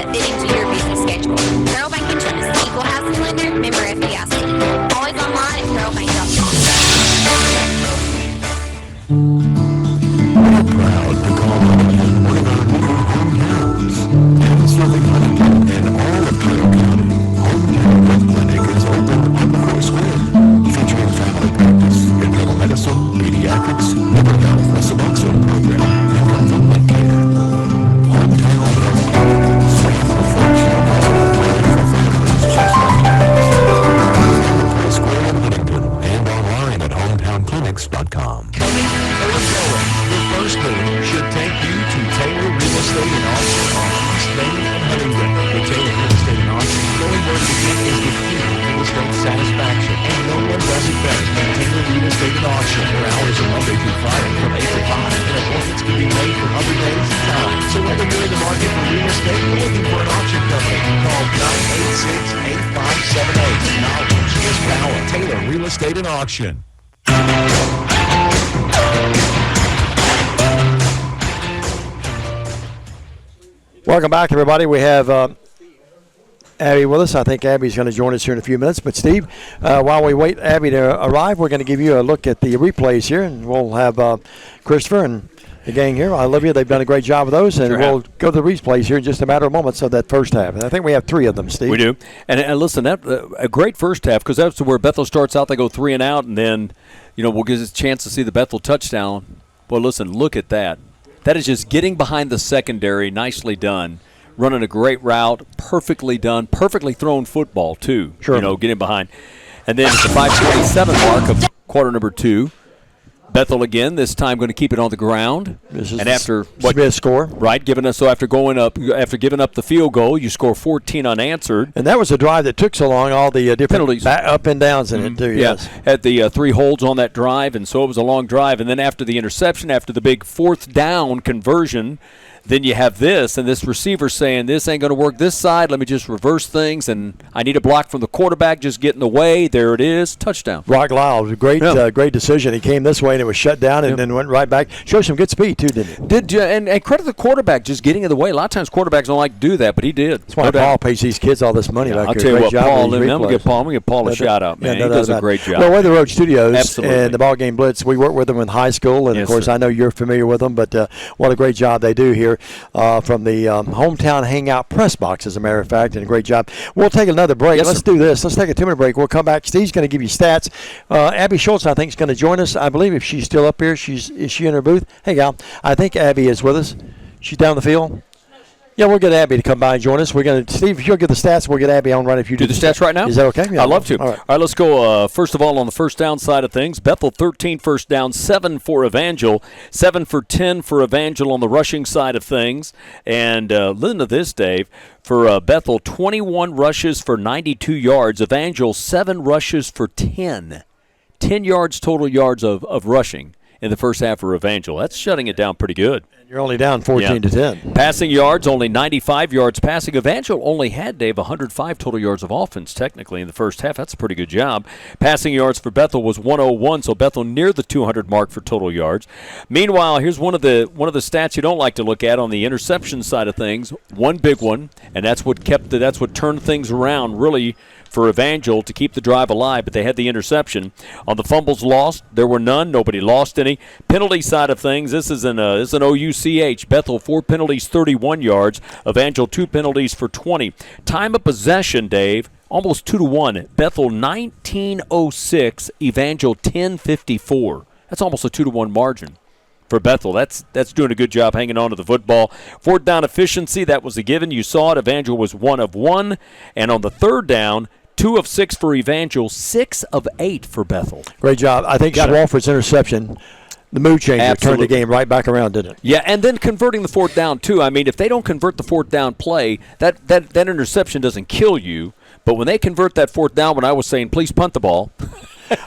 that fit into your busy schedule. Carroll Bank and Trust, equal housing lender, member FDIC. Always online at carrollbank.com. We're proud to call Huntington one of our newer hometowns. In serving Huntington and all of Carroll County, Hometown Health Clinic is open on McCoy Square, featuring family practice, internal medicine, pediatrics, liver health, a Suboxone program, and confinement care. Hometown Health Clinic, safe, affectionate hospital plan for families just like yours. McCoy Square in Huntington and online at hometownclinics.com. Your first move should take you to Taylor Real Estate and Auction on East Main and Huntington. The Taylor Real Estate and Auction, knowing where to begin is the key to real estate satisfaction, and no one does it better than Taylor Real Estate and Auction. Their hours are Monday through Friday from 8 to 5, and appointments can be made for other days and times. So whether you're in the market for real estate or looking for an auction company, call 986-8578. Knowledge is power. Taylor Real Estate and Auction. Welcome back, everybody. We have Abby with us. I think Abby's going to join us here in a few minutes. But, Steve, while we wait Abby to arrive, we're going to give you a look at the replays here, and we'll have Christopher and the gang here. Olivia, they've done a great job of those, and we'll go to the replays here in just a matter of moments of that first half. And I think we have 3 of them, Steve. We do. And listen, that a great first half, because that's where Bethel starts out. They go 3 and out, and then, we'll get a chance to see the Bethel touchdown. Well, listen, look at that. That is just getting behind the secondary, nicely done, running a great route, perfectly done, perfectly thrown football, too. Sure. Getting behind. And then at the 5:27 mark of quarter number 2, Bethel again, this time going to keep it on the ground. And after what a score, right? Giving after giving up the field goal, you score 14 unanswered. And that was a drive that took so long. All the different penalties, up and downs in it too. Yes, had the 3 holds on that drive, and so it was a long drive. And then after the interception, after the big 4th down conversion, then you have this, and this receiver saying, this ain't going to work this side. Let me just reverse things, and I need a block from the quarterback. Just get in the way. There it is. Touchdown. Brock Lyle, great decision. He came this way, and it was shut down, and then went right back. Showed some good speed, too, didn't he? And credit the quarterback just getting in the way. A lot of times quarterbacks don't like to do that, but he did. That's why Paul pays these kids all this money back I'll here. tell you what, Paul, I'm going to give Paul a shout-out, man. He does a great job. Well, we're the Road Studios Absolutely. And the BallGame Blitz. We work with them in high school, and, of course, I know you're familiar with them, but what a great job they do here from the Hometown Hangout press box, as a matter of fact, and a great job. We'll take another break. Yes, Let's do this. Let's take a 2-minute break. We'll come back. Steve's going to give you stats. Abby Schultz, I think, is going to join us. I believe if she's still up here, is she in her booth? Hey, gal. I think Abby is with us. She's down the field. Yeah, we'll get Abby to come by and join us. We're going to, Steve, if you'll get the stats, we'll get Abby on right if you do the stats right now. Is that okay? Yeah, I'd love to. All right, let's go. First of all, on the first down side of things, Bethel 13 first down, 7 for Evangel, 7 for 10 for Evangel on the rushing side of things. And listen to this, Dave. For Bethel, 21 rushes for 92 yards. Evangel, 7 rushes for 10. 10 yards total yards of rushing in the first half for Evangel. That's shutting it down pretty good. You're only down 14 to 10. Passing yards, only 95 yards passing. Evangel only had, Dave, 105 total yards of offense technically in the first half. That's a pretty good job. Passing yards for Bethel was 101, so Bethel near the 200 mark for total yards. Meanwhile, here's one of the stats you don't like to look at on the interception side of things. One big one, and that's what turned things around really for Evangel to keep the drive alive, but they had the interception. On the fumbles lost, there were none. Nobody lost any. Penalty side of things, this is an OUCH. Bethel, 4 penalties, 31 yards. Evangel, 2 penalties for 20. Time of possession, Dave, almost 2-1. Bethel, 19:06. Evangel, 10:54. That's almost a 2-1 margin for Bethel. That's doing a good job hanging on to the football. 4th down efficiency, that was a given. You saw it. Evangel was 1 of 1. And on the 3rd down, 2 of 6 for Evangel, 6 of 8 for Bethel. Great job. I think Schwalford's interception, the mood changer, turned the game right back around, didn't it? Yeah, and then converting the 4th down, too. I mean, if they don't convert the 4th down play, that interception doesn't kill you. But when they convert that 4th down, when I was saying, please punt the ball.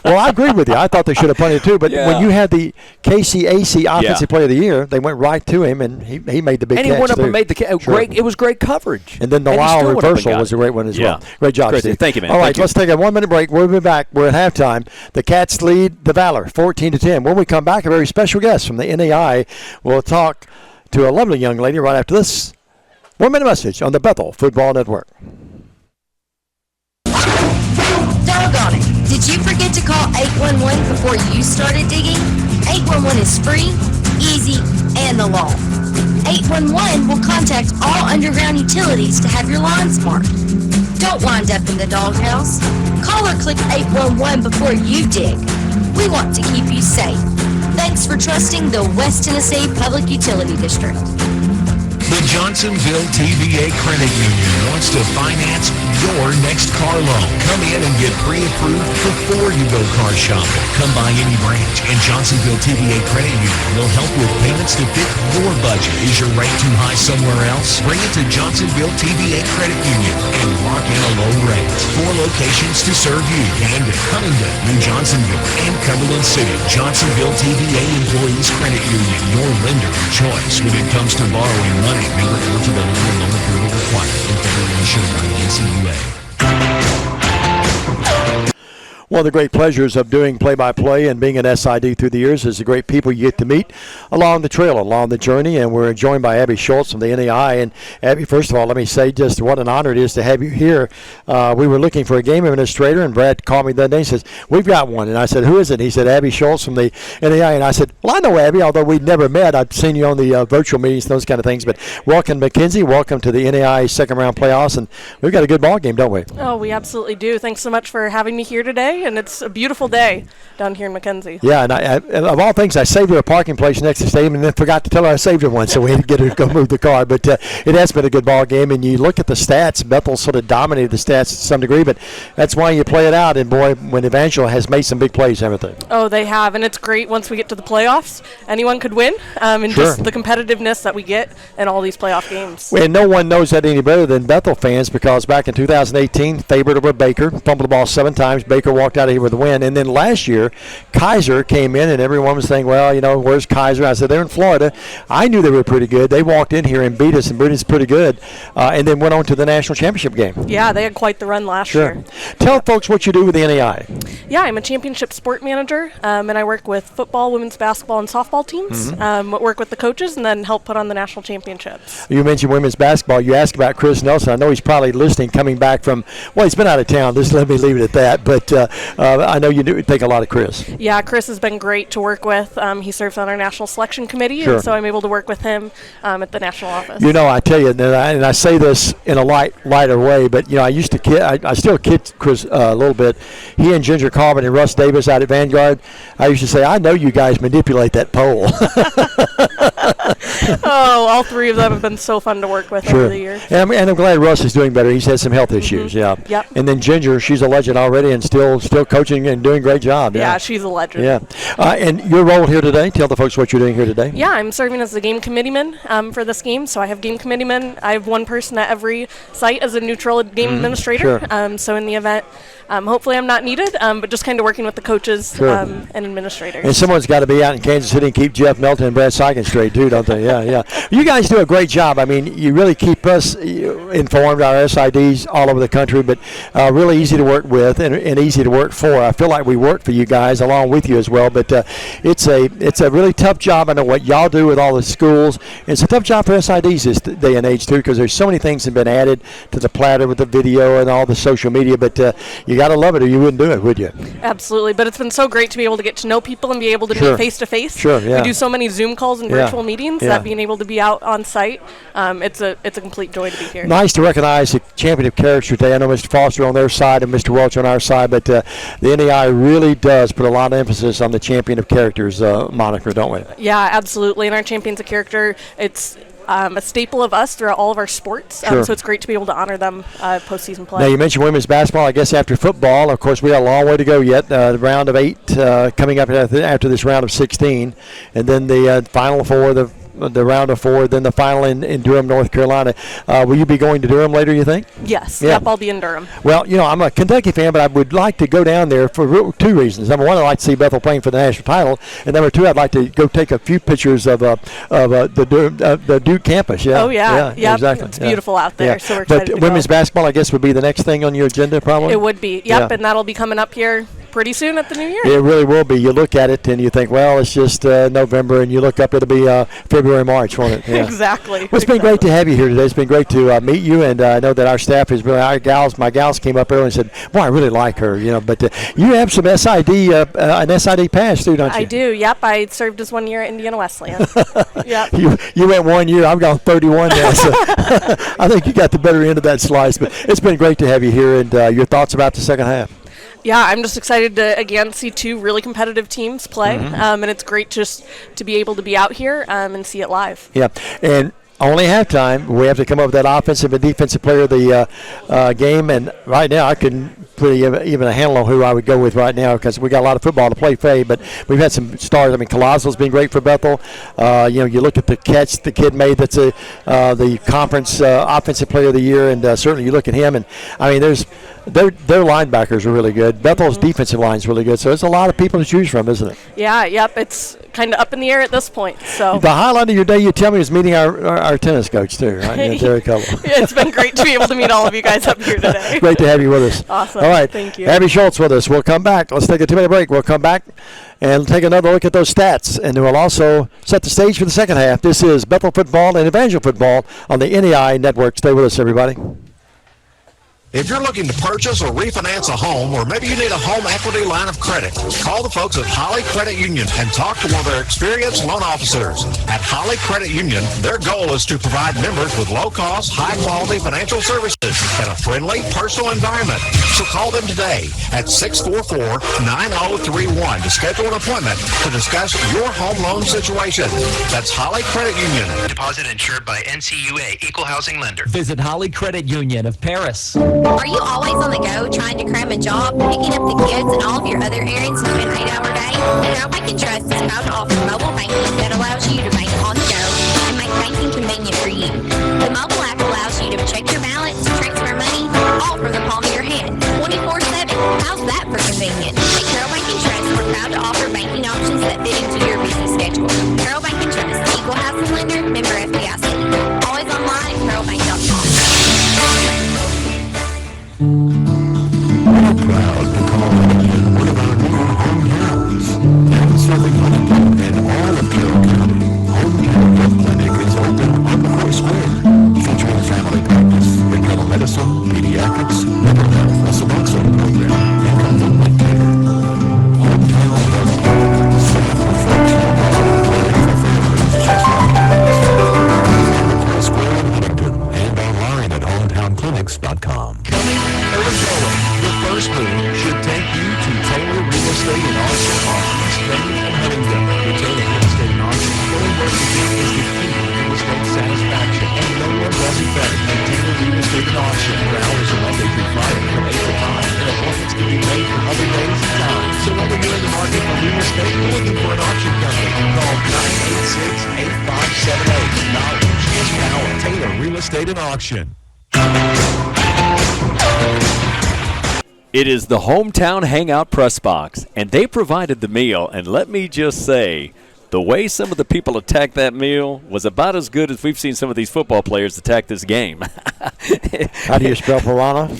Well, I agree with you. I thought they should have punted too. But when you had the KCAC Offensive Player of the Year, they went right to him, and he made the big catch. And he went up too. and made the catch. Great. It was great coverage. And then the Lyle reversal was a great one as well. Great job, Steve. Thank you, man. All right, let's take a 1-minute break. We'll be back. We're at halftime. The Cats lead the Valor 14-10. When we come back, a very special guest from the NAIA. We'll talk to a lovely young lady right after this. 1 minute message on the Bethel Football Network. Doggone it. Did you forget to call 811 before you started digging? 811 is free, easy, and the law. 811 will contact all underground utilities to have your lines marked. Don't wind up in the doghouse. Call or click 811 before you dig. We want to keep you safe. Thanks for trusting the West Tennessee Public Utility District. The Johnsonville TVA Credit Union wants to finance your next car loan. Come in and get pre-approved before you go car shopping. Come by any branch, and Johnsonville TVA Credit Union will help with payments to fit your budget. Is your rate too high somewhere else? Bring it to Johnsonville TVA Credit Union and lock in a low rate. 4 locations to serve you: Camden, Huntingdon, New Johnsonville, and Cumberland City. Johnsonville TVA Employees Credit Union, your lender of choice when it comes to borrowing money. Member eligibility and loan approval required. In federally insured by the NCUA. One of the great pleasures of doing play-by-play and being an SID through the years is the great people you get to meet along the trail, along the journey. And we're joined by Abby Schultz from the NAIA. And Abby, first of all, let me say just what an honor it is to have you here. We were looking for a game administrator, and Brad called me that day and says, "We've got one." And I said, "Who is it?" And he said, "Abby Schultz from the NAIA." And I said, "Well, I know Abby, although we'd never met. I've seen you on the virtual meetings, those kind of things. But welcome, Mackenzie. Welcome to the NAIA second-round playoffs. And we've got a good ball game, don't we?" Oh, we absolutely do. Thanks so much for having me here today. And it's a beautiful day down here in Mackenzie. Yeah, and I of all things, I saved her a parking place next to the stadium and then forgot to tell her I saved her one, so we had to get her to go move the car. But it has been a good ball game, and you look at the stats, Bethel sort of dominated the stats to some degree, but that's why you play it out. And, boy, when Evangel has made some big plays, haven't they? Oh, they have, and it's great once we get to the playoffs. Anyone could win, and Sure. just the competitiveness that we get in all these playoff games. And no one knows that any better than Bethel fans, because back in 2018, favored over Baker, fumbled the ball 7 times. Baker walked out of here with a win. And then last year, Kaiser came in, and everyone was saying, well, where's Kaiser? I said, they're in Florida. I knew they were pretty good. They walked in here and beat us pretty good, and then went on to the national championship game. Yeah, they had quite the run last year. Tell folks what you do with the NAIA. Yeah, I'm a championship sport manager, and I work with football, women's basketball, and softball teams. Work with the coaches, and then help put on the national championships. You mentioned women's basketball. You asked about Chris Nelson. I know he's probably listening, coming back from, well, he's been out of town. Just let me leave it at that. But I know you think a lot of Chris. Yeah, Chris has been great to work with. He serves on our national selection committee, Sure. and so I'm able to work with him at the national office. I tell you, and I say this in a lighter way, but I used to I still kid Chris a little bit. He and Ginger Corbin and Russ Davis out at Vanguard, I used to say, I know you guys manipulate that poll. Oh, all 3 of them have been so fun to work with over the years. And I'm glad Russ is doing better. He's had some health issues, yeah. Yep. And then Ginger, she's a legend already and still coaching and doing a great job. Yeah, she's a legend. Yeah. And your role here today, tell the folks what you're doing here today. Yeah, I'm serving as the game committeeman for this game. So I have game committeemen. I have one person at every site as a neutral game administrator. Sure. So in the event, hopefully I'm not needed, but just kind of working with the coaches and administrators. And someone's got to be out in Kansas City and keep Jeff Melton and Brad Seiken straight, too, don't they? Yeah. You guys do a great job. I mean, you really keep us informed, our SIDs all over the country, but really easy to work with and easy to work for. I feel like we work for you guys along with you as well, but it's a really tough job. I know what y'all do with all the schools. It's a tough job for SIDs this day and age, too, because there's so many things that have been added to the platter with the video and all the social media, but you got to love it or you wouldn't do it, would you? Absolutely, but it's been so great to be able to get to know people and be able to meet face-to-face. Sure, yeah. We do so many Zoom calls and virtual meetings that being able to be out on site, it's a complete joy to be here. Nice to recognize the champion of character today. I know Mr. Foster on their side and Mr. Welch on our side, but the NAIA really does put a lot of emphasis on the champion of characters moniker, don't we? Yeah, absolutely. And our champions of character, it's a staple of us throughout all of our sports, Sure. so it's great to be able to honor them postseason play. Now, you mentioned women's basketball. I guess after football, of course, we got a long way to go yet. The round of 8 coming up after this round of 16, and then the final 4, the round of 4, then the final in Durham, North Carolina. Will you be going to Durham later, you think? Yes. Yeah. Yep, I'll be in Durham. Well, I'm a Kentucky fan, but I would like to go down there for 2 reasons. Number one, I'd like to see Bethel playing for the national title, and number 2, I'd like to go take a few pictures of the Duke campus. Yeah. Oh, yeah. Yep. Exactly. It's beautiful out there, so we're excited to But women's go. basketball, I guess, would be the next thing on your agenda, probably? It would be. Yep, and that'll be coming up here pretty soon at the new year. It really will be. You look at it and you think, well, it's just November, and you look up, it'll be February, March, won't it? Yeah. Exactly. Well, it's been great to have you here today. It's been great to meet you, and I know that our staff has been, my gals came up early and said, boy, I really like her, but you have some SID, an SID pass too, don't you? I do, yep. I served as 1 year at Indiana Wesleyan. Yep. You went 1 year. I've gone 31 now, so I think you got the better end of that slice. But it's been great to have you here, and your thoughts about the second half. Yeah, I'm just excited to, again, see two really competitive teams play, and it's great just to be able to be out here and see it live. Yeah, and only halftime, we have to come up with that offensive and defensive player of the game, and right now I couldn't put even a handle on who I would go with right now because we got a lot of football to play, Faye, but we've had some stars. I mean, Colossal's been great for Bethel. You look at the catch the kid made that's the conference offensive player of the year, and certainly you look at him, and I mean, their linebackers are really good. Bethel's defensive line is really good, so there's a lot of people to choose from, isn't it? Yeah, yep. It's kind of up in the air at this point. So the highlight of your day, you tell me, is meeting our tennis coach too, right? Derek Cole. Yeah, it's been great to be able to meet all of you guys up here today. Great to have you with us. Awesome. All right, thank you. Abby Schultz with us. We'll come back. Let's take a 2-minute break. We'll come back and take another look at those stats, and we'll also set the stage for the second half. This is Bethel football and Evangel football on the NAIA network. Stay with us, everybody. If you're looking to purchase or refinance a home, or maybe you need a home equity line of credit, call the folks at Holly Credit Union and talk to one of their experienced loan officers. At Holly Credit Union, their goal is to provide members with low-cost, high-quality financial services in a friendly, personal environment. So call them today at 644-9031 to schedule an appointment to discuss your home loan situation. That's Holly Credit Union. Deposit insured by NCUA, Equal Housing Lender. Visit Holly Credit Union of Paris. Are you always on the go trying to cram a job, picking up the kids, and all of your other errands into an 8-hour day? Carol Bank & Trust is proud to offer mobile banking that allows you to bank on the go and make banking convenient for you. The mobile app allows you to check your balance, transfer money, all from the palm of your hand, 24/7. How's that for convenient? At Carol Bank & Trust, we're proud to offer banking options that fit into your busy schedule. Carol Bank & Trust, Equal Housing Lender, member FDIC. Always online at carolbank.com. We're proud to call Huntington one of our new hometowns. And serving Huntington and all of Carroll County, Hometown Health Clinic is open on Moore Square, featuring family practice, internal medicine, pediatrics, mental health, a Suboxone program, and consultant care. Hometown Health Clinic, safe, functional clinic for families just like yours. Moore Square in Huntington, and online at hometownclinics.com. Your first move should take you to Taylor Real Estate and Auction on East Main and Huntington. With Taylor Real Estate and Auction, going where to get is the key to real estate satisfaction, and no one does it better than Taylor Real Estate and Auction. Their hours are Monday through Friday from 8 to 5, and appointments can be made for other days and times. So whether you're in the market for real estate or looking for an auction company, call 986-8578. Knowledge is power. Taylor Real Estate and Auction. It is the Hometown Hangout Press Box, and they provided the meal. And let me just say, the way some of the people attacked that meal was about as good as we've seen some of these football players attack this game. How do you spell piranha?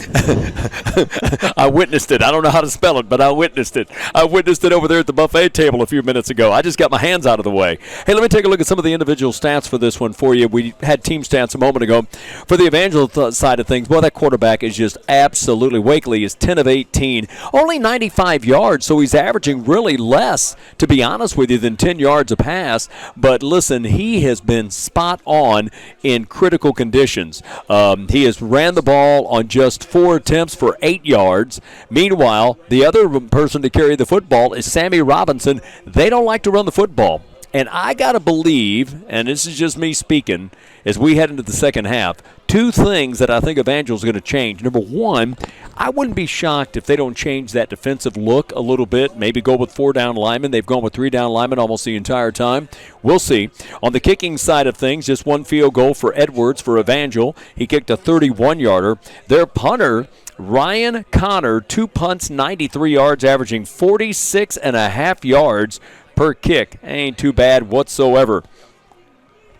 I witnessed it. I don't know how to spell it, but I witnessed it. I witnessed it over there at the buffet table a few minutes ago. I just got my hands out of the way. Hey, let me take a look at some of the individual stats for this one for you. We had team stats a moment ago. For the Evangel side of things, well, that quarterback is just absolutely, Wakely is 10 of 18, only 95 yards, so he's averaging really less, to be honest with you, than 10 yards a pass. But listen, he has been spot on in critical conditions. He has ran the ball on just 4 attempts for 8 yards. Meanwhile, the other person to carry the football is Sammy Robinson. They don't like to run the football. And I got to believe, and this is just me speaking, as we head into the second half, 2 things that I think Evangel's going to change. Number one, I wouldn't be shocked if they don't change that defensive look a little bit, maybe go with 4 down linemen. They've gone with 3 down linemen almost the entire time. We'll see. On the kicking side of things, just 1 field goal for Edwards for Evangel. He kicked a 31-yarder. Their punter, Ryan Connor, 2 punts, 93 yards, averaging 46.5 yards per kick. Ain't too bad whatsoever.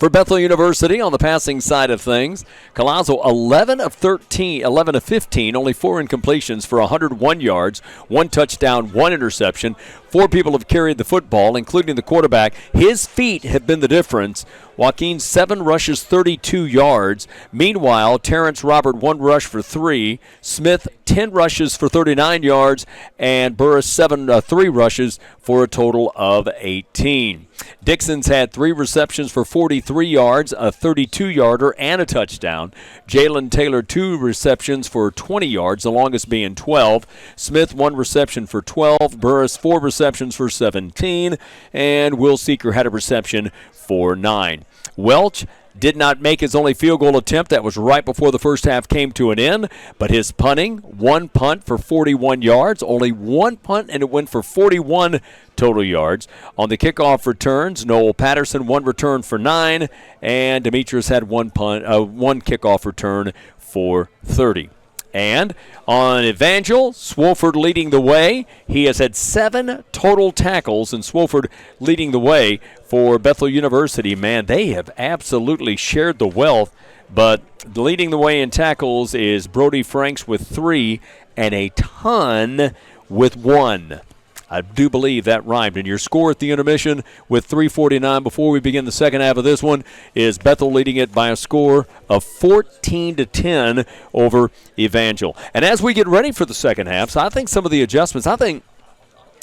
For Bethel University on the passing side of things, Collazo 11 of 15, only 4 incompletions for 101 yards, 1 touchdown, 1 interception. 4 people have carried the football, including the quarterback. His feet have been the difference. Joaquin, 7 rushes, 32 yards. Meanwhile, Terrence Robert, 1 rush for 3. Smith, 10 rushes for 39 yards. And Burris, 3 rushes for a total of 18. Dixon's had 3 receptions for 43 yards, a 32-yarder, and a touchdown. Jalen Taylor, 2 receptions for 20 yards, the longest being 12. Smith, 1 reception for 12. Burris, 4 receptions for 17. And Will Seeker had a reception for 9. Welch did not make his only field goal attempt. That was right before the first half came to an end. But his punting, 1 punt for 41 yards, only 1 punt, and it went for 41 total yards. On the kickoff returns, Noel Patterson, 1 return for 9, and Demetrius had 1 kickoff return for 30. And on Evangel, Swofford leading the way. He has had 7 total tackles, and Swofford leading the way for Bethel University. Man, they have absolutely shared the wealth, but leading the way in tackles is Brody Franks with 3 and a ton with 1. I do believe that rhymed. And your score at the intermission with 3:49 before we begin the second half of this one is Bethel leading it by a score of 14-10 over Evangel. And as we get ready for the second half, so I think some of the adjustments,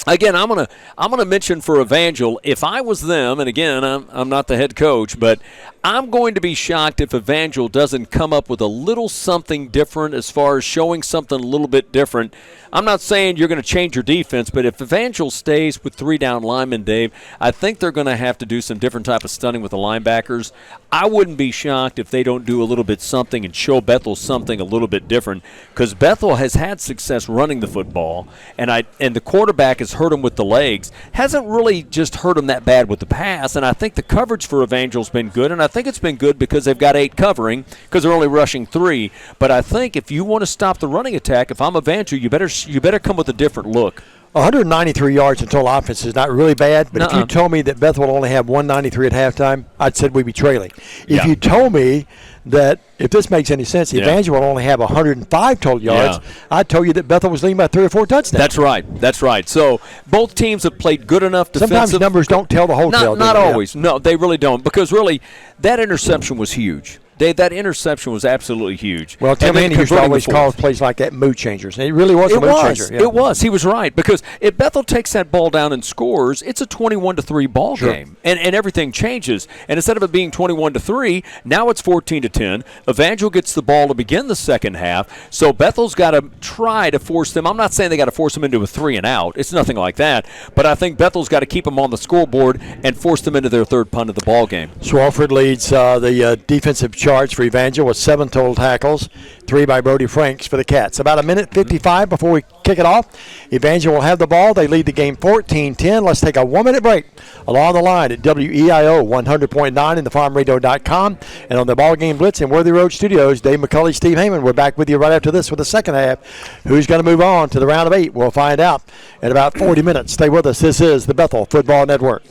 again, I'm gonna mention for Evangel, if I was them, and again, I'm not the head coach, but I'm going to be shocked if Evangel doesn't come up with a little something different as far as showing something a little bit different. I'm not saying you're going to change your defense, but if Evangel stays with 3 down linemen, Dave, I think they're going to have to do some different type of stunning with the linebackers. I wouldn't be shocked if they don't do a little bit something and show Bethel something a little bit different, because Bethel has had success running the football, and the quarterback has hurt him with the legs. Hasn't really just hurt him that bad with the pass, and I think the coverage for Evangel's been good, and I think it's been good because they've got 8 covering because they're only rushing 3. But I think if you want to stop the running attack, if I'm Evangel, you better come with a different look. 193 yards in total offense is not really bad, but if you told me that Bethel would only have 193 at halftime, I'd said we'd be trailing. If you told me that, if this makes any sense, Evangel will only have 105 total yards, I'd tell you that Bethel was leading by 3 or 4 touchdowns. That's right. So both teams have played good enough defensive. Sometimes numbers don't tell the whole tale. Not always. No, they really don't, because really that interception was huge. That interception was absolutely huge. Well, Tim Haney used to always call plays like that mood changers. And it really was a mood changer. It was. He was right. Because if Bethel takes that ball down and scores, it's a 21-3 ball game. And everything changes. And instead of it being 21-3, now it's 14-10. Evangel gets the ball to begin the second half. So Bethel's got to try to force them. I'm not saying they got to force them into a 3 and out. It's nothing like that. But I think Bethel's got to keep them on the scoreboard and force them into their 3rd punt of the ball game. Swofford leads the defensive charge for Evangel with 7 total tackles, 3 by Brody Franks for the Cats. About 1:55 before we kick it off. Evangel will have the ball. They lead the game 14-10. Let's take a 1-minute break along the line at WEIO 100.9 and thefarmradio.com. And on the BallGame Blitz in Worthy Road Studios, Dave McCulley, Steve Heyman. We're back with you right after this with the second half. Who's going to move on to the round of 8? We'll find out in about 40 minutes. Stay with us. This is the Bethel Football Network.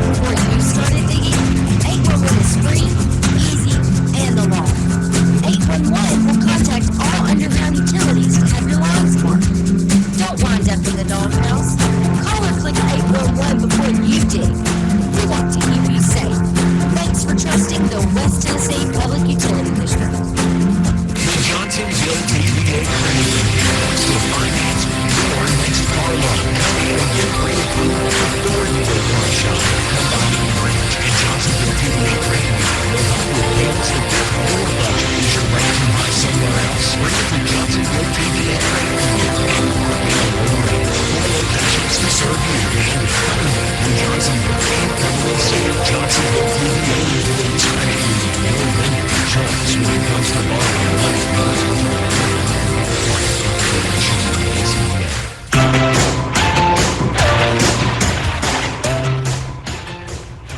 Before you started digging, 811 is free, easy, and the law. 811 will contact all underground utilities to have your lines marked. Don't wind up in the doghouse. Call or click 811 before you dig. We want to keep you safe. Thanks for trusting the West Tennessee Public Utility District. The Johnsonville TVA Credit Union wants to finance your next car loan. And get pre-approved before you go car shopping. Come by the branch, and Johnsonville TVA Credit Union will help with payments to fit your budget. Is your rate too high somewhere else? Bring it to Johnsonville TVA Credit Union and work with a low rate. 4 locations to serve you and your family in Johnsonville and Cumberland City. Johnsonville TVA Utilities Credit Union. Your lender choice when it comes to borrowing money.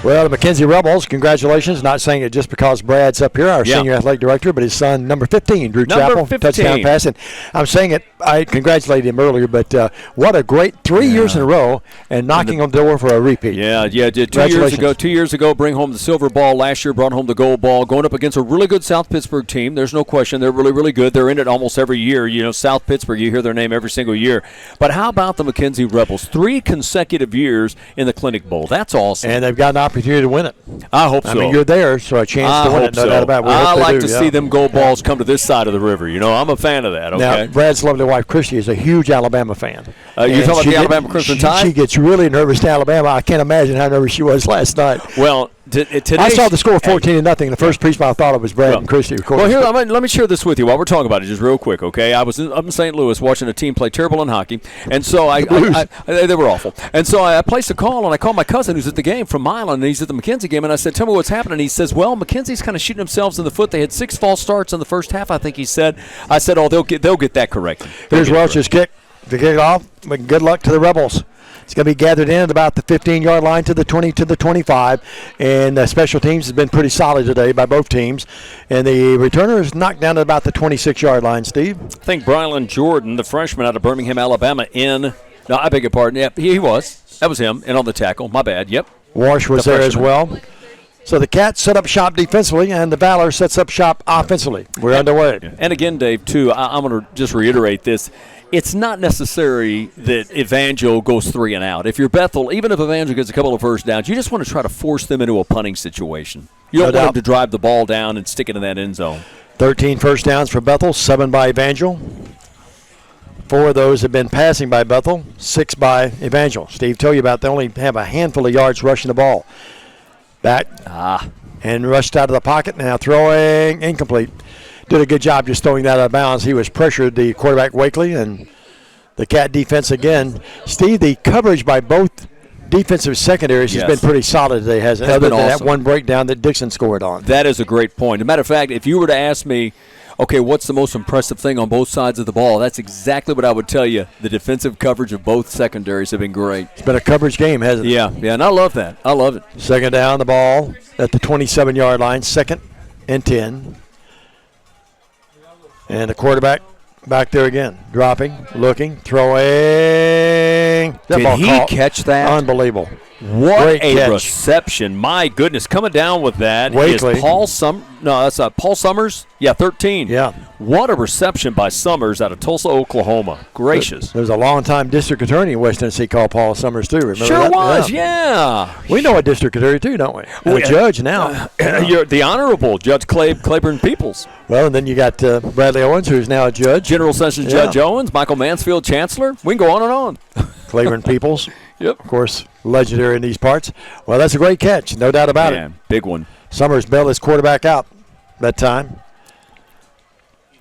Well, the McKenzie Rebels, congratulations. Not saying it just because Brad's up here, our senior athletic director, but his son, number 15, Drew Chappell, touchdown pass. And I'm saying it I congratulated him earlier, but what a great 3 years in a row and knocking on the door for a repeat. Yeah. 2 years ago, bring home the silver ball. Last year, brought home the gold ball. Going up against a really good South Pittsburgh team. There's no question. They're really, really good. They're in it almost every year. You know, South Pittsburgh, you hear their name every single year. But how about the McKenzie Rebels? 3 consecutive years in the Clinic Bowl. That's awesome. And they've got an opportunity to win it. I hope so. I mean, you're there, so a chance to win it, no doubt about it. I like to see them gold balls come to this side of the river. You know, I'm a fan of that, okay? Now, Brad's lovely wife, Christy, is a huge Alabama fan. You're talking about the Alabama Crimson Tide? She gets really nervous to Alabama. I can't imagine how nervous she was last night. Well, today I saw the score 14-0. The first piece I thought it was Brad and Christy. Of course. Well, here, let me share this with you while we're talking about it just real quick, okay? I was up in St. Louis watching a team play terrible in hockey, and so they were awful. And so I placed a call, and I called my cousin who's at the game from Milan, and he's at the McKenzie game, and I said, tell me what's happening. He says, well, McKenzie's kind of shooting themselves in the foot. They had 6 false starts in the first half, I think he said. I said, oh, they'll get that corrected. Here's Welch's kick to kick it off. Good luck to the Rebels. It's going to be gathered in at about the 15-yard line to the 20 to the 25. And special teams has been pretty solid today by both teams. And the returner is knocked down at about the 26-yard line, Steve. I think Brylan Jordan, the freshman out of Birmingham, Alabama, no, I beg your pardon. Yep, he was. That was him, in on the tackle. My bad. Yep. Wash was there as well. So the Cats set up shop defensively, and the Valor sets up shop offensively. We're underway. And again, Dave, too, I'm going to just reiterate this. It's not necessary that Evangel goes 3 and out. If you're Bethel, even if Evangel gets a couple of first downs, you just want to try to force them into a punting situation. You don't want them to drive the ball down and stick it in that end zone. 13 first downs for Bethel, 7 by Evangel. 4 of those have been passing by Bethel, 6 by Evangel. Steve told you about they only have a handful of yards rushing the ball. Back and rushed out of the pocket. Now throwing incomplete. Did a good job just throwing that out of bounds. He was pressured, the quarterback Wakely, and the Cat defense again. Steve, the coverage by both defensive secondaries has been pretty solid today, hasn't it? Other than that one breakdown that Dixon scored on. That is a great point. As a matter of fact, if you were to ask me, okay, what's the most impressive thing on both sides of the ball? That's exactly what I would tell you. The defensive coverage of both secondaries have been great. It's been a coverage game, hasn't it? Yeah, and I love that. I love it. Second down, the ball at the 27-yard line, 2nd and 10. And the quarterback back there again, dropping, looking, throwing. Did he catch that? Unbelievable. What Great a catch. reception. My goodness. Coming down with that Wakely. is Paul Summers. Yeah, 13. Yeah. What a reception by Summers out of Tulsa, Oklahoma. Gracious. There was a long-time district attorney in West Tennessee called Paul Summers, too. Remember sure that? was, yeah. We know a district attorney, too, don't we? And a judge now. You're the Honorable Judge Claiborne Peoples. Well, and then you got Bradley Owens, who's now a judge. General Sessions Judge Owens, Michael Mansfield, Chancellor. We can go on and on. Claiborne Peoples. Yep. Of course, legendary in these parts. Well, that's a great catch, no doubt about it. Big one. Summers bailed his quarterback out that time.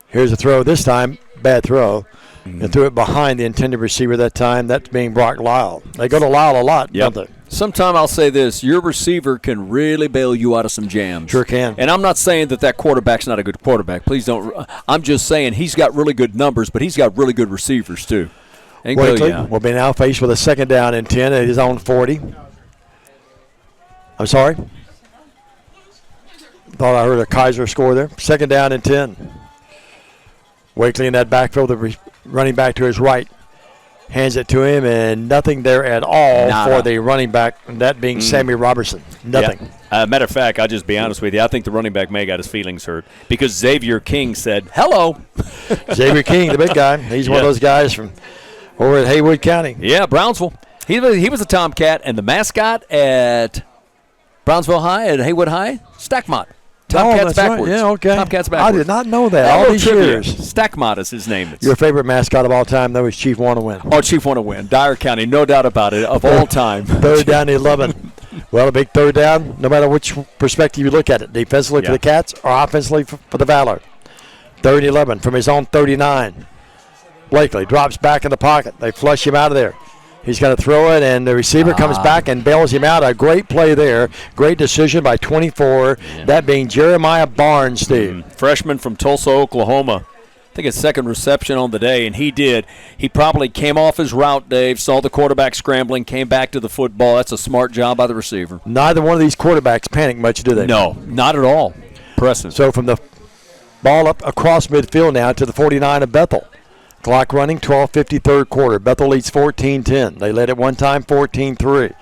Here's a throw this time. Bad throw. And threw it behind the intended receiver that time. That's being Brock Lyle. They go to Lyle a lot, don't they? Sometime I'll say this. Your receiver can really bail you out of some jams. Sure can. And I'm not saying that quarterback's not a good quarterback. Please don't. I'm just saying he's got really good numbers, but he's got really good receivers too. Wakely will be now faced with a 2nd down and 10 at his own 40. I'm sorry? Thought I heard a Kaiser score there. 2nd down and 10. Wakely in that backfield, the running back to his right. Hands it to him, and nothing there at all for the running back, and that being Sammy Robertson. Nothing. Yeah. Matter of fact, I'll just be honest with you. I think the running back may have got his feelings hurt because Xavier King said, hello. Xavier King, the big guy. He's one of those guys from over at Haywood County. Yeah, Brownsville. He was a Tomcat, and the mascot at Brownsville High, at Haywood High, Stackmont. Tomcats backwards. Right. Yeah, okay. Tomcats backwards. I did not know that all these years. Stackmont is his name. Your favorite mascot of all time, though, is Chief Wanna-Win. Oh, Chief Wanna-Win. Dyer County, no doubt about it, of all time. 3rd down to 11. Well, a big 3rd down, no matter which perspective you look at it. Defensively for the Cats or offensively for the Valor. 3rd and 11 from his own 39. Blakely drops back in the pocket. They flush him out of there. He's going to throw it, and the receiver comes back and bails him out. A great play there. Great decision by 24, that being Jeremiah Barnes, Steve. Freshman from Tulsa, Oklahoma. I think his 2nd reception on the day, and he did. He probably came off his route, Dave, saw the quarterback scrambling, came back to the football. That's a smart job by the receiver. Neither one of these quarterbacks panic much, do they? No, not at all. Impressive. So from the ball up across midfield now to the 49 of Bethel. Clock running, 12:50 third quarter. Bethel leads 14-10. They led at one time, 14-3.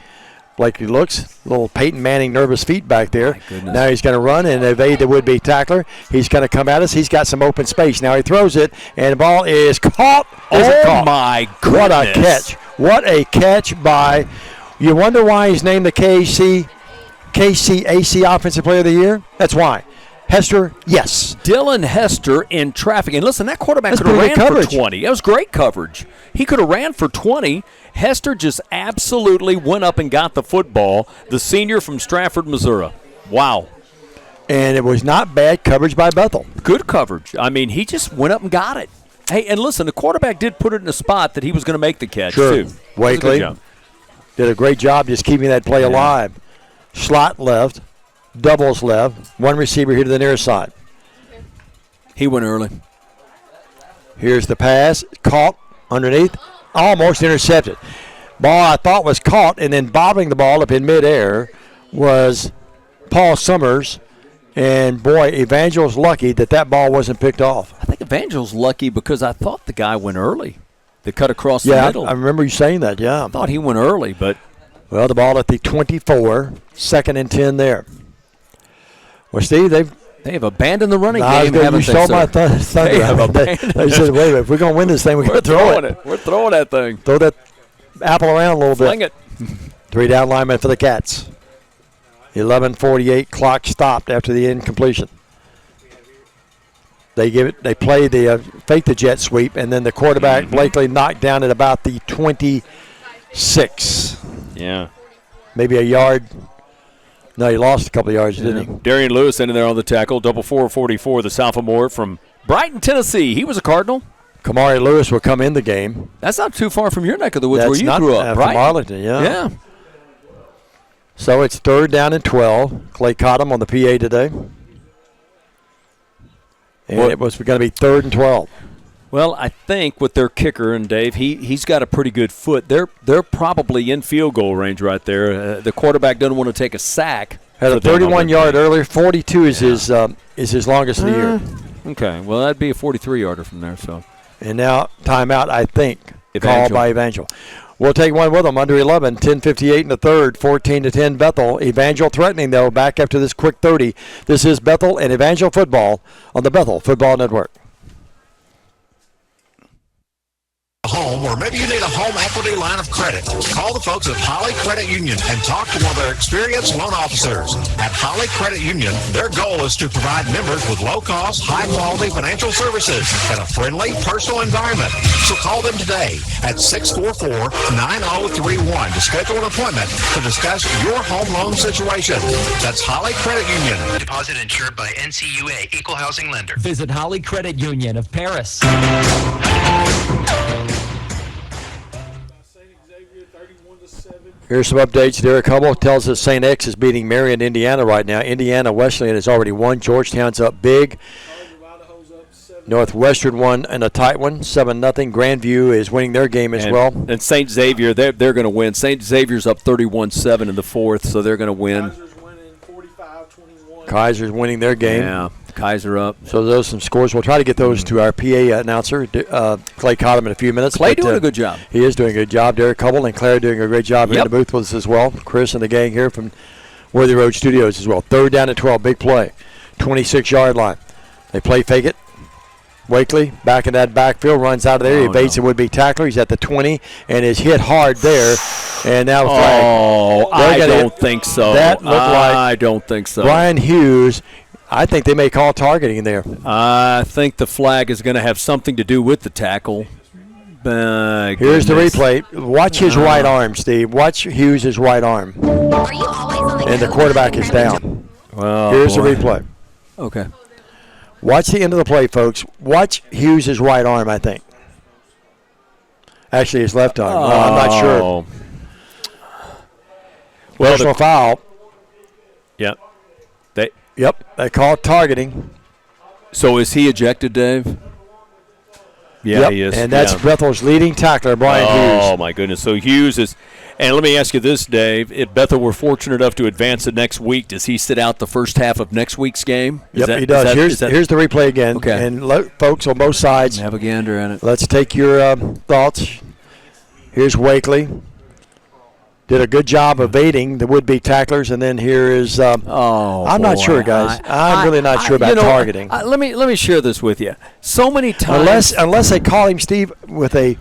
Blakely looks, little Peyton Manning nervous feet back there. Now he's going to run and evade the would-be tackler. He's going to come at us. He's got some open space. Now he throws it, and the ball is caught. My goodness. What a catch. What a catch by, you wonder why he's named the KCAC Offensive Player of the Year? That's why. Hester, yes. Dylan Hester in traffic. And listen, that quarterback could have ran for 20. That was great coverage. He could have ran for 20. Hester just absolutely went up and got the football. The senior from Stratford, Missouri. Wow. And it was not bad coverage by Bethel. Good coverage. I mean, he just went up and got it. Hey, and listen, the quarterback did put it in a spot that he was going to make the catch, too. Wakely did a great job just keeping that play alive. Slot left. Doubles left. One receiver here to the near side. He went early. Here's the pass. Caught underneath. Almost intercepted. Ball I thought was caught, and then bobbing the ball up in midair was Paul Summers. And, boy, Evangel's lucky that ball wasn't picked off. I think Evangel's lucky because I thought the guy went early. They cut across the middle. I remember you saying that, yeah. I thought he went early, but. Well, the ball at the 24. 2nd and 10 there. Well, Steve, they've abandoned the running game, haven't you they, saw sir? my thunder. They said, wait a minute, if we're going to win this thing, we're going to throw it. We're throwing that thing. Throw that apple around a little bit. Fling it. 3 down linemen for the Cats. 11:48, clock stopped after the incompletion. They play the fake the jet sweep, and then the quarterback, Blakely, knocked down at about the 26. Yeah. Maybe a yard. No, he lost a couple of yards, didn't he? Darian Lewis in there on the tackle. Double 444, the sophomore from Brighton, Tennessee. He was a Cardinal. Kamari Lewis will come in the game. That's not too far from your neck of the woods where you grew up, right? From Arlington, yeah. Yeah. So it's 3rd down and 12. Clay caught him on the PA today. And it was going to be 3rd and 12. Well, I think with their kicker, and Dave, he's got a pretty good foot. They're probably in field goal range right there. The quarterback doesn't want to take a sack. Had a 31-yard earlier. 42 is his longest of the year. Okay, well that'd be a 43-yarder from there. So. And now timeout, I think, called by Evangel. We'll take one with them under 11. 10:58 in the third. 14-10 Bethel. Evangel threatening though. Back after this quick 30. This is Bethel and Evangel football on the Bethel Football Network. Home, or maybe you need a home equity line of credit. Call the folks at Holly Credit Union and talk to one of their experienced loan officers. At Holly Credit Union, their goal is to provide members with low-cost, high-quality financial services in a friendly, personal environment. So call them today at 644-9031 to schedule an appointment to discuss your home loan situation. That's Holly Credit Union. Deposit insured by NCUA, Equal Housing Lender. Visit Holly Credit Union of Paris. Here's some updates. Derek Hummel tells us St. X is beating Marion, Indiana right now. Indiana Wesleyan has already won. Georgetown's up big. Northwestern won in a tight one, 7-0. Grandview is winning their game as well. And St. Xavier, they're going to win. St. Xavier's up 31-7 in the fourth, so they're going to win. Kaiser's winning their game. Yeah, Kaiser up. So those are some scores. We'll try to get those to our PA announcer, Clay Cottom, in a few minutes. Clay doing a good job. He is doing a good job. Derek Hubble and Claire doing a great job in the booth with us as well. Chris and the gang here from Worthy Road Studios as well. 3rd down and 12, big play. 26-yard line. They play fake it. Wakely back in that backfield, runs out of there. He evades the would-be tackler. He's at the 20 and is hit hard there. And now flag. Oh, I don't think so. That looked like I don't think so. Brian Hughes. I think they may call targeting there. I think the flag is going to have something to do with the tackle. Here's the replay. Watch his right arm, Steve. Watch Hughes' right arm. Are you always on the And the quarterback is down. Well, here's the replay. Okay. Watch the end of the play, folks. Watch Hughes' right arm, I think. Actually, his left arm. Well, I'm not sure. Well, personal foul. Yep. They call it targeting. So is he ejected, Dave? Yeah, he is. And that's Bethel's leading tackler, Brian Hughes. Oh, my goodness. So Hughes is – and let me ask you this, Dave. If Bethel were fortunate enough to advance to next week, does he sit out the first half of next week's game? He does. Here's the replay again. Okay. And folks on both sides, have a gander at it. Let's take your thoughts. Here's Wakely. Did a good job evading the would-be tacklers, and then here is I'm not sure, guys. I'm really not sure about targeting. Let me share this with you. So many times, unless they call him, Steve, with a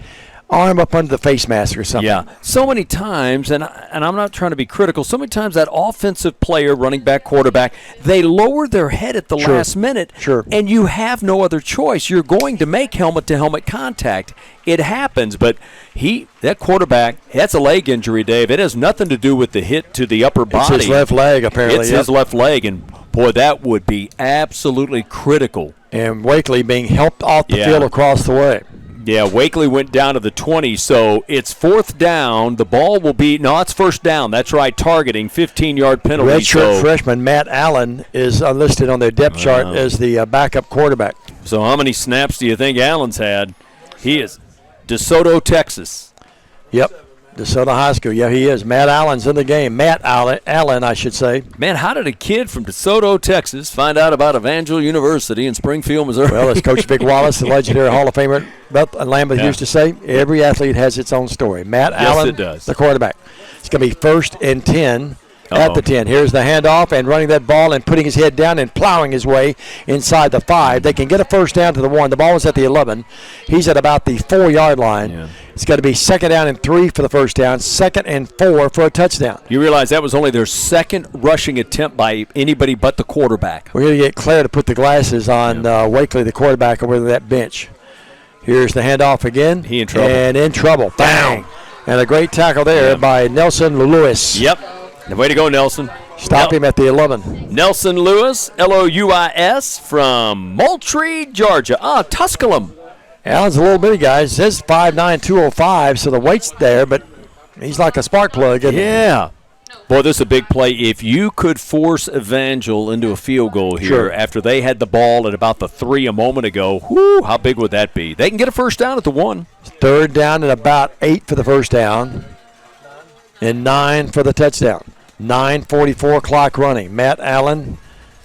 arm up under the face mask or something. Yeah, so many times, and I'm not trying to be critical, so many times that offensive player, running back, quarterback, they lower their head at the last minute, and you have no other choice. You're going to make helmet-to-helmet contact. It happens, but that quarterback, that's a leg injury, Dave. It has nothing to do with the hit to the upper body. It's his left leg, apparently. It's his left leg, and, boy, that would be absolutely critical. And Wakely being helped off the field across the way. Yeah, Wakely went down to the 20, so it's fourth down. The ball will be – no, it's first down. That's right, targeting, 15-yard penalty. Redshirt freshman Matt Allen is listed on their depth chart as the backup quarterback. So how many snaps do you think Allen's had? He is DeSoto, Texas. Yep. DeSoto High School. Yeah, he is. Matt Allen's in the game. Matt Allen, I should say. Man, how did a kid from DeSoto, Texas, find out about Evangel University in Springfield, Missouri? Well, as Coach Vic Wallace, the legendary Hall of Famer Lambeth used to say, every athlete has its own story. Matt Allen, it does. the quarterback. It's going to be 1st and 10. At the 10. Here's the handoff and running that ball and putting his head down and plowing his way inside the 5. They can get a first down to the 1. The ball was at the 11. He's at about the 4-yard line. Yeah. It's got to be 2nd down and 3 for the first down, 2nd and 4 for a touchdown. You realize that was only their second rushing attempt by anybody but the quarterback. We're going to get Claire to put the glasses on Wakely, the quarterback, over that bench. Here's the handoff again. He in trouble. And in trouble. Bang! And a great tackle there by Nelson Lewis. Yep. Way to go, Nelson. Stop him at the 11. Nelson Lewis, Louis, from Moultrie, Georgia. Tusculum. Allen's a little bitty guy. It says 5'9", 205, so the weight's there, but he's like a spark plug, isn't he? Yeah. Boy, this is a big play. If you could force Evangel into a field goal here after they had the ball at about the 3 a moment ago, how big would that be? They can get a first down at the 1. 3rd down and about 8 for the first down and 9 for the touchdown. 9:44 clock running. Matt Allen,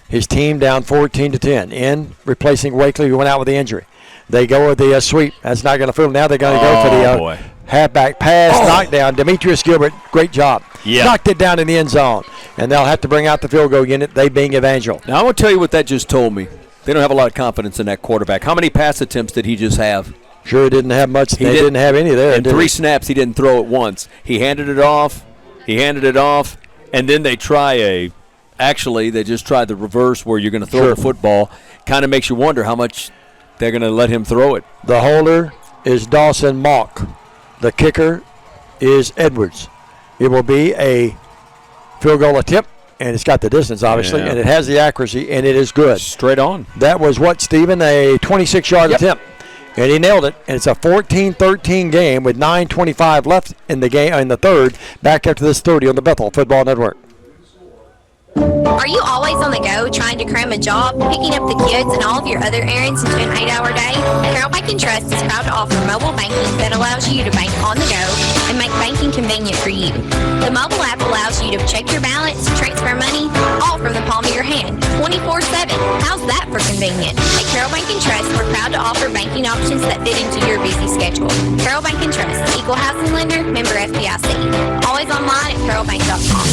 his team down 14-10. In replacing Wakely, who went out with the injury. They go with the sweep. That's not going to fool them. Now they're going to go for the halfback pass knockdown. Demetrius Gilbert, great job. Yeah. Knocked it down in the end zone. And they'll have to bring out the field goal unit, they being Evangel. Now, I want to tell you what that just told me. They don't have a lot of confidence in that quarterback. How many pass attempts did he just have? Sure didn't have much. They didn't have any there. In 3 snaps, he didn't throw it once. He handed it off. And then they they just tried the reverse where you're going to throw the football. Kind of makes you wonder how much they're going to let him throw it. The holder is Dawson Mock. The kicker is Edwards. It will be a field goal attempt, and it's got the distance, obviously, and it has the accuracy, and it is good. Straight on. That was what, Stephen? A 26-yard attempt. And he nailed it, and it's a 14-13 game with 9:25 left in the game in the third. Back after this 30 on the Bethel Football Network. Are you always on the go trying to cram a job, picking up the kids, and all of your other errands into an 8-hour day? Carol Bank & Trust is proud to offer mobile banking that allows you to bank on the go and make banking convenient for you. The mobile app allows you to check your balance, transfer money, all from the palm of your hand, 24/7. How's that for convenient? At Carol Bank & Trust, we're proud to offer banking options that fit into your busy schedule. Carol Bank & Trust, equal housing lender, member FDIC. Always online at carolbank.com.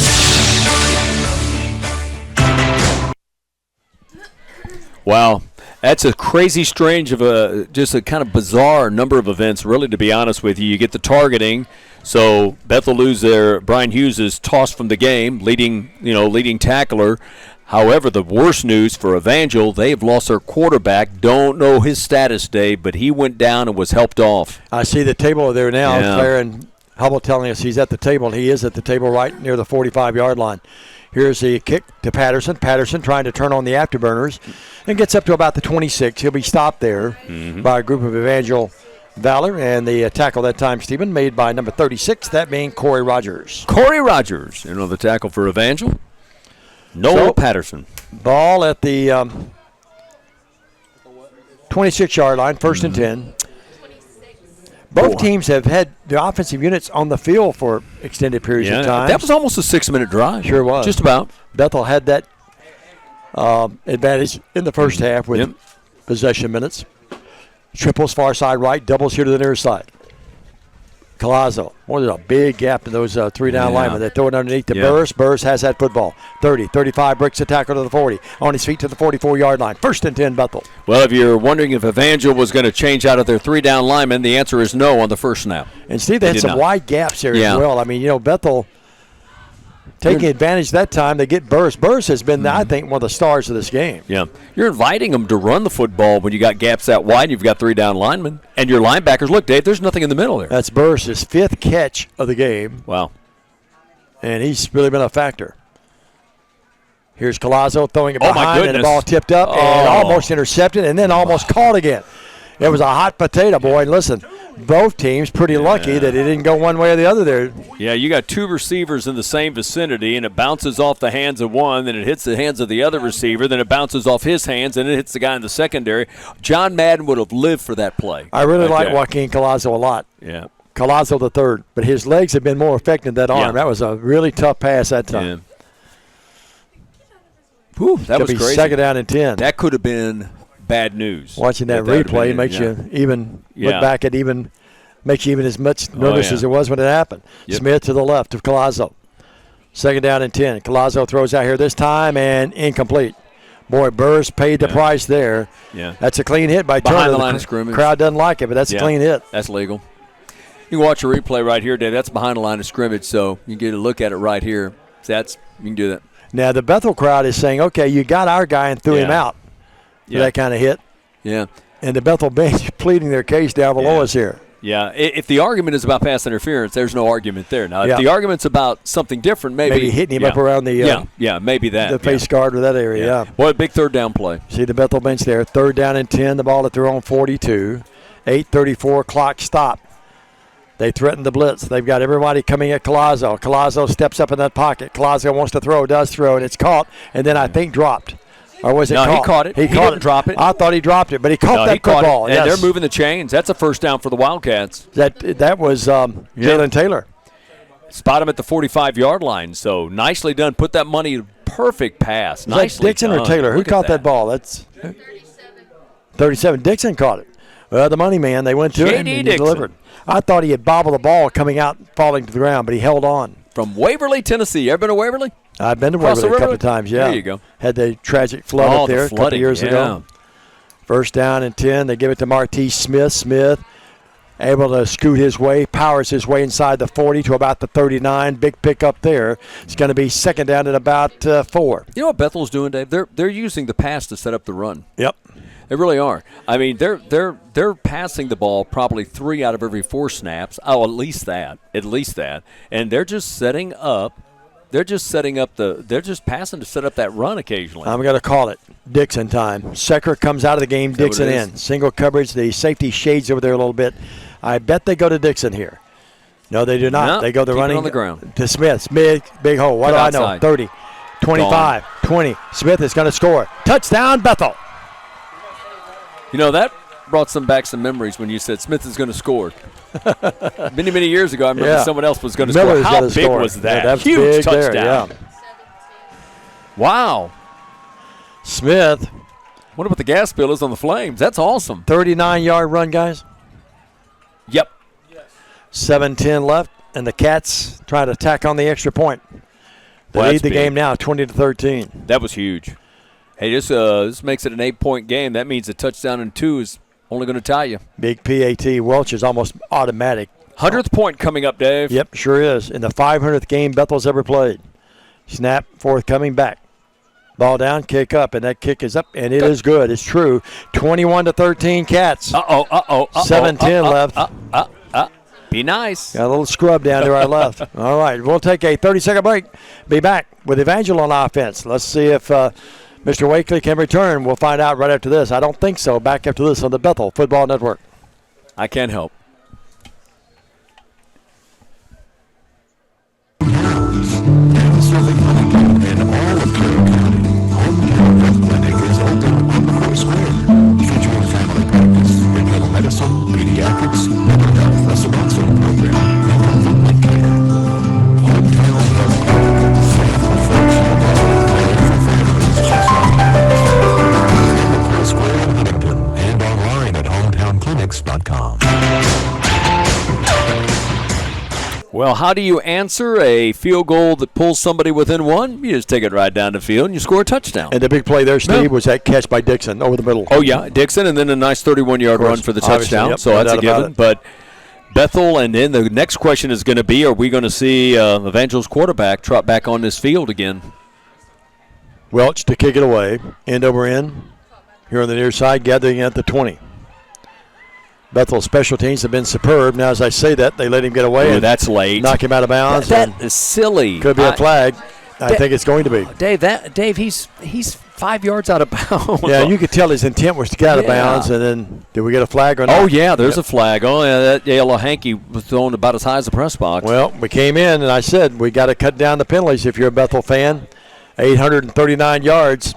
Wow, that's a crazy strange of just a kind of bizarre number of events, really, to be honest with you. You get the targeting, so Bethel lose their Brian Hughes is tossed from the game, leading tackler. However, the worst news for Evangel, they've lost their quarterback. Don't know his status, Dave, but he went down and was helped off. I see the table there now. Claire and Hubble telling us he's at the table. He is at the table right near the 45-yard line. Here's the kick to Patterson. Patterson trying to turn on the afterburners and gets up to about the 26. He'll be stopped there by a group of Evangel Valor. And the tackle that time, Stephen, made by number 36, that being Corey Rogers. Corey Rogers, the tackle for Evangel. Noel Patterson. Ball at the 26-yard line, 1st and 10. Both teams have had the offensive units on the field for extended periods of time. That was almost a 6-minute drive. Sure was. Just about. Bethel had that advantage in the first half with possession minutes. Triples far side right, doubles here to the near side. Collazo. Boy, there's a big gap in those three-down linemen. They throw it underneath to Burris. Burris has that football. 30, 35, breaks the tackle to the 40. On his feet to the 44-yard line. 1st and 10, Bethel. Well, if you're wondering if Evangel was going to change out of their three-down linemen, the answer is no on the first snap. And Steve, they had some wide gaps there as well. I mean, Bethel taking advantage that time. They get Burris. Burris has been, I think, one of the stars of this game. Yeah. You're inviting them to run the football when you got gaps that wide and you've got three-down linemen. And your linebackers, look, Dave, there's nothing in the middle there. That's Burris' 5th catch of the game. Wow. And he's really been a factor. Here's Collazo throwing it behind, and the goodness. ball tipped up and almost intercepted and then almost caught again. It was a hot potato, boy. And listen, both teams pretty lucky that it didn't go one way or the other there. Yeah, you got two receivers in the same vicinity, and it bounces off the hands of one, then it hits the hands of the other receiver, then it bounces off his hands, and it hits the guy in the secondary. John Madden would have lived for that play. I really like Joaquin Collazo a lot. Yeah. Collazo the third, but his legs have been more effective than that arm. That was a really tough pass that time. Yeah. Whew, that was crazy. 2nd down and 10. That could have been bad news. Watching that replay makes you even look back at makes you even as much nervous as it was when it happened. Smith to the left of Collazo. 2nd down and 10. Collazo throws out here this time and incomplete. Boy, Burris paid the price there. Yeah. That's a clean hit by Turner. Behind the line of scrimmage. Crowd doesn't like it, but that's a clean hit. That's legal. You can watch a replay right here, Dave. That's behind the line of scrimmage, so you get a look at it right here. You can do that. Now, the Bethel crowd is saying, okay, you got our guy and threw him out for that kind of hit. Yeah. And the Bethel bench pleading their case down below us here. Yeah. If the argument is about pass interference, there's no argument there. Now, if the argument's about something different, maybe hitting him up around the maybe that. The face guard or that area, yeah. Boy, a big 3rd down play. See the Bethel bench there. 3rd down and 10, the ball at their own 42. 8:34 clock stop. They threaten the blitz. They've got everybody coming at Collazo. Collazo steps up in that pocket. Collazo wants to throw, does throw, and it's caught, and then I think dropped. Or was it caught? No, he caught it. He didn't drop it. I thought he dropped it, but he caught that football. And they're moving the chains. That's a 1st down for the Wildcats. That was Jalen Taylor. Spot him at the 45-yard line. So nicely done. Put that money, perfect pass. Nicely Dixon done. or Taylor? Who caught that ball? That's 37. Dixon caught it. Well, the money man, they went to it and he delivered. I thought he had bobbled the ball coming out, falling to the ground, but he held on. From Waverly, Tennessee. You ever been to Waverly? I've been to Waverly a couple of times, yeah. There you go. Had the tragic flood up there a couple of years ago. 1st down and 10. They give it to Martise Smith. Smith able to scoot his way, powers his way inside the 40 to about the 39. Big pickup there. It's going to be 2nd down at about 4. You know what Bethel's doing, Dave? They're using the pass to set up the run. Yep. They really are. I mean, they're passing the ball probably 3 out of every 4 snaps. Oh, at least that. And they're just setting up. They're just passing to set up that run occasionally. I'm going to call it Dixon time. Secker comes out of the game, Dixon in. Single coverage. The safety shades over there a little bit. I bet they go to Dixon here. No, they do not. No, they go the running on the ground. To Smith. Big hole. What do I know? 30, 25, 20. Smith is going to score. Touchdown, Bethel. You know, that brought back some memories when you said Smith is going to score. many, many years ago, I remember someone else was going to score. How big was that? That's huge big touchdown. There, yeah. Wow. Smith. Wonder what the gas bill is on the Flames. That's awesome. 39-yard run, guys. Yep. 7:10 left, and the Cats trying to tack on the extra point. They lead the game now, 20-13. That was huge. Hey, this makes it an 8-point game. That means a touchdown and 2 is only going to tie you. Big PAT. Welch is almost automatic. 100th point coming up, Dave. Yep, sure is. In the 500th game Bethel's ever played. Snap, forthcoming back. Ball down, kick up, and that kick is up, and it is good. It's true. 21-13 Cats. 7:10 left. Be nice. Got a little scrub down to our left. All right, we'll take a 30-second break. Be back with Evangel on offense. Let's see if Mr. Wakely can return. We'll find out right after this. I don't think so. Back after this on the Bethel Football Network. I can't help. Featuring family practice, internal medicine, pediatrics, mental health, Well, how do you answer a field goal that pulls somebody within one? You just take it right down the field and you score a touchdown. And the big play there, Steve, was that catch by Dixon over the middle. Oh, yeah, Dixon, and then a nice 31-yard run for the touchdown. Yep, so that's a given. But Bethel, and then the next question is going to be, are we going to see Evangel's quarterback trot back on this field again? Welch to kick it away. End over end. Here on the near side, gathering at the 20. Bethel's special teams have been superb. Now, as I say that, they let him get away. Ooh, that's late. Knock him out of bounds. That is silly. Could be a flag. I think it's going to be. Dave, he's 5 yards out of bounds. Yeah, you could tell his intent was to get out of bounds, and then did we get a flag or not? Oh, yeah, there's a flag. Oh, yeah, that yellow hanky was thrown about as high as the press box. Well, we came in, and I said we got to cut down the penalties if you're a Bethel fan. 839 yards.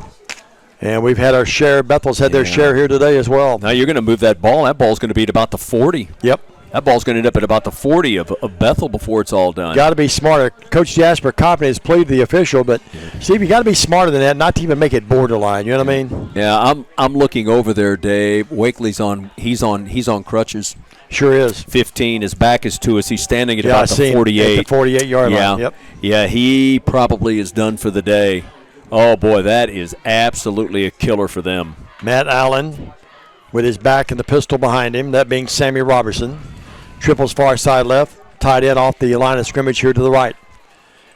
And we've had our share. Bethel's had their share here today as well. Now you're going to move that ball. That ball's going to be at about the 40. Yep. That ball's going to end up at about the 40 of Bethel before it's all done. Got to be smarter. Coach Jasper Coffin has pleaded the official, but Steve, you got to be smarter than that, not to even make it borderline. You know what I mean? Yeah, I'm looking over there, Dave. Wakely's on. He's on crutches. Sure is. 15. His back is to us. He's standing at about the 48. At the 48-yard line. Yep. Yeah, he probably is done for the day. Oh, boy, that is absolutely a killer for them. Matt Allen with his back and the pistol behind him, that being Sammy Robertson. Triples far side left, tied in off the line of scrimmage here to the right.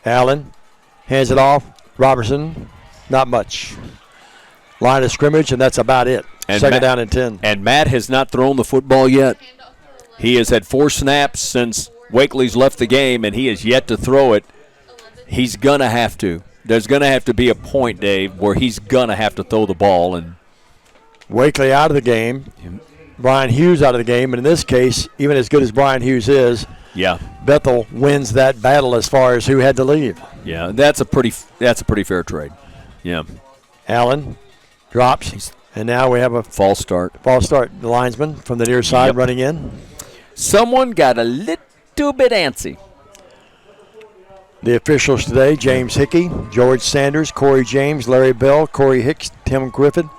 Allen hands it off. Robertson, not much. Line of scrimmage, and that's about it. And Second down and 10. And Matt has not thrown the football yet. He has had 4 snaps since Wakely's left the game, and he has yet to throw it. He's going to have to. There's going to have to be a point, Dave, where he's going to have to throw the ball. And Wakely out of the game. Brian Hughes out of the game. And in this case, even as good as Brian Hughes is, Bethel wins that battle as far as who had to leave. Yeah, that's a pretty fair trade. Yeah. Allen drops, and now we have a false start. The linesman from the near side running in. Someone got a little bit antsy. The officials today, James Hickey, George Sanders, Corey James, Larry Bell, Corey Hicks, Tim Griffin,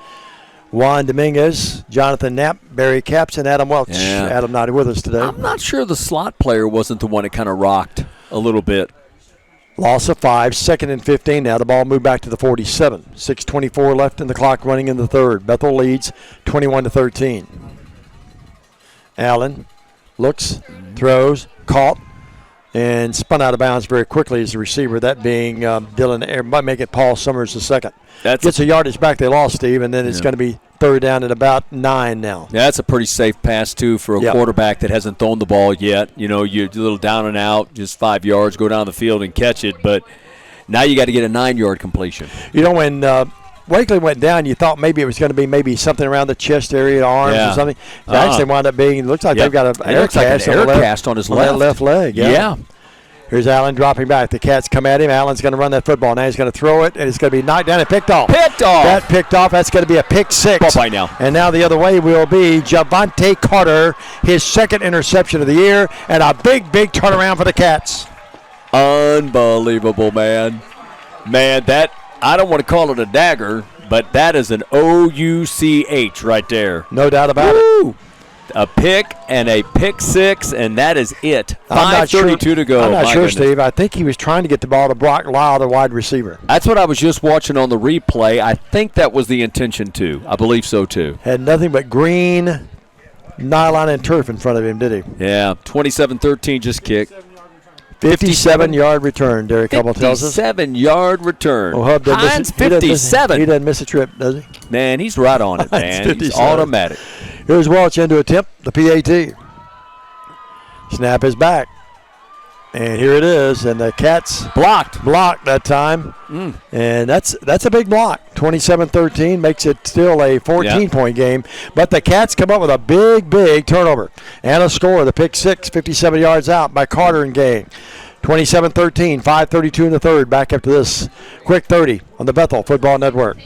Juan Dominguez, Jonathan Knapp, Barry Capps, and Adam Welch. Yeah. Adam not with us today. I'm not sure the slot player wasn't the one that kind of rocked a little bit. Loss of 5, 2nd and 15 now. The ball moved back to the 47. 6:24 left in the clock running in the third. Bethel leads 21-13. Allen looks, throws, caught, and spun out of bounds very quickly as the receiver, that being Dylan, might make it Paul Summers the second. Gets a yardage back they lost, Steve, and then it's going to be third down at about 9 now. Yeah, that's a pretty safe pass, too, for a quarterback that hasn't thrown the ball yet. You know, you're a little down and out, just 5 yards, go down the field and catch it. But now you got to get a 9-yard completion. You know, when Wakely went down, you thought maybe it was going to be maybe something around the chest area, arms or something. It actually wound up being, looks like they've got an air cast on his left leg. Yeah. Here's Allen dropping back. The Cats come at him. Allen's going to run that football. Now he's going to throw it, and it's going to be knocked down and picked off. That picked off. That's going to be a pick 6. Ball by now. And now the other way will be Javante Carter, his second interception of the year, and a big, big turnaround for the Cats. Unbelievable, man. Man, that, I don't want to call it a dagger, but that is an O-U-C-H right there. No doubt about it. A pick and a pick 6, and that is it. 5:32 to go. I'm not sure, Steve. I think he was trying to get the ball to Brock Lyle, the wide receiver. That's what I was just watching on the replay. I think that was the intention, too. I believe so, too. Had nothing but green nylon and turf in front of him, did he? Yeah, 27-13 just kicked. 57-yard return, Derek Hubble tells us. 57-yard return. Oh, Hub Hines, 57. He doesn't miss a trip, does he? Man, he's right on it, man. He's automatic. Here's Welch in to attempt the PAT. Snap is back. And here it is, and the Cats blocked that time. And that's a big block. 27-13 makes it still a 14-point game. But the Cats come up with a big, big turnover. And a score, the pick 6, 57 yards out by Carter and gang. 27-13, 5:32 in the third. Back up to this quick 30 on the Bethel Football Network.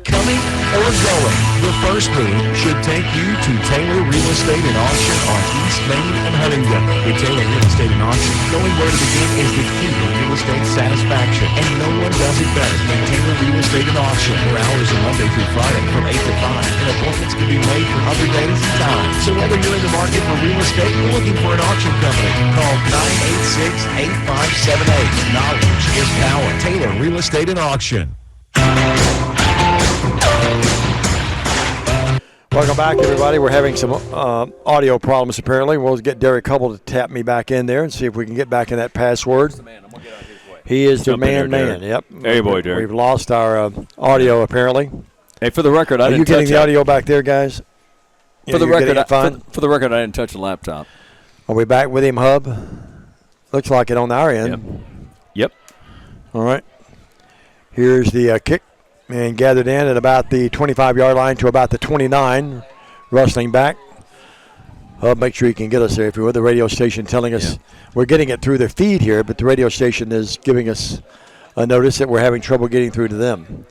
Coming or going, the first move should take you to Taylor Real Estate and Auction on East Main and Huntington. With Taylor Real Estate and Auction, knowing where to begin is the key to real estate satisfaction, and no one does it better than Taylor Real Estate Estate and Auction. Their hours are Monday through Friday from 8 to 5, and appointments can be made for other days and times. So whether you're in the market for real estate or looking for an auction company, call 986-8578. Knowledge is power. Taylor Real Estate and Auction. Welcome back, everybody. We're having some audio problems, apparently. We'll get Derek Hubble to tap me back in there and see if we can get back in that password. He is the man. Yep. Hey, boy, Derek. We've lost our audio, apparently. Hey, for the record, I didn't touch Are you getting the audio back there, guys? For the record, I didn't touch the laptop. Are we back with him, Hub? Looks like it on our end. Yep. All right. Here's the kick. And gathered in at about the 25-yard line to about the 29, rustling back. Make sure you can get us there if you're with the radio station telling us. We're getting it through their feed here, but the radio station is giving us a notice that we're having trouble getting through to them.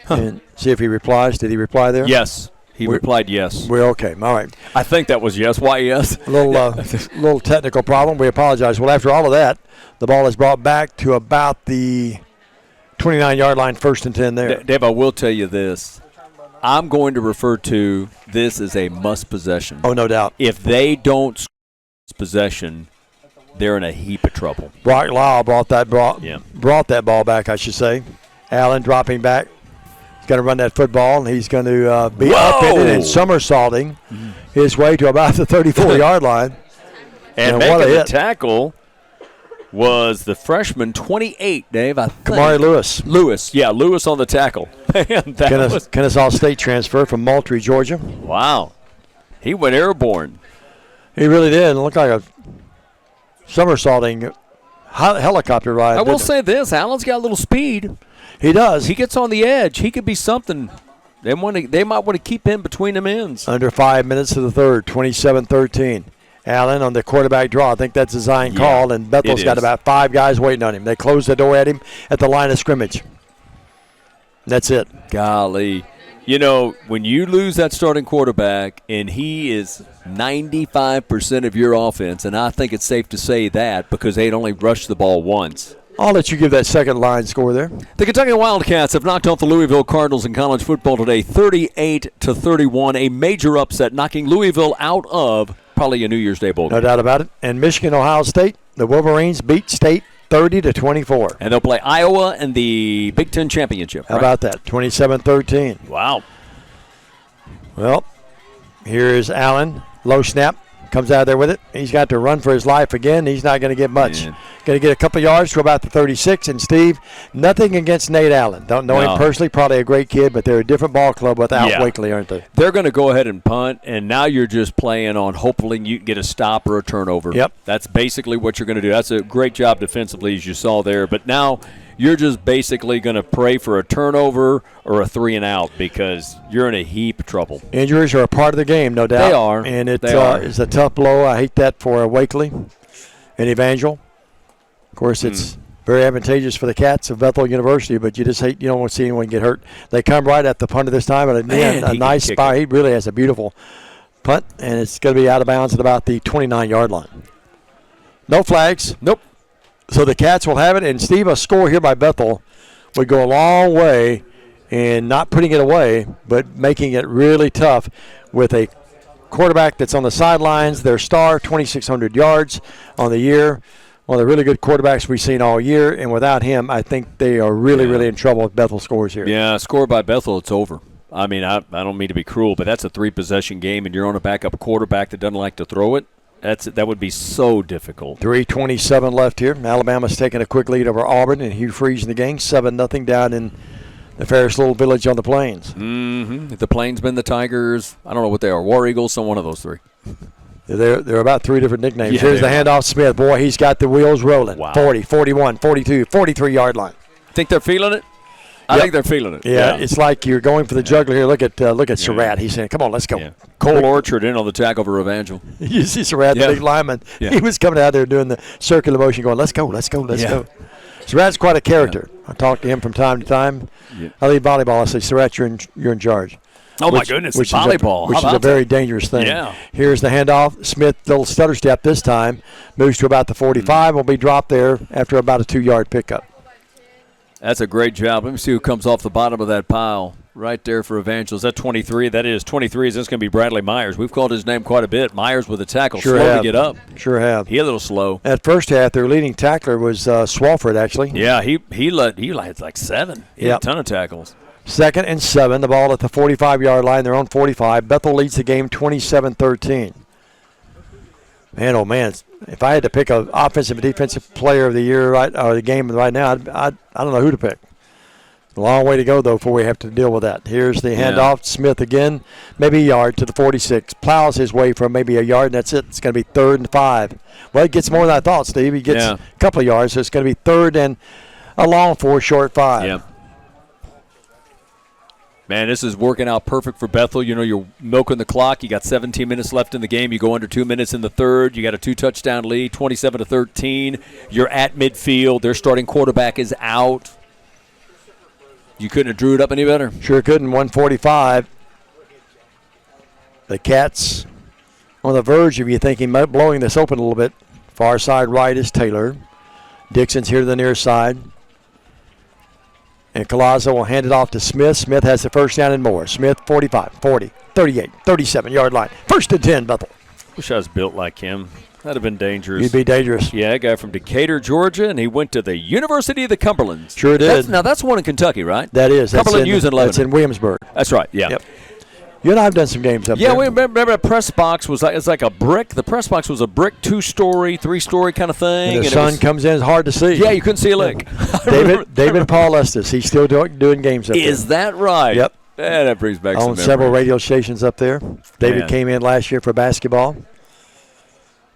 And see if he replies. Did he reply there? Yes. He replied yes. We're okay. All right. I think that was yes. Why yes? A little technical problem. We apologize. Well, after all of that, the ball is brought back to about the 29-yard line, 1st and 10 there. Dave, I will tell you this. I'm going to refer to this as a must possession. Oh, no doubt. If they don't score possession, they're in a heap of trouble. Brock Lyle brought that ball back, I should say. Allen dropping back. He's going to run that football, and he's going to be upended and somersaulting his way to about the 34-yard line. And making the tackle was the freshman 28, Dave, I think. Kamari Lewis. Lewis on the tackle. Man, Kennesaw State transfer from Moultrie, Georgia. Wow. He went airborne. He really did. It looked like a somersaulting helicopter ride. I will say this. Allen's got a little speed. He does. He gets on the edge. He could be something. They might want to keep him between them ends. Under 5 minutes to the third, 27-13. Allen on the quarterback draw. I think that's a design call, and Bethel's got about 5 guys waiting on him. They close the door at him at the line of scrimmage. That's it. Golly. You know, when you lose that starting quarterback and he is 95% of your offense, and I think it's safe to say that because they'd only rushed the ball once. I'll let you give that second line score there. The Kentucky Wildcats have knocked off the Louisville Cardinals in college football today, 38-31, a major upset, knocking Louisville out of probably a New Year's Day bowl game. No doubt about it. And Michigan, Ohio State, the Wolverines beat State 30-24. And they'll play Iowa in the Big Ten Championship. How about that? 27-13. Wow. Well, here's Allen. Low snap. Comes out there with it. He's got to run for his life again. He's not going to get much. Going to get a couple yards to about the 36. And, Steve, nothing against Nate Allen. Don't know him personally. Probably a great kid, but they're a different ball club without Wakely, aren't they? They're going to go ahead and punt, and now you're just playing on hopefully you can get a stop or a turnover. Yep. That's basically what you're going to do. That's a great job defensively, as you saw there. But now you're just basically going to pray for a turnover or a 3-and-out because you're in a heap of trouble. Injuries are a part of the game, no doubt. They are. And it's a tough blow. I hate that for Wakely and Evangel. Of course, it's very advantageous for the Cats of Bethel University, but you just hate, you don't want to see anyone get hurt. They come right at the punter this time, and a nice spot. He really has a beautiful punt, and it's going to be out of bounds at about the 29-yard line. No flags. Nope. So the Cats will have it, and Steve, a score here by Bethel would go a long way in not putting it away, but making it really tough with a quarterback that's on the sidelines, their star, 2,600 yards on the year. One of the really good quarterbacks we've seen all year, and without him, I think they are really in trouble if Bethel scores here. Yeah, score by Bethel, it's over. I mean, I don't mean to be cruel, but that's a 3-possession game, and you're on a backup quarterback that doesn't like to throw it. That would be so difficult. 3:27 left here. Alabama's taking a quick lead over Auburn, and Hugh Freeze in the game, 7-0 down in the Ferris Little Village on the Plains. Mm-hmm. The Plainsmen, the Tigers, I don't know what they are, War Eagles, some one of those three. They're about 3 different nicknames. Yeah, here's the handoff, Smith. Boy, he's got the wheels rolling. Wow. 40, 41, 42, 43-yard line. Think they're feeling it? I think they're feeling it. Yeah, it's like you're going for the juggler here. Look at Surratt. He's saying, come on, let's go. Yeah. Cole Orchard in on the tackle for Evangel. You see Surratt, the big lineman. Yeah. He was coming out there doing the circular motion going, let's go. Surratt's quite a character. I talk to him from time to time. Yeah. I leave volleyball. I say, Surratt, you're in charge. Oh, my goodness, volleyball. Which is a very dangerous thing. Yeah. Here's the handoff. Smith, little stutter step this time. Moves to about the 45. Will be dropped there after about a 2-yard pickup. That's a great job. Let me see who comes off the bottom of that pile. Right there for Evangel. Is that 23? That is 23. Is this going to be Bradley Myers? We've called his name quite a bit. Myers with a tackle. Sure slow have. to get up. Sure have. He a little slow. At first half, their leading tackler was Swafford, actually. Yeah, he had like 7. He had a ton of tackles. 2nd and 7. The ball at the 45-yard line. Their own 45. Bethel leads the game 27-13. Man, oh man! If I had to pick an offensive and defensive player of the year or the game right now, I don't know who to pick. A long way to go, though, before we have to deal with that. Here's the handoff. Smith again, maybe a yard to the 46. Plows his way for maybe a yard, and that's it. It's going to be 3rd and 5. Well, it gets more than I thought, Steve. He gets a couple of yards, so it's going to be 3rd and a long 4, short 5. Yeah. Man, this is working out perfect for Bethel. You know, you're milking the clock. You got 17 minutes left in the game. You go under 2 minutes in the third. You got a 2-touchdown lead, 27-13. You're at midfield. Their starting quarterback is out. You couldn't have drew it up any better. Sure couldn't. 145. The Cats on the verge of you thinking blowing this open a little bit. Far side right is Taylor. Dixon's here to the near side. And Collazo will hand it off to Smith. Smith has the first down and more. Smith, 45, 40, 38, 37-yard line. 1st and 10, Bethel. Wish I was built like him. That'd have been dangerous. You'd be dangerous. Yeah, a guy from Decatur, Georgia, and he went to the University of the Cumberlands. Sure did. That's one in Kentucky, right? That is. Cumberland U's in Lebanon. That's in Williamsburg. That's right, yeah. Yep. You and I have done some games up there. Yeah, we remember the press box was it's like a brick. The press box was a brick, 2-story, 3-story kind of thing. And the sun comes in, it's hard to see. Yeah, you couldn't see a lick. David Paul Estes, he's still doing games up there. Is that right? Yep. Yeah, that brings back some on memories. several radio stations up there. David Man. came in last year for basketball.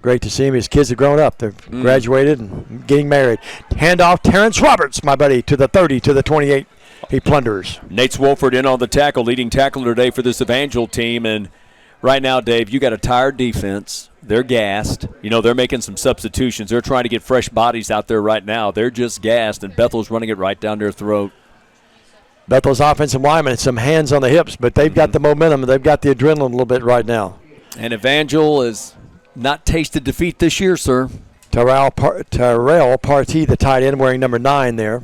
Great to see him. His kids have grown up. They've graduated and getting married. Handoff, Terrence Roberts, my buddy, to the 30, to the 28. He plunders. Nate Swolford in on the tackle, leading tackler today for this Evangel team. And right now, Dave, you got a tired defense. They're gassed. You know, they're making some substitutions. They're trying to get fresh bodies out there right now. They're just gassed, and Bethel's running it right down their throat. Bethel's offensive linemen, some hands on the hips, but they've got the momentum. They've got the adrenaline a little bit right now. And Evangel has not tasted defeat this year, sir. Terrell Partee, the tight end, wearing number 9 there.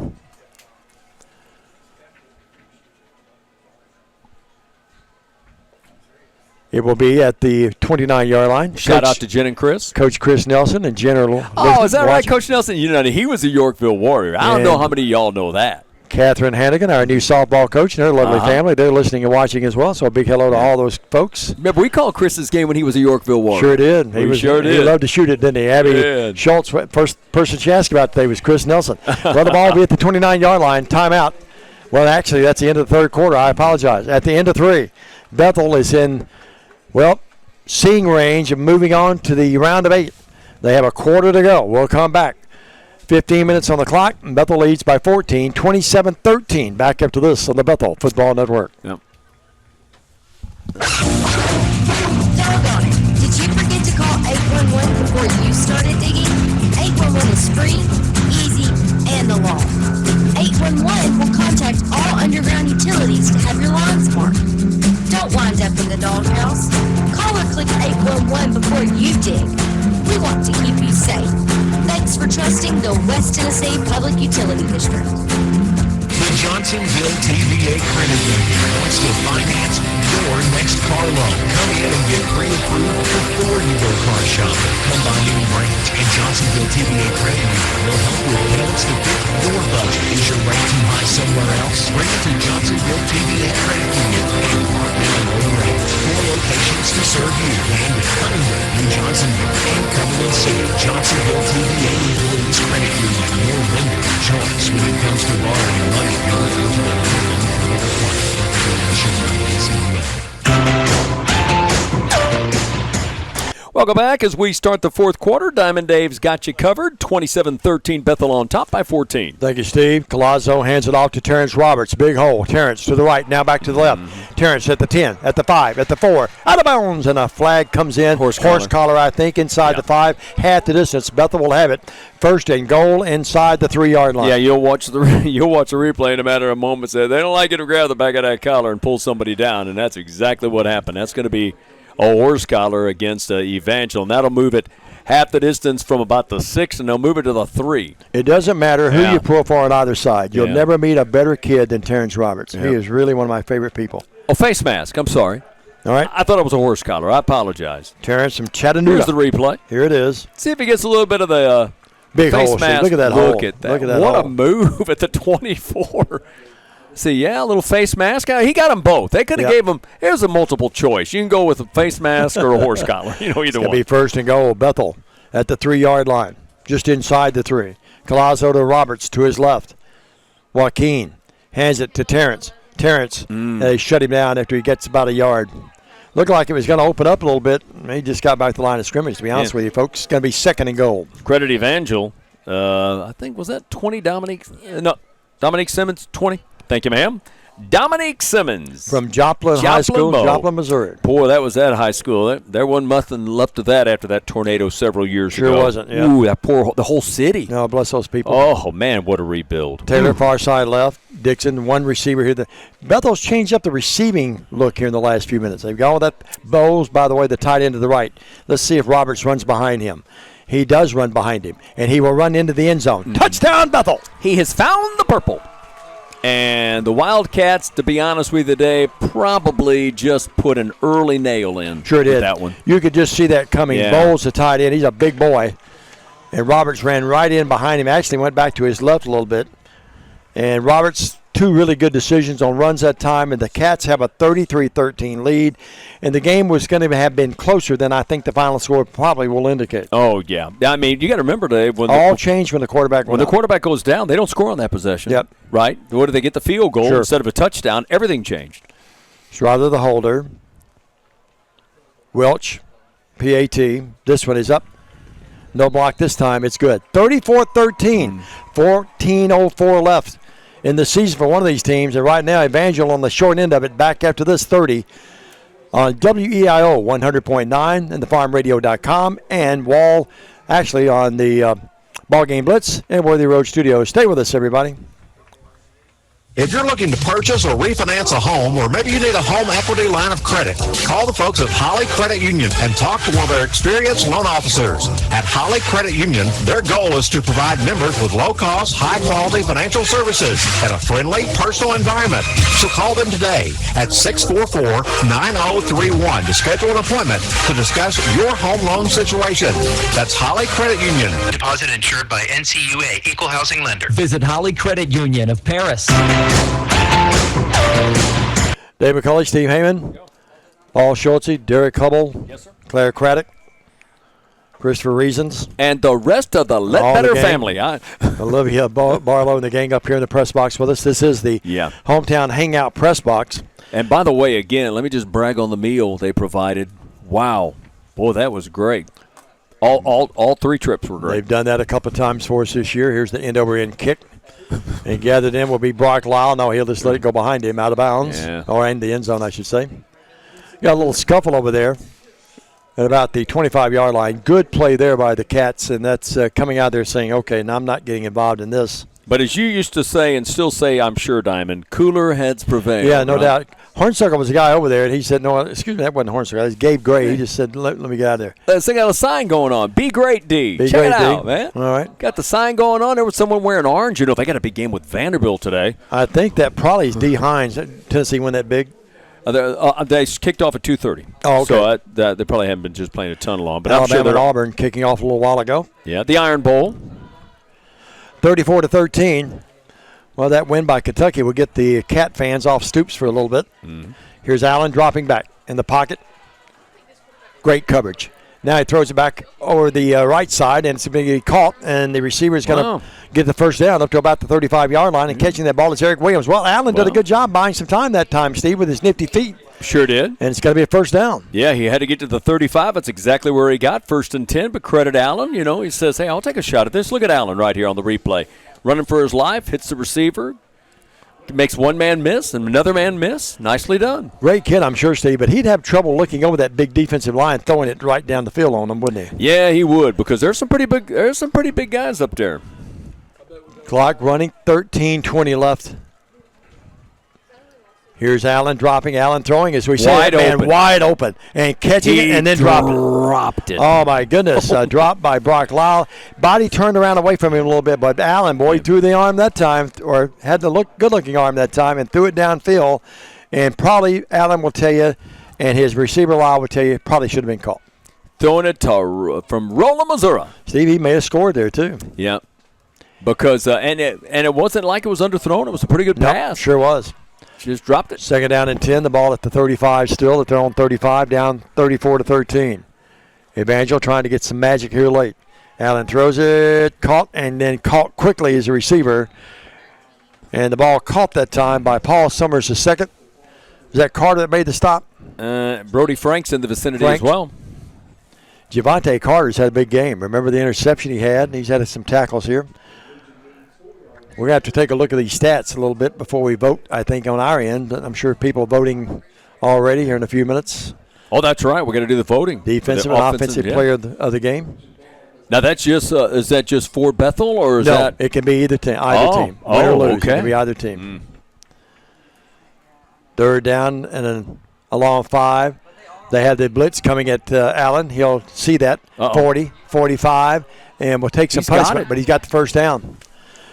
It will be at the 29-yard line. Shout out to Jen and Chris. Coach Chris Nelson and General. Oh, is that right, Coach Nelson? You know, he was a Yorkville Warrior. I don't know how many of y'all know that. Catherine Hannigan, our new softball coach, and her lovely family. They're listening and watching as well, so a big hello to all those folks. Remember, we called Chris's game when he was a Yorkville Warrior. Sure did. He He loved to shoot it, didn't he? Abby Schultz, first person she asked about today was Chris Nelson. Well, the ball will be at the 29-yard line. Timeout. Well, actually, that's the end of the third quarter. I apologize. At the end of 3, Bethel is in, seeing range of moving on to the round of 8. They have a quarter to go. We'll come back. 15 minutes on the clock. Bethel leads by 14, 27-13. Back up to this on the Bethel Football Network. Yep. Doggone it. Did you forget to call 811 before you started digging? 811 is free, easy, and the law. 811 will contact all underground utilities to have your lines marked. Don't wind up in the doghouse. Call or click 811 before you dig. We want to keep you safe. Thanks for trusting the West Tennessee Public Utility District. The Johnsonville TVA Credit Union wants to finance your next car loan. Come in and get pre-approved before you go car shopping. Come by any branch, and Johnsonville TVA Credit Union will help with payments to fit your budget. Is your rate too high somewhere else? Bring it to Johnsonville TVA Credit Union and partner on low rates. 4 locations to serve you, and in Huntington, New Johnsonville, and Cumberland City. Johnsonville TVA Employees Credit Union, your lender of choice when it comes to borrowing money. Welcome back as we start the fourth quarter. Diamond Dave's got you covered. 27-13, Bethel on top by 14. Thank you, Steve. Collazo hands it off to Terrence Roberts. Big hole. Terrence to the right, now back to the left. Terrence at the 10, at the 5, at the 4. Out of bounds, and a flag comes in. Horse collar, I think, inside the 5. Half the distance. Bethel will have it. First and goal inside the 3-yard line. Yeah, you'll watch the replay in a matter of moments. They don't like it to grab the back of that collar and pull somebody down, and that's exactly what happened. That's going to be a horse collar against Evangel, and that'll move it half the distance from about the 6, and they'll move it to the 3. It doesn't matter who you pull for on either side. You'll never meet a better kid than Terrence Roberts. He is really one of my favorite people. Oh, face mask. I'm sorry. All right. I thought it was a horse collar. I apologize. Terrence from Chattanooga. Here's the replay. Here it is. See if he gets a little bit of the big face hole. mask. Look at that hole. Look at that. Look at that what hole. a move at the 24. See, a little face mask. He got them both. They could have gave him. Here's a multiple choice. You can go with a face mask or a horse collar. Either one. It's going to be first and goal. Bethel at the 3-yard line, just inside the 3. Collazo to Roberts to his left. Joaquin hands it to Terrence. Terrence, they shut him down after he gets about a yard. Looked like it was going to open up a little bit. He just got back to the line of scrimmage, to be honest with you, folks. It's going to be second and goal. Credit Evangel. I think, was that 20, Dominique? No, Dominique Simmons, 20. Thank you, ma'am. Dominique Simmons. From Joplin High School, Joplin, Missouri. Boy, that was that high school. There wasn't nothing left of that after that tornado several years ago. Sure wasn't, yeah. Ooh, the whole city. No, bless those people. Oh, man, what a rebuild. Taylor, far side left. Dixon, one receiver here. Bethel's changed up the receiving look here in the last few minutes. They've got all that. Bowles, by the way, the tight end to the right. Let's see if Roberts runs behind him. He does run behind him, and he will run into the end zone. Touchdown, Bethel! He has found the purple. And the Wildcats, to be honest with you today, probably just put an early nail in. Sure did. That one. You could just see that coming. Yeah. Bowles, the tight end, he's a big boy. And Roberts ran right in behind him. Actually went back to his left a little bit. And Roberts, 2 really good decisions on runs that time. And the Cats have a 33-13 lead. And the game was going to have been closer than I think the final score probably will indicate. Oh, yeah. I mean, you got to remember, Dave. All changed when the quarterback went When the out. quarterback goes down, they don't score on that possession. Yep. Right? What do they get? The field goal instead of a touchdown. Everything changed. Schroeder the holder. Welch, PAT. This one is up. No block this time. It's good. 34-13. 14:04 left in the season for one of these teams. And right now, Evangel on the short end of it, back after this 30 on WEIO 100.9 and thefarmradio.com and Wall, actually on the BallGame Blitz and Worthy Road Studios. Stay with us, everybody. If you're looking to purchase or refinance a home, or maybe you need a home equity line of credit, call the folks at Holly Credit Union and talk to one of their experienced loan officers. At Holly Credit Union, their goal is to provide members with low-cost, high-quality financial services in a friendly, personal environment. So call them today at 644-9031 to schedule an appointment to discuss your home loan situation. That's Holly Credit Union. Deposit insured by NCUA, Equal Housing Lender. Visit Holly Credit Union of Paris. Dave McCulley, Steve Heyman, Paul Schultze, Derek Hubble, Claire Craddock, Christopher Reasons. And the rest of the Ledbetter family. Olivia Barlow and the gang up here in the press box with us. This is the Hometown Hangout press box. And by the way, again, let me just brag on the meal they provided. Wow. Boy, that was great. All 3 trips were great. They've done that a couple of times for us this year. Here's the end-over-end kick. And gathered in will be Brock Lyle. No, he'll just let it go behind him out of bounds. Or in the end zone, I should say. Got a little scuffle over there at about the 25-yard line. Good play there by the Cats, and that's coming out there saying, okay, now I'm not getting involved in this. But as you used to say and still say, I'm sure, Diamond, cooler heads prevail. Yeah, no doubt. Hornsucker was a guy over there, and he said, no, excuse me, that wasn't Hornsucker. That was Gabe Gray. He just said, let me get out of there. They got a sign going on. Be great, D. Be Check great, it D. out, man. All right. Got the sign going on. There was someone wearing orange. You know, they got a big game with Vanderbilt today. I think that probably is D. Hines. Tennessee won that big. They kicked off at 2:30. Oh, okay. So they probably haven't been just playing a ton long. But Alabama I'm sure and Auburn kicking off a little while ago. Yeah, the Iron Bowl. 34-13. Well, that win by Kentucky will get the Cat fans off Stoops for a little bit. Here's Allen dropping back in the pocket. Great coverage. Now he throws it back over the right side, and it's going to be caught, and the receiver is going to get the first down up to about the 35-yard line, and catching that ball is Eric Williams. Well, Allen did a good job buying some time that time, Steve, with his nifty feet. Sure did. And it's going to be a first down. Yeah, he had to get to the 35. That's exactly where he got, 1st and 10, but credit Allen. You know, he says, hey, I'll take a shot at this. Look at Allen right here on the replay. Running for his life, hits the receiver, makes one man miss and another man miss. Nicely done. Great kid, I'm sure, Steve, but he'd have trouble looking over that big defensive line, throwing it right down the field on them, wouldn't he? Yeah, he would, because there's some pretty big guys up there. Clock running, 13:20 left. Here's Allen dropping. Allen throwing as we say. Wide open. Wide open. And catching it and then dropped it. Oh, my goodness. Dropped by Brock Lyle. Body turned around away from him a little bit, but Allen, boy, he threw the arm that time, or had the good-looking arm that time, and threw it downfield. And probably Allen will tell you, and his receiver Lyle will tell you, probably should have been caught. Throwing it from Rolla, Missouri. Steve, he may have scored there, too. Yeah. Because, and it wasn't like it was underthrown. It was a pretty good pass. Sure was. Just dropped it. Second down and 10. The ball at the 35 still. They're on 35, down 34-13. Evangel trying to get some magic here late. Allen throws it, caught, and then caught quickly as a receiver. And the ball caught that time by Paul Summers, the second. Was that Carter that made the stop? Brody Frank's in the vicinity as well. Javante Carter's had a big game. Remember the interception he had? He's had some tackles here. We're going to have to take a look at these stats a little bit before we vote, I think, on our end. I'm sure people are voting already here in a few minutes. Oh, that's right. We're going to do the voting. Defensive and offensive player of the game. Now, that's just is that just for Bethel, or is that? No, it can be either team. Win or lose. Okay. It can be either team. Third down and then a long 5. They have the blitz coming at Allen. He'll see that. 40, 45, and will take some punishment, but he's got the first down.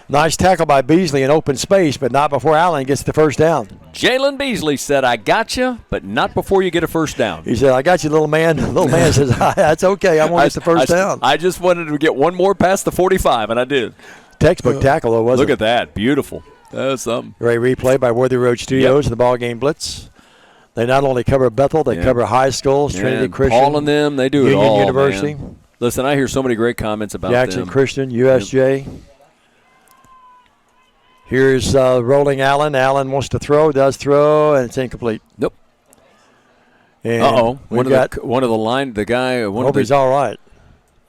Nice tackle by Beasley in open space, but not before Allen gets the first down. Jalen Beasley said, "I got you, but not before you get a first down." He said, "I got you, little man." The little man says, "That's okay. I want to get the first down." I just wanted to get one more past the 45, and I did. Textbook tackle, though, wasn't it? Look at that. Beautiful. That's something. Great replay by Worthy Road Studios, the BallGame Blitz. They not only cover Bethel, they cover high schools, Trinity Christian. Paul and them, they do Union it all, University. Man. Listen, I hear so many great comments about Jackson them. Christian, USJ. Here's rolling Allen. Allen wants to throw, does throw, and it's incomplete. Nope. And one of the line, the guy. Hope he's all right.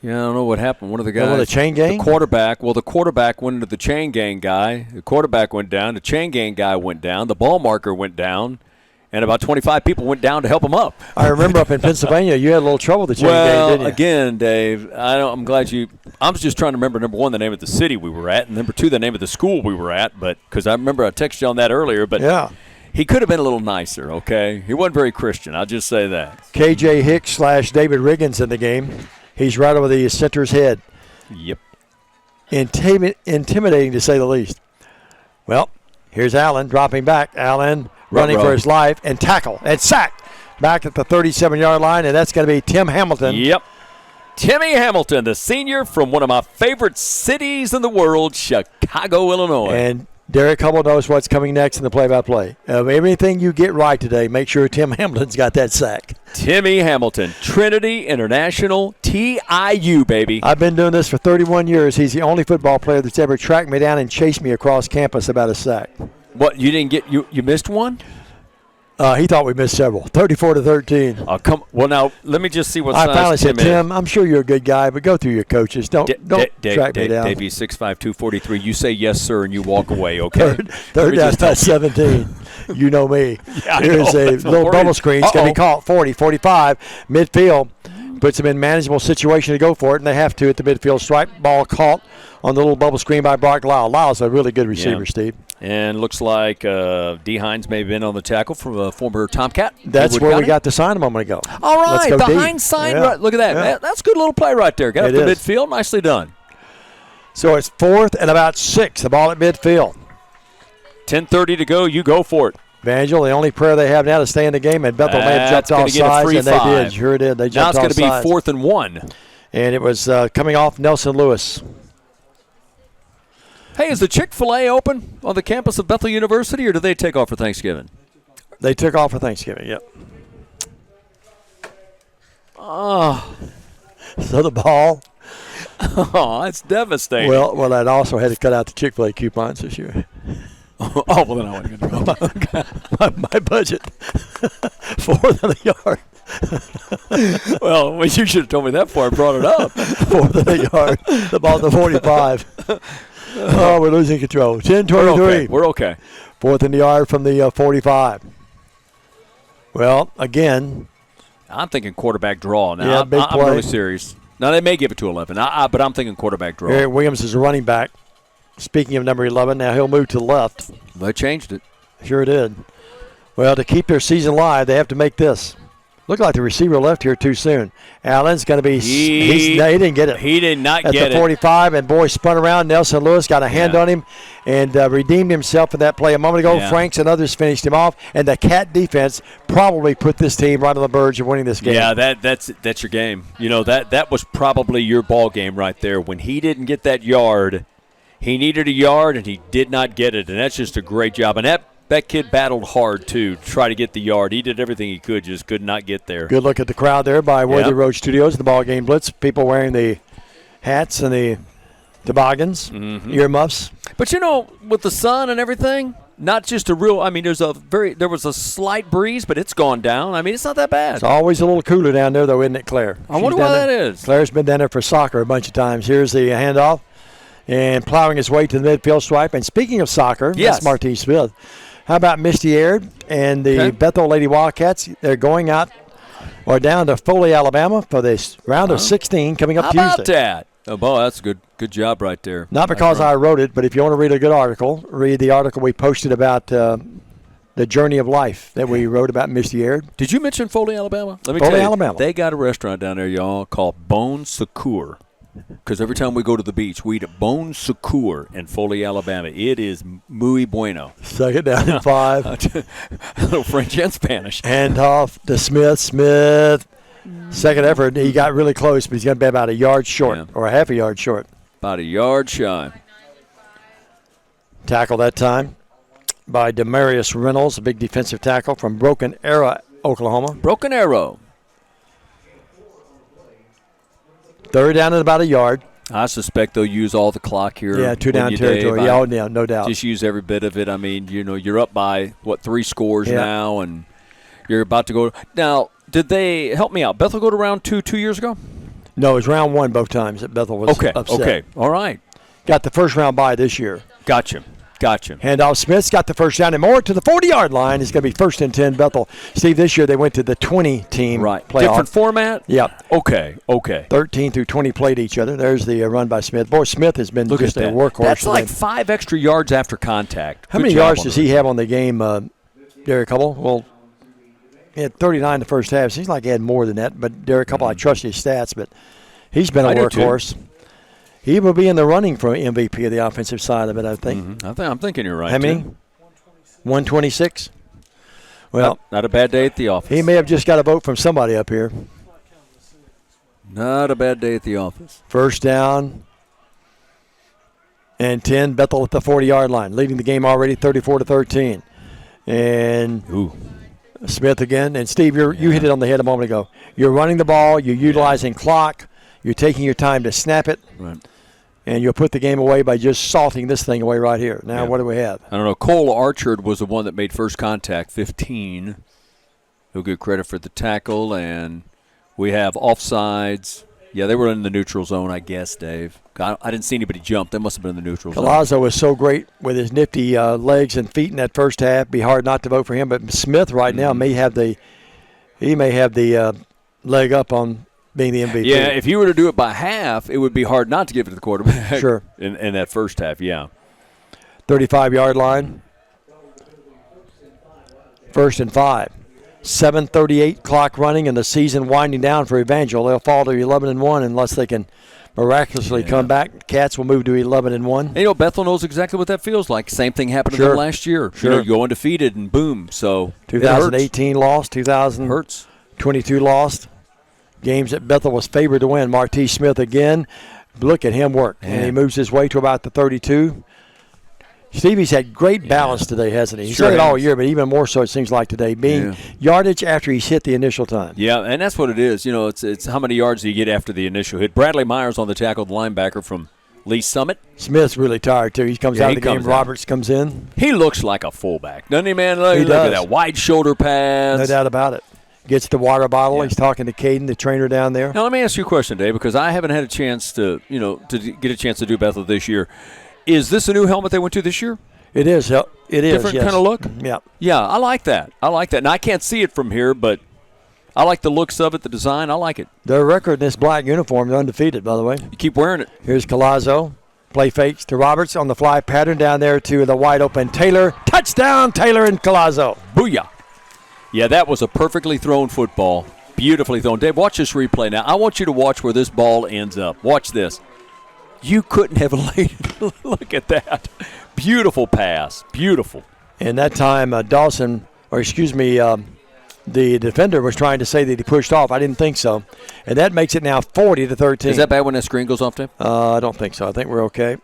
Yeah, I don't know what happened. One of the guys. The chain gang? The quarterback. Well, the quarterback went into the chain gang guy. The quarterback went down. The chain gang guy went down. The ball marker went down. And about 25 people went down to help him up. I remember up in Pennsylvania, you had a little trouble with the chain gang, didn't you? Again, Dave, I'm glad you – I was just trying to remember, number one, the name of the city we were at, and number two, the name of the school we were at, but because I remember I texted you on that earlier. But he could have been a little nicer, okay? He wasn't very Christian. I'll just say that. KJ Hicks / David Riggins in the game. He's right over the center's head. Yep. Intimidating, to say the least. Well, here's Allen dropping back. Allen running for his life, and tackle, and sacked back at the 37-yard line, and that's going to be Tim Hamilton. Yep. Timmy Hamilton, the senior from one of my favorite cities in the world, Chicago, Illinois. And Derek Hubble knows what's coming next in the play-by-play. Of everything you get right today, make sure Tim Hamilton's got that sack. Timmy Hamilton, Trinity International, TIU, baby. I've been doing this for 31 years. He's the only football player that's ever tracked me down and chased me across campus about a sack. What, you didn't get – you missed one? He thought we missed several. 34-13. Oh, come – well, now, let me just see what I size finally said, Tim is. Tim, I'm sure you're a good guy, but go through your coaches. Don't track me down. Davey, 6'5", 243. You say yes, sir, and you walk away, okay? Third down past 17. You know me. Yeah, Here's a little bubble screen. It's going to be caught 40, 45, midfield. Puts them in manageable situation to go for it, and they have to at the midfield stripe. Ball caught on the little bubble screen by Brock Lyle. Lyle's a really good receiver, Steve. And looks like D. Hines may have been on the tackle from a former Tomcat. That's where we got the sign a moment ago. All right, the D. Hines sign. Yeah. Right, look at that. Yeah. That's a good little play right there. Got up the midfield. Nicely done. So it's 4th and about 6. The ball at midfield. 10:30 to go. You go for it. Evangel, the only prayer they have now to stay in the game, and Bethel may have jumped off sides, and they did. Sure did. They jumped off sides. Now it's going to be 4th and 1. And it was coming off Nelson Lewis. Hey, is the Chick-fil-A open on the campus of Bethel University, or do they take off for Thanksgiving? They took off for Thanksgiving, yep. Oh. So the ball. Oh, that's devastating. Well, I also had to cut out the Chick-fil-A coupons this year. Oh, well, then I wasn't going to go. My budget. 4th and a yard. Well, you should have told me that before I brought it up. 4th and a yard. The ball at the 45. Oh, we're losing control. 10-23. We're okay. 4th and a yard from the 45. Well, again. I'm thinking quarterback draw. Now, yeah, big play. I'm really serious. Now, they may give it to 11, but I'm thinking quarterback draw. Eric Williams is a running back. Speaking of number 11, now he'll move to the left. They changed it. Sure did. Well, to keep their season alive, they have to make this. Looked like the receiver left here too soon. Allen's going to be. He didn't get it. He did not at get the 45, and boy spun around. Nelson Lewis got a hand on him and redeemed himself in that play a moment ago. Yeah. Franks and others finished him off, and the Cat defense probably put this team right on the verge of winning this game. Yeah, that's your game. You know, that was probably your ball game right there. When he didn't get that yard, he needed a yard, and he did not get it, and that's just a great job. And that kid battled hard, too, to try to get the yard. He did everything he could, just could not get there. Good look at the crowd there by Worthy Road Studios, the BallGame Blitz. People wearing the hats and the toboggans, earmuffs. But, you know, with the sun and everything, not just a real – I mean, there was a slight breeze, but it's gone down. I mean, it's not that bad. It's always a little cooler down there, though, isn't it, Claire? I wonder why that is. Claire's been down there for soccer a bunch of times. Here's the handoff and plowing his way to the midfield stripe. And speaking of soccer, that's Marty Smith. How about Misty Aird and the Bethel Lady Wildcats? They're going out or down to Foley, Alabama for this round of 16 coming up Tuesday. How about that? Oh, boy, that's a good job right there. Not because I wrote it, but if you want to read a good article, read the article we posted about the journey of life that we wrote about Misty Aird. Did you mention Foley, Alabama? Let me Foley, tell you, Alabama. They got a restaurant down there, y'all, called Bon Secours. Because every time we go to the beach, we eat at Bon Secours in Foley, Alabama. It is muy bueno. Second down and 5. A little French and Spanish. Hand off to Smith. Second effort. He got really close, but he's going to be about a yard short or a half a yard short. About a yard shy. Tackle that time by Demarius Reynolds, a big defensive tackle from Broken Arrow, Oklahoma. Broken Arrow. Third down and about a yard. I suspect they'll use all the clock here. Yeah, 2 down territory. Yeah, no doubt. Just use every bit of it. I mean, you know, you're up by, 3 scores now, and you're about to go. Now, did they help me out? Bethel go to round 2 years ago? No, it was round 1 both times that Bethel was upset. Okay, all right. Got the first round bye this year. Gotcha. Handoff. Smith's got the first down and more to the 40-yard line. It's going to be 1st and 10 Bethel. Steve, this year they went to the 20-team playoff. Different format? Yeah. Okay. 13 through 20 played each other. There's the run by Smith. Boy, Smith has been just a workhorse. That's like 5 extra yards after contact. How many yards does he have on the game, Derek Hubble? Well, he had 39 the first half. Seems like he had more than that. But Derek Hubble, I trust his stats, but he's been a workhorse. He will be in the running for MVP of the offensive side of it, I think. I'm thinking you're right. How many? 126? Well, not a bad day at the office. He may have just got a vote from somebody up here. Not a bad day at the office. First down and 10. Bethel at the 40-yard line, leading the game already 34-13. And Smith again. And, Steve, you hit it on the head a moment ago. You're running the ball. You're utilizing clock. You're taking your time to snap it. Right. And you'll put the game away by just salting this thing away right here. Now, what do we have? I don't know. Cole Archard was the one that made first contact, 15. He'll get credit for the tackle. And we have offsides. Yeah, they were in the neutral zone, I guess, Dave. I didn't see anybody jump. They must have been in the neutral zone. Palazzo was so great with his nifty legs and feet in that first half. Be hard not to vote for him. But Smith right now may have the leg up on being the MVP. Yeah, if you were to do it by half, it would be hard not to give it to the quarterback. Sure. In that first half, 35-yard line. 1st and 5. 7:38 clock running and the season winding down for Evangel. They'll fall to 11-1 unless they can miraculously come back. Cats will move to 11-1. And, Bethel knows exactly what that feels like. Same thing happened to them last year. Sure. You go undefeated and boom. So 2018 lost. 2022 lost. Games that Bethel was favored to win. Marty Smith again. Look at him work. And he moves his way to about the 32. Stevie's had great balance today, hasn't he? He's had it all year, but even more so it seems like today, being yardage after he's hit the initial time. Yeah, and that's what it is. It's how many yards do you get after the initial hit. Bradley Myers on the tackle, the linebacker from Lee Summit. Smith's really tired, too. He comes out of the game. Roberts comes in. He looks like a fullback, doesn't he, man? Look at that wide shoulder pads. No doubt about it. Gets the water bottle. He's talking to Caden, the trainer down there. Now, let me ask you a question, Dave, because I haven't had a chance to get a chance to do Bethel this year. Is this a new helmet they went to this year? It is. It is. Different kind of look? Yeah. Yeah, I like that. And I can't see it from here, but I like the looks of it, the design. I like it. Their record in this black uniform, they're undefeated, by the way. You keep wearing it. Here's Colazzo. Play fakes to Roberts on the fly pattern down there to the wide open Taylor. Touchdown, Taylor and Colazzo. Booyah. Yeah, that was a perfectly thrown football. Beautifully thrown. Dave, watch this replay now. I want you to watch where this ball ends up. Watch this. You couldn't have laid it. Look at that. Beautiful pass. Beautiful. And that time, the defender was trying to say that he pushed off. I didn't think so. And that makes it now 40-13. Is that bad when that screen goes off, Dave? I don't think so. I think we're okay.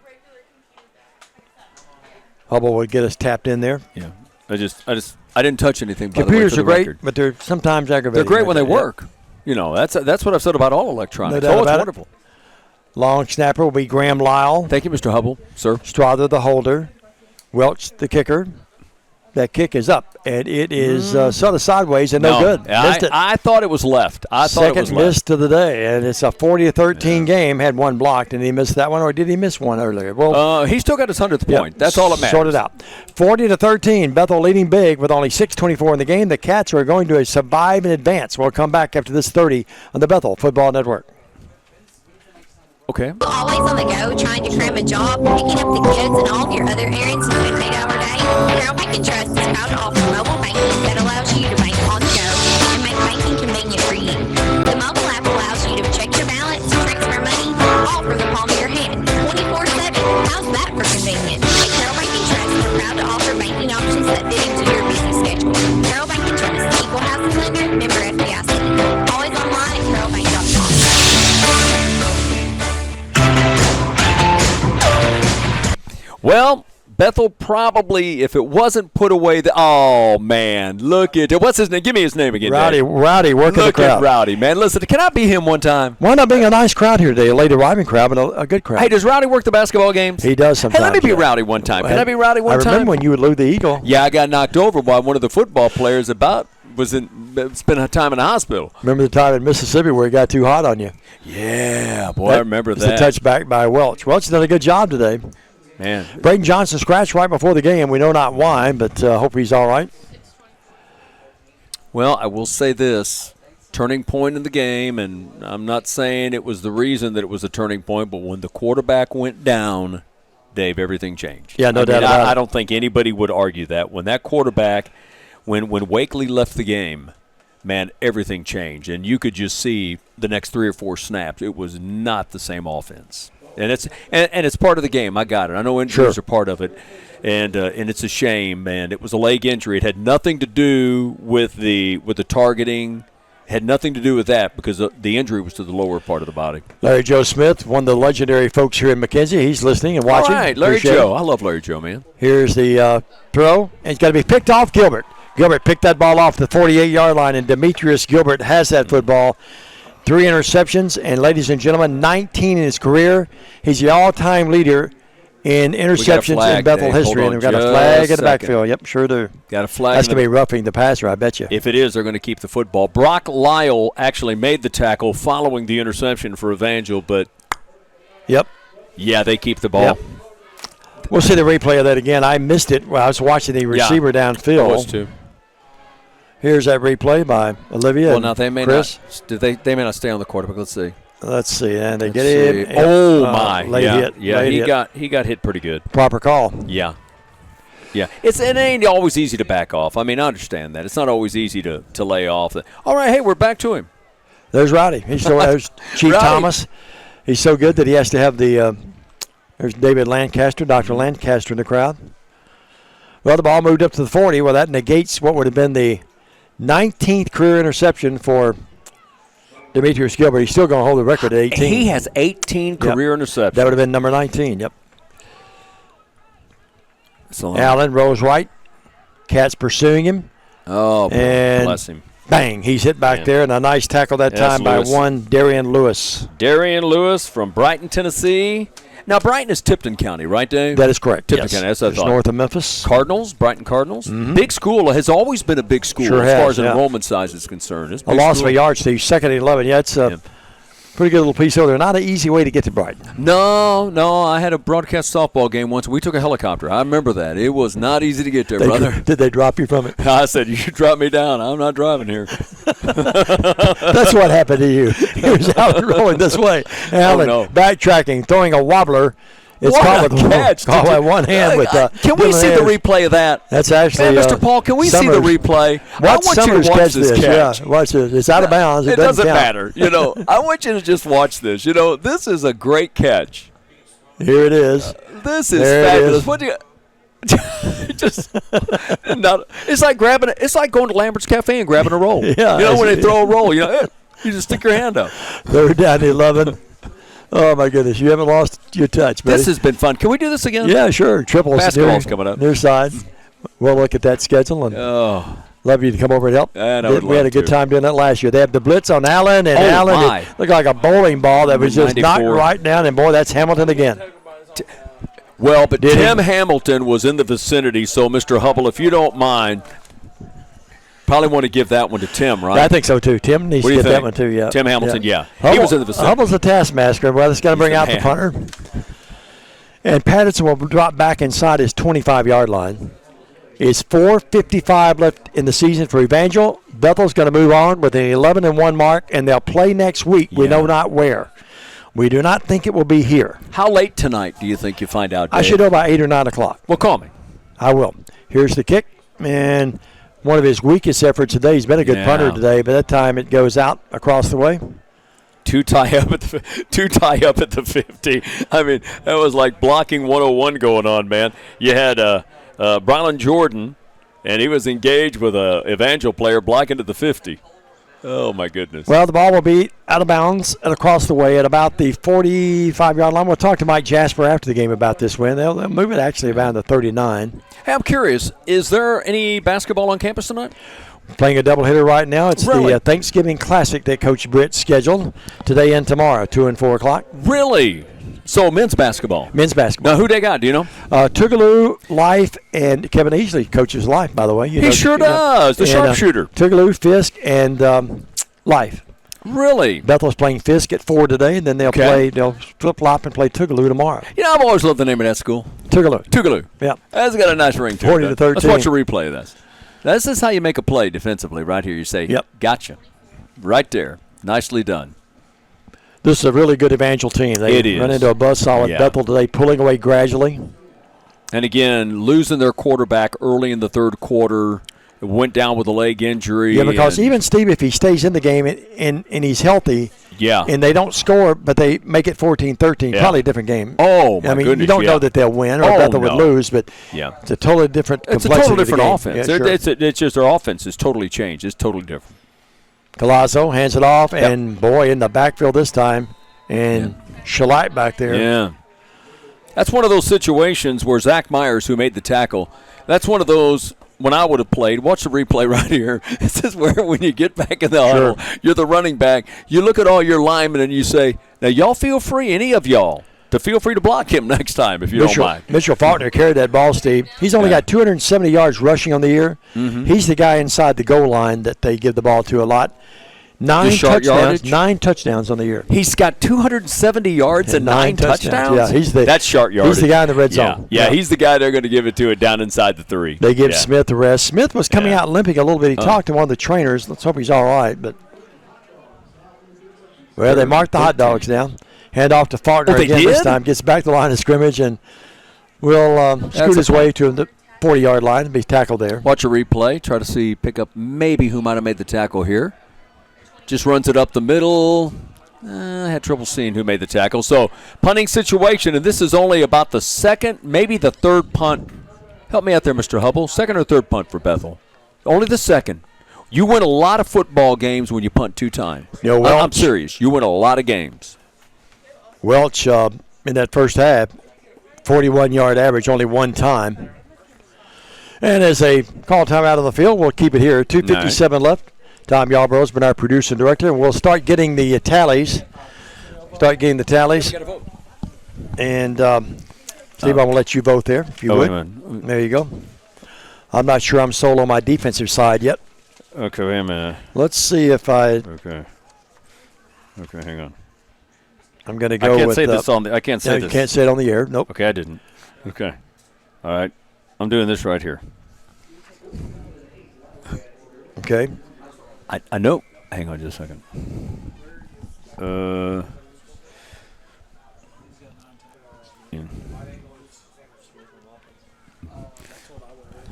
Hubble would get us tapped in there. Yeah. I didn't touch anything. By Computers the way, are great, record. but they're sometimes aggravating. They're great when they work. You know, that's what I've said about all electronics. No doubt it's about wonderful. Long snapper will be Graham Lyle. Thank you, Mr. Hubble, sir. Strother the holder. Welch the kicker. That kick is up, and it is sort of sideways and no good. Missed it. I thought it was left. Second miss of the day, and it's a 40-13 game. Had one blocked, and he missed that one, or did he miss one earlier? Well, he still got his 100th point. That's all that matters. Sorted out. 40-13. Bethel leading big with only 6:24 in the game. The Cats are going to survive and advance. We'll come back after this 30 on the Bethel Football Network. Okay. Always on the go, trying to cram a job, picking up the kids, and all of your other errands into an 8-hour day? Carol Bank & Trust is proud to offer mobile banking that allows you to bank on the go and make banking convenient for you. The mobile app allows you to check your balance, transfer money, all from the palm of your hand, 24/7. How's that for convenient? At Carol Bank & Trust, we're proud to offer banking options that fit into your busy schedule. Carol Bank & Trust, equal housing lender, member FDIC. Always online at carolbank.com. Well, Bethel probably, if it wasn't put away, oh, man, look at it. What's his name? Give me his name again, Rowdy Dave. working the crowd. Look at Rowdy, man. Listen, can I be him one time? Why not being a nice crowd here today? A late arriving crowd, but a good crowd. Hey, does Rowdy work the basketball games? He does sometimes. Hey, let me be Rowdy one time. Can I be Rowdy one time? I remember when you would lose the Eagle. Yeah, I got knocked over by one of the football players spent time in the hospital. Remember the time in Mississippi where it got too hot on you? Yeah, boy, I remember that. It's a touchback by Welch. Welch done a good job today. Man. Braden Johnson scratched right before the game. We know not why, but hope he's all right. Well, I will say this. Turning point in the game, and I'm not saying it was the reason that it was a turning point, but when the quarterback went down, Dave, everything changed. Yeah, no doubt about it. I don't think anybody would argue that. When that quarterback, when Wakely left the game, man, everything changed. And you could just see the next 3 or 4 snaps. It was not the same offense. And it's part of the game. I got it. I know injuries are part of it, and it's a shame. And it was a leg injury. It had nothing to do with the targeting. Had nothing to do with that because the injury was to the lower part of the body. Larry Joe Smith, one of the legendary folks here in McKenzie. He's listening and watching. All right, Larry Joe. I love Larry Joe, man. Here's the throw, and it's got to be picked off Gilbert. Gilbert picked that ball off the 48-yard line, and Demetrius Gilbert has that football. 3 interceptions, and ladies and gentlemen, 19 in his career. He's the all-time leader in interceptions in Bethel history. And we've got a flag in the backfield. Yep, sure do. Got a flag. That's going to be roughing the passer, I bet you. If it is, they're going to keep the football. Brock Lyle actually made the tackle following the interception for Evangel, but yeah, they keep the ball. Yep. We'll see the replay of that again. I missed it while I was watching the receiver downfield. I was too. Here's that replay by Olivia. Well, now they may Chris. not. They may not stay on the quarterback. Let's see. Let's see, and they get it. Oh my! Late hit. Yeah, Late he got hit pretty good. Proper call. Yeah. It ain't always easy to back off. I mean, I understand that it's not always easy to lay off. All right, hey, we're back to him. There's Rowdy. There's Chief Rowdy. Thomas. He's so good that he has to have the. There's David Lancaster, Dr. Lancaster in the crowd. Well, the ball moved up to the 40. Well, that negates what would have been the 19th career interception for Demetrius Gilbert. He's still going to hold the record at 18. He has 18 career interceptions. That would have been number 19. Yep. So Allen rolls right. Cats pursuing him. Oh, and bless him. Bang. He's hit back there, and a nice tackle that time by Darian Lewis. Darian Lewis from Brighton, Tennessee. Now, Brighton is Tipton County, right, Dave? That is correct. Tipton County, that's what I thought. North of Memphis. Cardinals, Brighton Cardinals. Mm-hmm. Big school. Has always been a big school as far as enrollment size is concerned. It's a loss of a yard, Steve. Second and 11. Yeah, it's a pretty good little piece over there. Not an easy way to get to Brighton. No. I had a broadcast softball game once. We took a helicopter. I remember that. It was not easy to get there, brother. Did they drop you from it? I said, you drop me down. I'm not driving here. That's what happened to you. Here's Allen rolling this way. Allen backtracking, throwing a wobbler It's what caught a with catch. caught by one hand with. Can we see the replay of that? That's actually. Mr. Paul, can we see the replay? I want you to watch this catch. Yeah, watch this. It's out of bounds. It doesn't count. matter. I want you to just watch this. This is a great catch. Here it is. This is fabulous. What do you? It's like grabbing. It's like going to Lambert's Cafe and grabbing a roll. Yeah, when they throw a roll, you just stick your hand up. They're down to 11. Oh my goodness, you haven't lost your touch, buddy. This has been fun. Can we do this again? Yeah, sure. Triples. Basketball's coming up. Near side. We'll look at that schedule and love you to come over and help. We had a good time doing that last year. They have the Blitz on Allen, and Allen looked like a bowling ball that was just knocked right down. And boy, that's Hamilton again. Well, but Tim Hamilton was in the vicinity, so Mr. Hubble, if you don't mind, probably want to give that one to Tim, right? I think so, too. Tim needs to get that one, too, yeah. Tim Hamilton, yeah. Hubble, he was in the vicinity. Hubble's a taskmaster. Well, it's going to bring out the punter. And Patterson will drop back inside his 25-yard line. It's 4:55 left in the season for Evangel. Bethel's going to move on with an 11-1 mark, and they'll play next week. We know not where. We do not think it will be here. How late tonight do you think you find out, Dave? I should know by 8 or 9 o'clock. Well, call me. I will. Here's the kick, and one of his weakest efforts today. He's been a good punter today, but that time it goes out across the way. Two tie up at the 50. I mean, that was like blocking 101 going on, man. You had Brylan Jordan, and he was engaged with a Evangel player blocking to the 50. Oh, my goodness. Well, the ball will be out of bounds and across the way at about the 45-yard line. We'll talk to Mike Jasper after the game about this win. They'll move it actually around the 39. Hey, I'm curious, is there any basketball on campus tonight? Playing a doubleheader right now. It's the Thanksgiving Classic that Coach Britt scheduled today and tomorrow, 2 and 4 o'clock. Really? So men's basketball. Men's basketball. Now, who they got? Do you know? Tougaloo, Life, and Kevin Easley coaches Life, by the way. He sure does. The sharpshooter. Tougaloo, Fisk, and Life. Really? Bethel's playing Fisk at 4 today, and then they'll flip-flop and play Tougaloo tomorrow. I've always loved the name of that school. Tougaloo. Yeah. That's got a nice ring to it. 40 to 13. Let's watch a replay of this. This is how you make a play defensively right here. You say, gotcha. Right there. Nicely done. This is a really good Evangel team. They run into a buzzsaw with Bethel today, pulling away gradually. And again, losing their quarterback early in the third quarter. Went down with a leg injury. Yeah, because even Steve, if he stays in the game and he's healthy, and they don't score, but they make it 14-13, probably a different game. Oh, my goodness, you don't know that they'll win or Bethel would lose, but it's a totally different complexity. It's a totally different offense. Yeah, sure. It's just their offense is totally changed. It's totally different. Colasso hands it off, and boy, in the backfield this time, and Shalit back there. Yeah. That's one of those situations where Zach Myers, who made the tackle, that's one of those when I would have played. Watch the replay right here. This is where when you get back in the huddle, you're the running back. You look at all your linemen and you say, now y'all feel free, any of y'all, to feel free to block him next time if you don't mind. Mitchell Faulkner carried that ball, Steve. He's only got 270 yards rushing on the year. Mm-hmm. He's the guy inside the goal line that they give the ball to a lot. 9 touchdowns on the year. He's got 270 yards and 9 touchdowns? Yeah, that's sharp yardage. He's the guy in the red zone. Yeah, he's the guy they're going to give it to it down inside the 3. They give Smith the rest. Smith was coming out limping a little bit. He talked to one of the trainers. Let's hope he's all right. But they marked the hot dogs down. Hand off to Faulkner again this time. Gets back to the line of scrimmage and will scoot his way to the 40-yard line and be tackled there. Watch a replay. Try to pick up maybe who might have made the tackle here. Just runs it up the middle. I had trouble seeing who made the tackle. So, punting situation, and this is only about the second, maybe the third punt. Help me out there, Mr. Hubble. Second or third punt for Bethel. Only the second. You win a lot of football games when you punt 2 times. I'm serious. You win a lot of games. Welch, in that first half, 41-yard average, only 1 time. And as they call time out of the field, we'll keep it here. 2:57 left. Tom Yarbrough has been our producer and director, and we'll start getting the tallies. And, Steve, I'm going to let you vote there, if you would. There you go. I'm not sure I'm sold on my defensive side yet. Okay, wait a minute. Let's see if I... Okay, hang on. I'm going to go with... I can't say this on the... I can't say this. You can't say it on the air. Nope. Okay, I didn't. Okay. All right. I'm doing this right here. Okay. I know. Hang on just a second.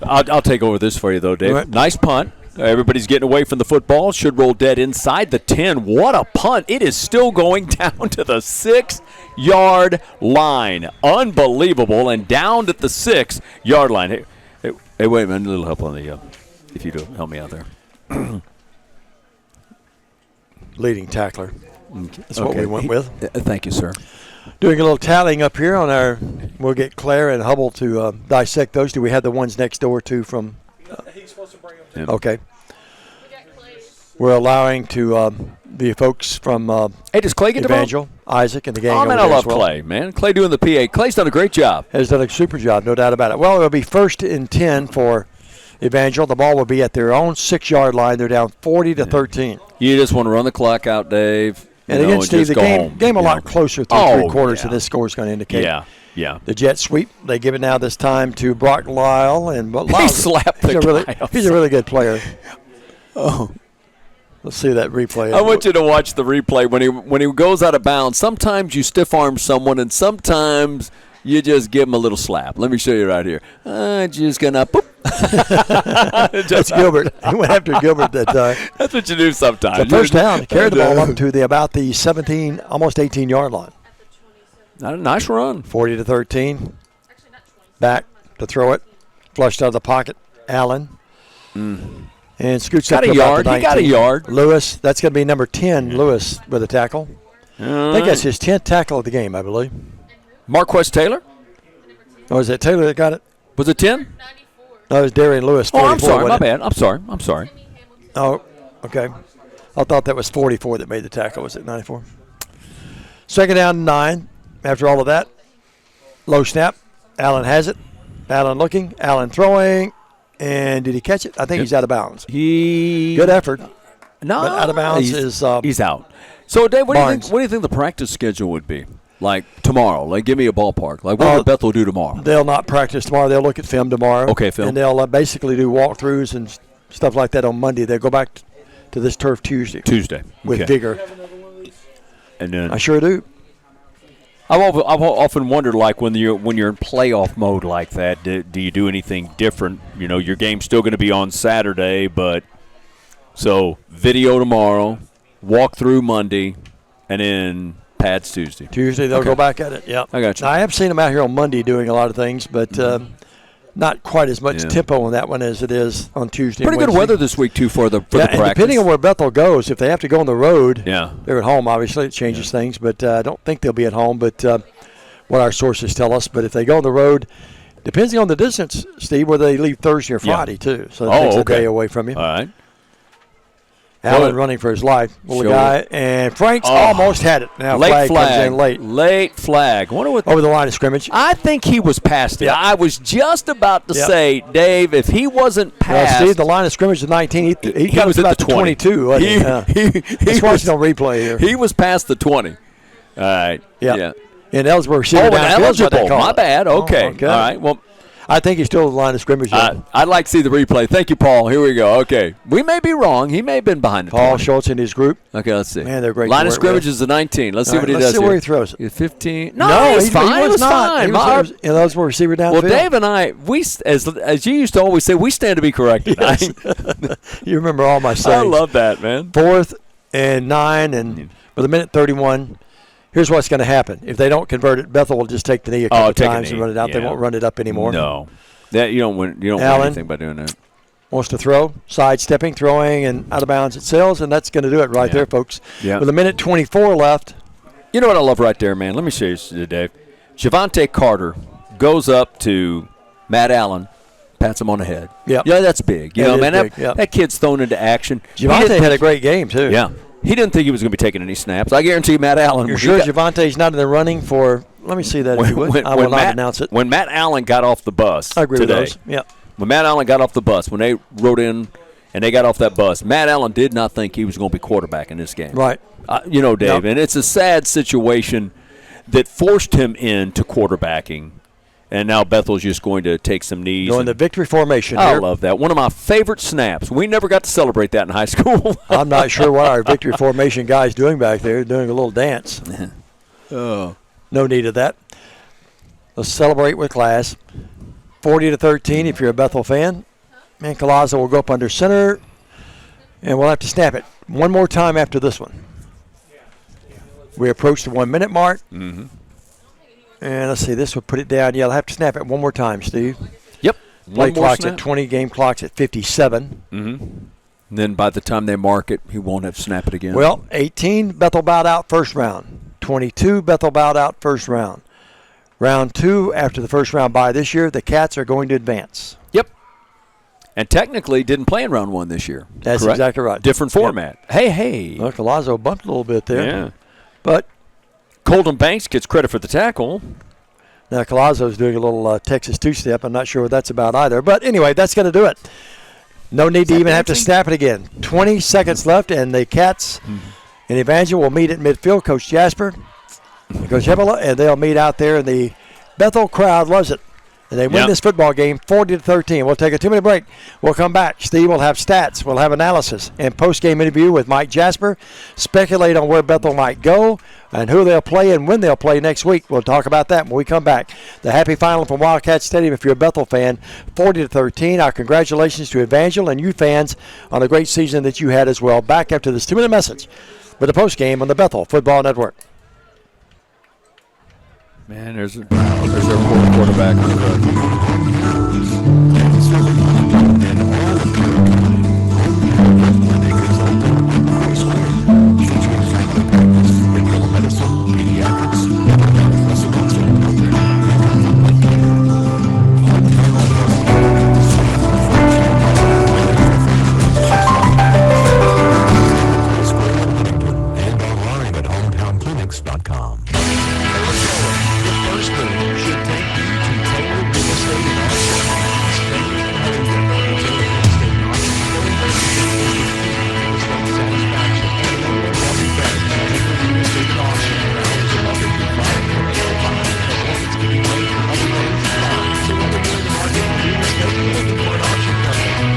I'll take over this for you, though, Dave. Right. Nice punt. Everybody's getting away from the football. Should roll dead inside the 10. What a punt. It is still going down to the 6-yard line. Unbelievable. And down at the 6-yard line. Hey, wait a minute. A little help on the, if you do, help me out there. Leading tackler. That's what we went with. Thank you, sir. Doing a little tallying up here on our, we'll get Claire and Hubble to dissect those. Do we have the ones next door, too, from? He's supposed to bring them. Okay. We're allowing to the folks from hey, does Clay get Evangel, Isaac, and the gang. Oh, man, I love Clay, man. Clay doing the PA. Clay's done a great job. Has done a super job, no doubt about it. Well, it'll be 1st and 10 for Evangel. The ball will be at their own 6-yard line. They're down 40-13. You just want to run the clock out, Dave. And again, Steve, the game a lot closer through 3 quarters than this score is going to indicate. Yeah. The jet sweep, they give it now this time to Brock Lyle. And he slapped the guy. He's a really good player. Oh. Let's see that replay. I want you to watch the replay when he goes out of bounds. Sometimes you stiff arm someone, and sometimes you just give him a little slap. Let me show you right here. Just gonna boop. That's Gilbert. He went after Gilbert that time. That's what you do sometimes. The first down, carried the ball up to about the 17, almost 18-yard line. Not a nice run. 40-13. Back to throw it. Flushed out of the pocket. Allen. And scoots up to about the 19. He got a yard. Lewis, that's going to be number 10, Lewis, with a tackle. I think that's his 10th tackle of the game, I believe. Marquez Taylor? Oh, is it Taylor that got it? Was it 10? No, it was Darian Lewis, 44. Oh, I'm sorry. My bad. I'm sorry. Oh, okay. I thought that was 44 that made the tackle. Was it 94? Second down and 9. After all of that, low snap. Allen has it. Allen looking. Allen throwing. And did he catch it? I think he's out of bounds. Good effort. No, but out of bounds he's out. So, Dave, what do you think the practice schedule would be? Like tomorrow? Like, give me a ballpark. Like, what will Bethel do tomorrow? They'll not practice tomorrow. They'll look at film tomorrow. Okay, film. And they'll basically do walkthroughs and stuff like that on Monday. They'll go back to this turf Tuesday. With vigor. And then I sure do. I've often wondered, like, when you're in playoff mode like that, do you do anything different? You know, your game's still going to be on Saturday, but so video tomorrow, walk through Monday, and then pads Tuesday. They'll go back at it. Yeah, I got you. Now, I have seen them out here on Monday doing a lot of things, but not quite as much tempo on that one as it is on Tuesday. Pretty good weather this week too for the practice. And depending on where Bethel goes, if they have to go on the road, they're at home. Obviously, it changes things, but I don't think they'll be at home. But what our sources tell us, but if they go on the road, depending on the distance, Steve, whether they leave Thursday or Friday too, so it takes a day away from you. All right. Allen running for his life. Well, the guy, and Franks almost had it. Now late flag comes in late. Late flag. Wonder what over the line of scrimmage. I think he was past it. I was just about to say, Dave, if he wasn't past. Steve, the line of scrimmage is 19. He got was about at the 22. Wasn't he? Let's watch it on replay here. He was past the 20. All right. Yeah. And Ellsworth receiver eligible. My bad. Okay. All right. Well, I think he's still in the line of scrimmage. I'd like to see the replay. Thank you, Paul. Here we go. Okay. We may be wrong. He may have been behind the Paul 20. Schultz and his group. Okay, let's see. Man, they're great. Line of scrimmage is the 19. Let's see what he does here. Let's see where he throws it. 15. No, he's fine. He was fine. He was Ellsworth receiver downfield. Well, Dave and I, as you used to always say, we stand to be corrected. Yes. You remember all my sayings. I love that, man. 4th and 9, and with a minute 31. Here's what's going to happen. If they don't convert it, Bethel will just take the knee a couple times and run it out. They won't run it up anymore. No. You don't win anything by doing that. Wants to throw, sidestepping, throwing, and out of bounds it sails, and that's going to do it right there, folks. Yeah. With a minute 24 left. You know what I love right there, man? Let me show you, Dave. Javante Carter goes up to Matt Allen, pats him on the head. Yeah, that's big. You know, man, that kid's thrown into action. Javante had a great game, too. Yeah. He didn't think he was going to be taking any snaps. I guarantee Matt Allen. You're sure Javante's not in the running for – let me see that if you would. I will not announce it. When Matt Allen got off the bus I agree today, with those. Yeah. When Matt Allen got off the bus, when they rode in and they got off that bus, Matt Allen did not think he was going to be quarterback in this game. Right. You know, Dave, and it's a sad situation that forced him into quarterbacking. And now Bethel's just going to take some knees. Going to victory formation I here. love that. One of my favorite snaps. We never got to celebrate that in high school. I'm not sure what our victory formation guy's doing back there, doing a little dance. Oh. No need of that. Let's celebrate with class. 40-13 if you're a Bethel fan. And Collazo will go up under center, and we'll have to snap it one more time after this one. We approach the 1 minute mark. Mm-hmm. And let's see, this will put it down. Yeah, I'll have to snap it one more time, Steve. Yep. Play clock's at 20, game clock's at 57. Mm-hmm. And then by the time they mark it, he won't have to snap it again. Well, 18, Bethel bowed out first round. 22, Bethel bowed out first round. Round 2, after the first round bye this year, the Cats are going to advance. Yep. And technically didn't play in round 1 this year. That's correct? Exactly right. Different format. Yep. Hey. Well, Collazo bumped a little bit there. Yeah. But Colton Banks gets credit for the tackle. Now, Collazo's doing a little Texas two-step. I'm not sure what that's about either. But anyway, that's going to do it. No need to even have to snap it again. 20 seconds left, and the Cats and Evangel will meet at midfield. Coach Jasper and Coach Hebola, and they'll meet out there, and the Bethel crowd loves it. And they win this football game 40-13. We'll take a 2-minute break. We'll come back. Steve will have stats. We'll have analysis and post-game interview with Mike Jasper. Speculate on where Bethel might go and who they'll play and when they'll play next week. We'll talk about that when we come back. The happy final from Wildcat Stadium, if you're a Bethel fan, 40-13. Our congratulations to Evangel and you fans on the great season that you had as well. Back after this 2-minute message with the post-game on the Bethel Football Network. Man, there's their quarterback. And online at hometown.clinics.com. First move should take you to Taylor Real Estate and Auction on East Main and Huntington. Taylor Real Estate and Auction, going where to begin is with real estate satisfaction and no one does it better than Taylor Real Estate and Auction. Their hours are Monday through Friday from 8 to 5. Appointments can be made for other days and times. So whether you're in the market for real estate or looking for an auction company, call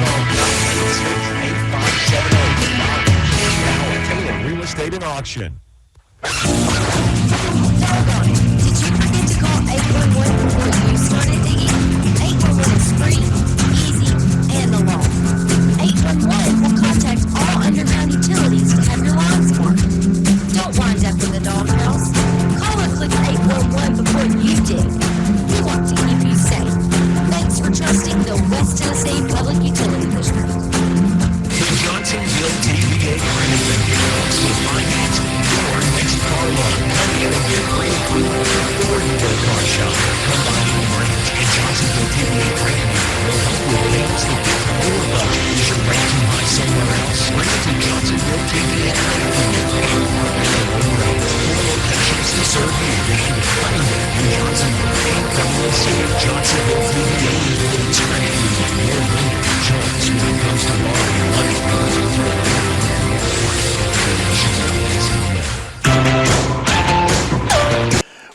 996-8570. Now at Taylor Real Estate and Auction. Doggone it. Did you forget to call 811 before you started digging? 811 is free, easy, and the law. 811 will contact all underground utilities to have your lines marked. Don't wind up in the doghouse. Call or click 811 before you dig. We want to keep you safe. Thanks for trusting the West Tennessee Public Utility District. The Johnsonville TVA Credit Union will finance your next car loan. Come in and get pre-approved before you go car shopping. Combining branch and Johnsonville TVA Credit Union will help with payments that fit your budget. Is your rate too high somewhere else? Bring it to Johnsonville TVA Credit Union. Four locations to serve you. Huntington and Johnsonville. Johnsonville TVA Credit Union. Your lender choice when it comes to borrowing money.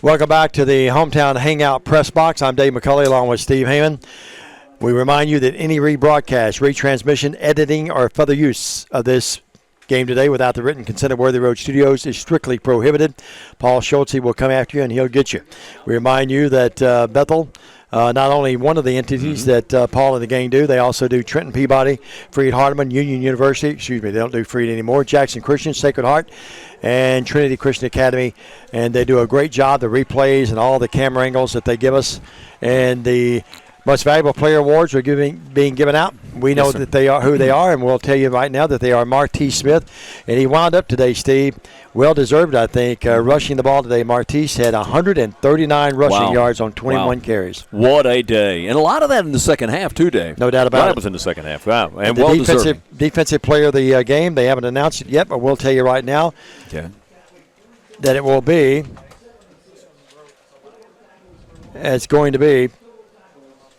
Welcome back to the Hometown Hangout Press Box. I'm Dave McCulley along with Steve Heyman. We remind you that any rebroadcast, retransmission, editing, or further use of this game today without the written consent of Worthy Road Studios is strictly prohibited. Paul Schultze will come after you and he'll get you. We remind you that Bethel, not only one of the entities that Paul and the gang do, they also do Trenton Peabody, Freed Hardeman, Union University, they don't do Freed anymore, Jackson Christian, Sacred Heart, and Trinity Christian Academy, and they do a great job, the replays and all the camera angles that they give us, and the most valuable player awards are being given out. We know that they are who they are, and we'll tell you right now that they are Martise Smith, and he wound up today, Steve, well-deserved, I think, rushing the ball today. Martise had 139 rushing yards on 21 carries. What a day. And a lot of that in the second half, too, Dave. No doubt about it. That was in the second half. Wow. And the well-deserved. defensive player of the game, they haven't announced it yet, but we'll tell you right now that it will be, it's going to be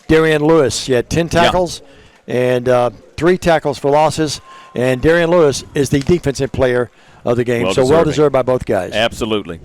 Darian Lewis. He had 10 tackles and 3 tackles for losses, and Darian Lewis is the defensive player of the game. So well-deserved by both guys. Absolutely.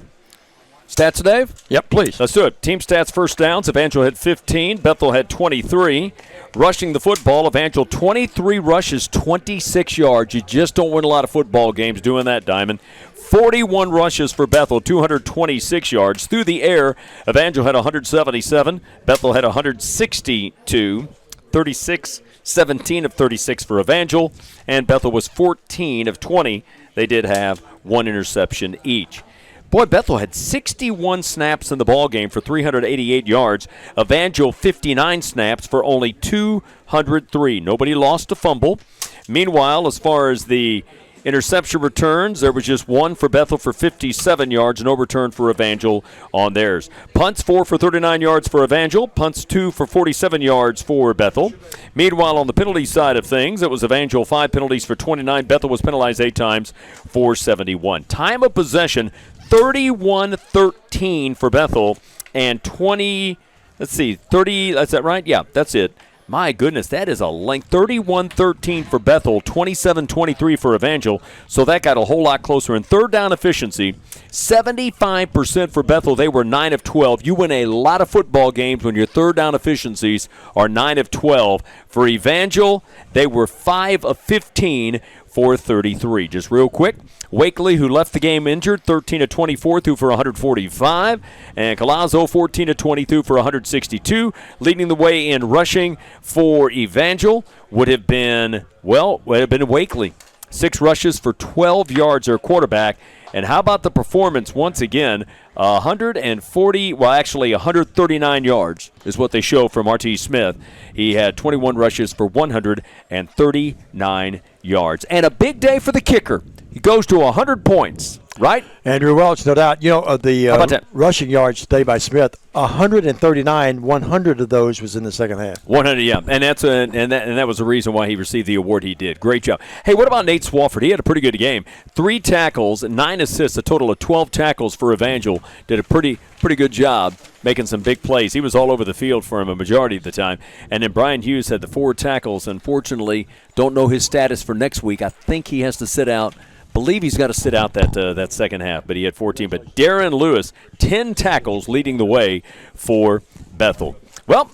Stats, Dave? Yep, please. Let's do it. Team stats, first downs. Evangel had 15. Bethel had 23. Rushing the football, Evangel 23 rushes, 26 yards. You just don't win a lot of football games doing that, Diamond. 41 rushes for Bethel, 226 yards. Through the air, Evangel had 177. Bethel had 162. 36, 17 of 36 for Evangel. And Bethel was 14 of 20. They did have one interception each. Boy, Bethel had 61 snaps in the ballgame for 388 yards. Evangel 59 snaps for only 203. Nobody lost a fumble. Meanwhile, as far as the interception returns, there was just one for Bethel for 57 yards, no return for Evangel on theirs. Punts, 4 for 39 yards for Evangel. Punts, 2 for 47 yards for Bethel. Meanwhile, on the penalty side of things, it was Evangel 5 penalties for 29. Bethel was penalized 8 times for 71. Time of possession, 31-13 for Bethel and 30, that's that right? Yeah, that's it. My goodness, that is a length. 31-13 for Bethel, 27-23 for Evangel, so that got a whole lot closer. In third down efficiency, 75% for Bethel. They were 9 of 12. You win a lot of football games when your third down efficiencies are 9 of 12. For Evangel, they were 5 of 15 for 33. Just real quick, Wakely, who left the game injured, 13 of 24, threw for 145. And Collazo, 14 of 22 for 162. Leading the way in rushing for Evangel would have been Wakely. 6 rushes for 12 yards, their quarterback. And how about the performance once again? 139 yards is what they show from R.T. Smith. He had 21 rushes for 139 yards. And a big day for the kicker. He goes to 100 points, right? Andrew Welch, no doubt. You know, How about that? Rushing yards today by Smith, 139, 100 of those was in the second half. 100, yeah. And that was the reason why he received the award he did. Great job. Hey, what about Nate Swafford? He had a pretty good game. 3 tackles, 9 assists, a total of 12 tackles for Evangel. Did a pretty good job making some big plays. He was all over the field for him a majority of the time. And then Brian Hughes had the 4 tackles. Unfortunately, don't know his status for next week. I think he has to sit out. Believe he's got to sit out that second half, but he had 14. But Darren Lewis, 10 tackles leading the way for Bethel. Well,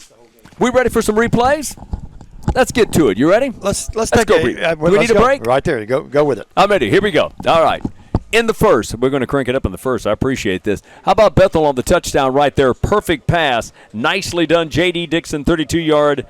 we ready for some replays? Let's get to it. You ready? Let's take go. Do we need a break? Right there. Go with it. I'm ready. Here we go. All right. In the first, we're going to crank it up in the first. I appreciate this. How about Bethel on the touchdown right there? Perfect pass. Nicely done. J.D. Dixon, 32-yard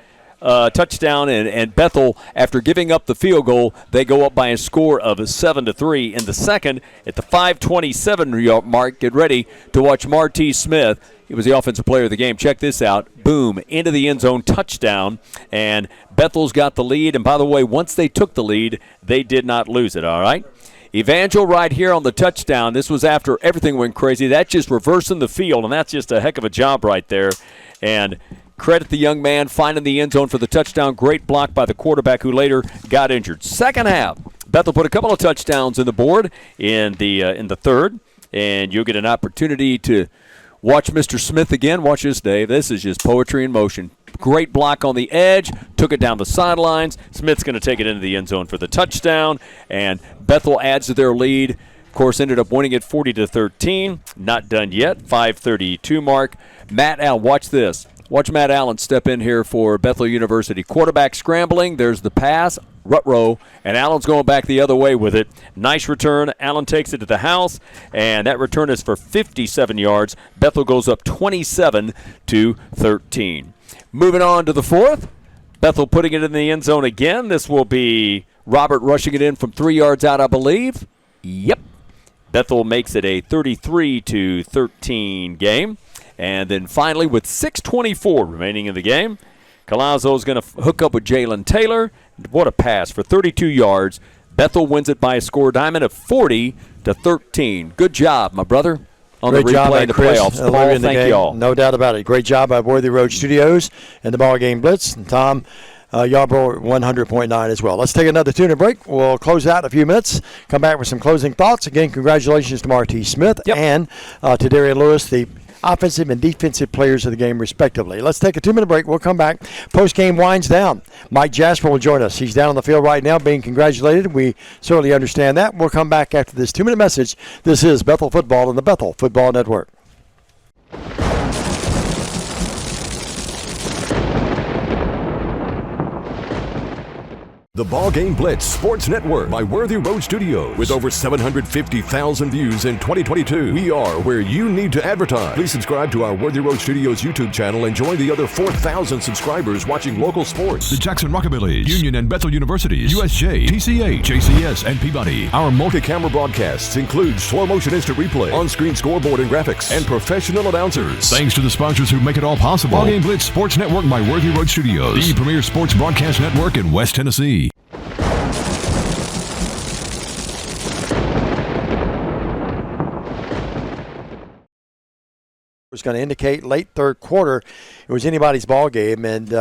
touchdown, and Bethel, after giving up the field goal, they go up by a score of 7-3. In the second, at the 5:27 mark, get ready to watch Marty Smith. He was the offensive player of the game. Check this out. Boom, into the end zone, touchdown, and Bethel's got the lead. And by the way, once they took the lead, they did not lose it, all right? Evangel right here on the touchdown. This was after everything went crazy. That's just reversing the field, and that's just a heck of a job right there. And credit the young man finding the end zone for the touchdown. Great block by the quarterback who later got injured. Second half, Bethel put a couple of touchdowns in the board in the third, and you'll get an opportunity to watch Mr. Smith again. Watch this, Dave. This is just poetry in motion. Great block on the edge, took it down the sidelines. Smith's going to take it into the end zone for the touchdown, and Bethel adds to their lead. Of course, ended up winning it 40-13. Not done yet. 5:32 mark. Matt Allen, watch this. Watch Matt Allen step in here for Bethel University. Quarterback scrambling. There's the pass, Rutrow, and Allen's going back the other way with it. Nice return. Allen takes it to the house, and that return is for 57 yards. Bethel goes up 27-13. Moving on to the fourth. Bethel putting it in the end zone again. This will be Robert rushing it in from 3 yards out, I believe. Yep. Bethel makes it a 33-13 game. And then finally, with 6:24 remaining in the game, Collazo is going to hook up with Jalen Taylor. What a pass for 32 yards. Bethel wins it by a score, Diamond, of 40-13. Good job, my brother, on Great the job replay in the Chris, playoffs. Paul, thank you all. No doubt about it. Great job by Worthy Road Studios and the BallGame Blitz. And Tom Yarbrough 100.9 as well. Let's take another tune and break. We'll close out in a few minutes. Come back with some closing thoughts. Again, congratulations to Marty Smith and to Darian Lewis, the offensive and defensive players of the game, respectively. Let's take a 2-minute break. We'll come back. Post-game winds down. Mike Jasper will join us. He's down on the field right now being congratulated. We certainly understand that. We'll come back after this 2-minute message. This is Bethel Football and the Bethel Football Network. The BallGame Blitz Sports Network by Worthy Road Studios. With over 750,000 views in 2022, we are where you need to advertise. Please subscribe to our Worthy Road Studios YouTube channel and join the other 4,000 subscribers watching local sports. The Jackson Rockabillys, Union and Bethel Universities, USJ, TCA, JCS, and Peabody. Our multi-camera broadcasts include slow motion instant replay, on-screen scoreboard and graphics, and professional announcers. Thanks to the sponsors who make it all possible. BallGame Blitz Sports Network by Worthy Road Studios, the premier sports broadcast network in West Tennessee. Was going to indicate late third quarter it was anybody's ball game, and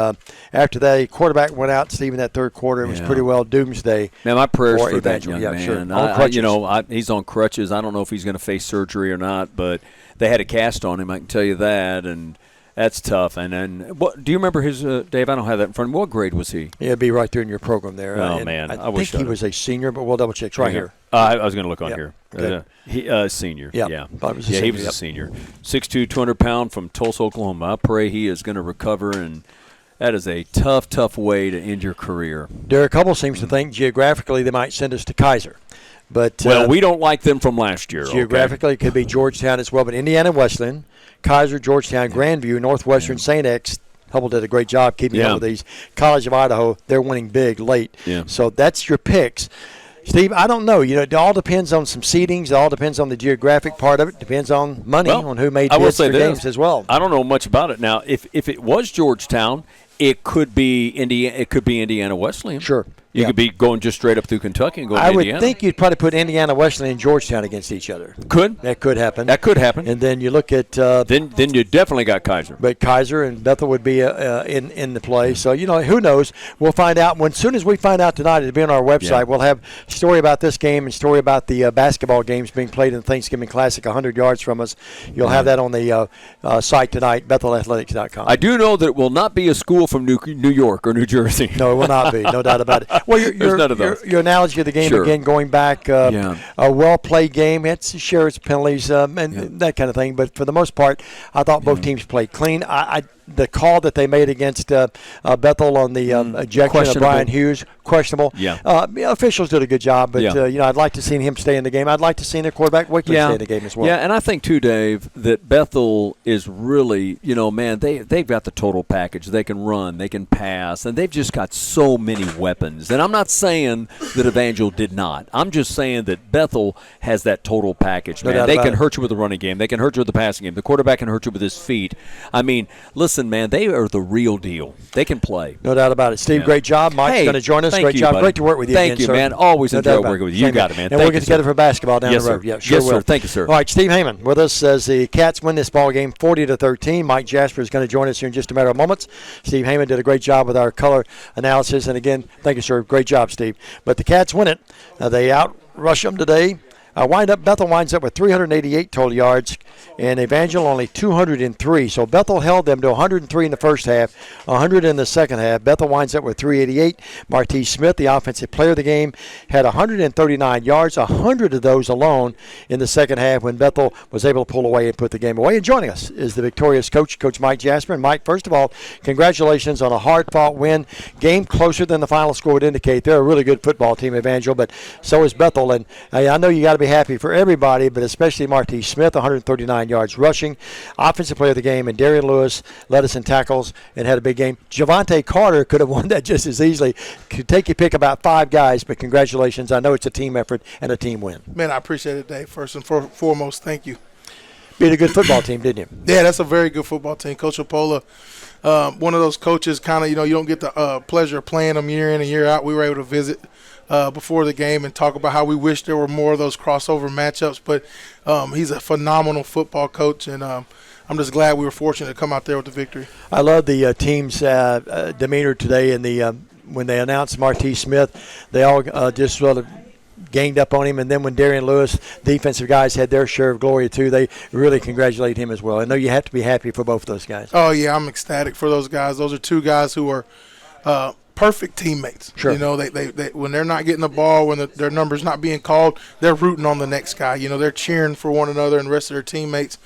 after the quarterback went out, Steve, in that third quarter, it was pretty well doomsday. Man, my prayers for that young man. Sure. He's on crutches. I don't know if he's going to face surgery or not, but they had a cast on him, I can tell you that, and that's tough. And then, what do you remember his Dave? I don't have that in front of me. What grade was he? Yeah, it'd be right there in your program there. Oh man, I think he was a senior, but we'll double check. It's right here. I was going to look on here. Okay. He senior. Yeah, yeah. He was a senior. 6'2", 200-pound from Tulsa, Oklahoma. I pray he is going to recover, and that is a tough way to end your career. Derek Hubble seems to think geographically they might send us to Kaiser. But we don't like them from last year. Geographically, it could be Georgetown as well, but Indiana Wesleyan, Kaiser, Georgetown, Grandview, Northwestern, St. X. Hubble did a great job keeping up with these. College of Idaho, they're winning big late. Yeah. So that's your picks. Steve, I don't know. It all depends on some seedings. It all depends on the geographic part of it. Depends on money, on who made bids for games as well. I don't know much about it. Now, if it was Georgetown, it could be Indiana. It could be Indiana Wesleyan. Sure. You could be going just straight up through Kentucky and going to Indiana. I would think you'd probably put Indiana Wesleyan and Georgetown against each other. That could happen. And then you look at then you definitely got Kaiser. But Kaiser and Bethel would be in the play. So who knows? We'll find out. As soon as we find out tonight, it'll be on our website. We'll have a story about this game and story about the basketball games being played in the Thanksgiving Classic 100 yards from us. You'll have that on the site tonight, BethelAthletics.com. I do know that it will not be a school from New York or New Jersey. No, it will not be. No doubt about it. Well, there's none of those. Your analogy of the game, again, going back, a well-played game. It's share its penalties and that kind of thing. But for the most part, I thought both teams played clean. The call that they made against Bethel on the ejection of Brian Hughes, questionable. Officials did a good job, but I'd like to see him stay in the game. I'd like to see their quarterback Wickley stay in the game as well. Yeah, and I think too, Dave, that Bethel is really, they've got the total package. They can run, they can pass, and they've just got so many weapons. And I'm not saying that Evangel did not. I'm just saying that Bethel has that total package. Man, they can hurt you with the running game. They can hurt you with the passing game. The quarterback can hurt you with his feet. I mean, listen, man, they are the real deal. They can play. No doubt about it. Steve, great job. Mike's going to join us. Great job. Buddy. Great to work with you Thank again, you, sir. man. Always enjoy working with you. You got it, man. And we'll get together for basketball down the road. Sir. Yeah, sure yes, will. Sir. Thank you, sir. All right, Steve Heyman with us as the Cats win this ball game 40-13. Mike Jasper is going to join us here in just a matter of moments. Steve Heyman did a great job with our color analysis. And again, thank you, sir. Great job, Steve. But the Cats win it. They outrush them today. Bethel winds up with 388 total yards, and Evangel only 203. So Bethel held them to 103 in the first half, 100 in the second half. Bethel winds up with 388. Martise Smith, the offensive player of the game, had 139 yards, 100 of those alone in the second half when Bethel was able to pull away and put the game away. And joining us is the victorious Coach Mike Jasper. And Mike, first of all, congratulations on a hard-fought win. Game closer than the final score would indicate. They're a really good football team, Evangel, but so is Bethel. And I know you got to be happy for everybody, but especially Martise Smith, 139 yards rushing, offensive player of the game, and Darian Lewis led us in tackles and had a big game. Javante Carter could have won that just as easily. Could take your pick about 5 guys, but congratulations. I know it's a team effort and a team win. Man, I appreciate it, Dave. First and foremost, thank you. Beat a good football team, didn't you? Yeah, that's a very good football team. Coach Opola, one of those coaches kind of, you don't get the pleasure of playing them year in and year out. We were able to visit before the game and talk about how we wish there were more of those crossover matchups. But he's a phenomenal football coach, and I'm just glad we were fortunate to come out there with the victory. I love the team's demeanor today, and when they announced Martise Smith, they all just sort of ganged up on him. And then when Darian Lewis, defensive guys, had their share of glory too, they really congratulate him as well. I know you have to be happy for both of those guys. Oh, yeah, I'm ecstatic for those guys. Those are two guys who are perfect teammates. Sure. They when they're not getting the ball, when their number's not being called, they're rooting on the next guy. They're cheering for one another and the rest of their teammates.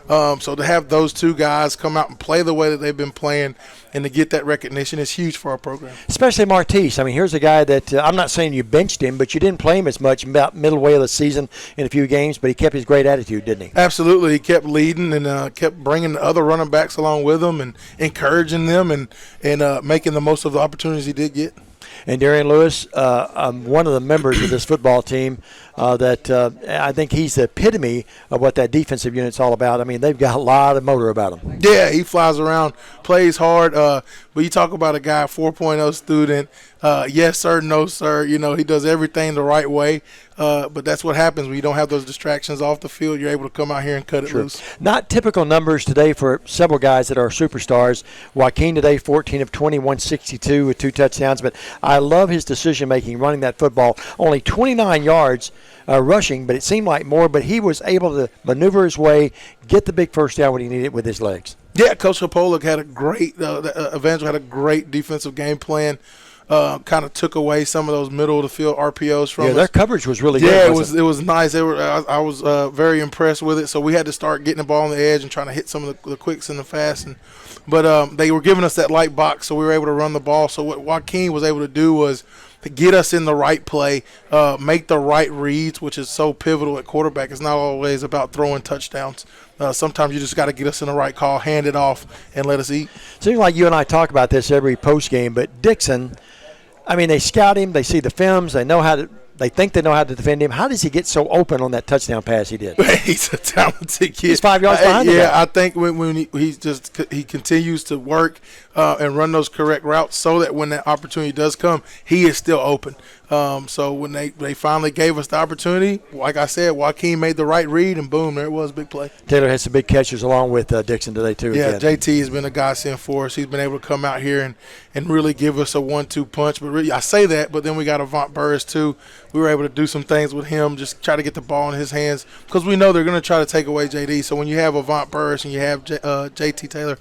So to have those two guys come out and play the way that they've been playing and to get that recognition is huge for our program. Especially Martise. I mean, here's a guy that I'm not saying you benched him, but you didn't play him as much about middle way of the season in a few games, but he kept his great attitude, didn't he? Absolutely. He kept leading and kept bringing the other running backs along with him and encouraging them and making the most of the opportunities he did get. And Darian Lewis, one of the members of this football team, I think he's the epitome of what that defensive unit's all about. I mean, they've got a lot of motor about him. Yeah, he flies around, plays hard. But you talk about a guy, 4.0 student, yes, sir, no, sir. You know, he does everything the right way. But that's what happens when you don't have those distractions off the field. You're able to come out here and cut it loose. Not typical numbers today for several guys that are superstars. Joaquin today, 14 of 20, 162 with 2 touchdowns. But I love his decision-making running that football. Only 29 yards rushing, but it seemed like more. But he was able to maneuver his way, get the big first down when he needed it with his legs. Yeah, Coach Hopolak had a great Evangel had a great defensive game plan. Kind of took away some of those middle of the field RPOs from us. Their coverage was really good. Yeah, it was nice. I was very impressed with it. So we had to start getting the ball on the edge and trying to hit some of the quicks and the fasts. But they were giving us that light box, so we were able to run the ball. So what Joaquin was able to do was to get us in the right play, make the right reads, which is so pivotal at quarterback. It's not always about throwing touchdowns. Sometimes you just got to get us in the right call, hand it off, and let us eat. Seems like you and I talk about this every post game, but Dixon, I mean, they scout him, they see the films, they think they know how to defend him. How does he get so open on that touchdown pass he did? He's a talented kid. He's 5 yards behind him. Yeah, I think when he continues to work and run those correct routes so that when that opportunity does come, he is still open. So when they finally gave us the opportunity, like I said, Joaquin made the right read, and boom, there it was, big play. Taylor had some big catches along with Dixon today, too. Yeah, again. JT has been a godsend for us. He's been able to come out here and really give us a 1-2 punch. But really, I say that, but then we got Avant Burris, too. We were able to do some things with him, just try to get the ball in his hands, because we know they're going to try to take away JD. So when you have Avant Burris and you have JT Taylor,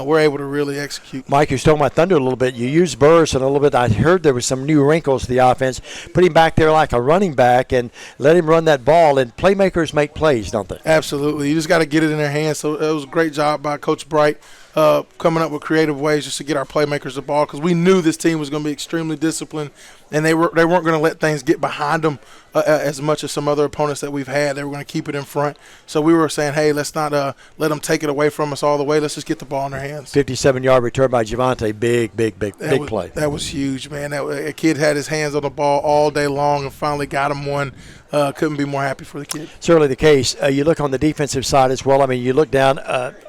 we're able to really execute. Mike, you stole my thunder a little bit. You used Burris a little bit. I heard there was some new wrinkles to the offense. Put him back there like a running back and let him run that ball. And playmakers make plays, don't they? Absolutely. You just got to get it in their hands. So it was a great job by Coach Bright coming up with creative ways just to get our playmakers the ball, because we knew this team was going to be extremely disciplined, and they weren't going to let things get behind them as much as some other opponents that we've had. They were going to keep it in front. So we were saying, hey, let's not let them take it away from us all the way. Let's just get the ball in their hands. 57-yard return by Javante. Big play. That was huge, man. A kid had his hands on the ball all day long and finally got him one. Couldn't be more happy for the kid. Certainly the case. You look on the defensive side as well. I mean, you look down,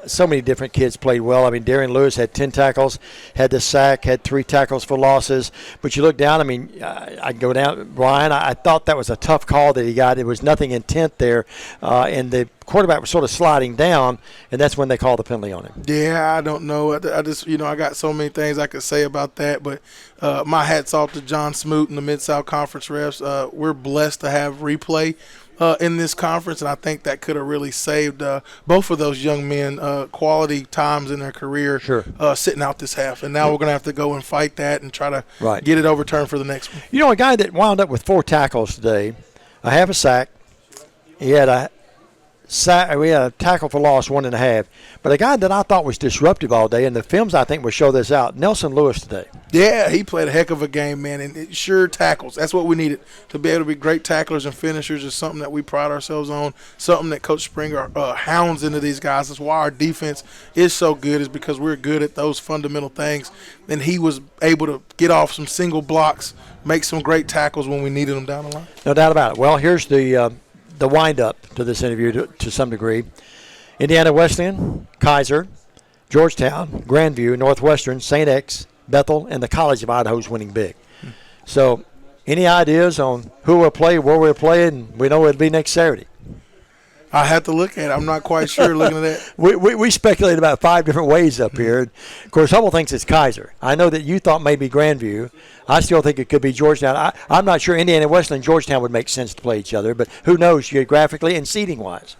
so many different kids played well. I mean, Darian Lewis had 10 tackles, had the sack, had 3 tackles for losses. But you look down, I mean, I go down. Ryan, I thought that was a tough call that he got. There was nothing intent there. And the quarterback was sort of sliding down, and that's when they called the penalty on him. Yeah, I don't know. I just, I got so many things I could say about that. But my hat's off to John Smoot and the Mid-South Conference refs. We're blessed to have replay in this conference, and I think that could have really saved both of those young men quality times in their career sitting out this half. And now we're going to have to go and fight that and try to get it overturned for the next one. You know, a guy that wound up with 4 tackles today, a half a sack, he had a we had a tackle for loss, 1.5. But a guy that I thought was disruptive all day, and the films I think will show this out, Nelson Lewis today. Yeah, he played a heck of a game, man, and it sure tackles. That's what we needed. To be able to be great tacklers and finishers is something that we pride ourselves on, something that Coach Springer hounds into these guys. That's why our defense is so good, is because we're good at those fundamental things. And he was able to get off some single blocks, make some great tackles when we needed them down the line. No doubt about it. Well, here's the wind-up to this interview to some degree. Indiana Wesleyan, Kaiser, Georgetown, Grandview, Northwestern, St. X, Bethel, and the College of Idaho's winning big. So any ideas on who will play, where we'll play, and we know it'll be next Saturday? I have to look at it. I'm not quite sure looking at that. We speculate about 5 different ways up here. Of course, Hubble thinks it's Kaiser. I know that you thought maybe Grandview. I still think it could be Georgetown. I'm not sure Indiana Wesleyan and Georgetown would make sense to play each other, but who knows geographically and seeding-wise.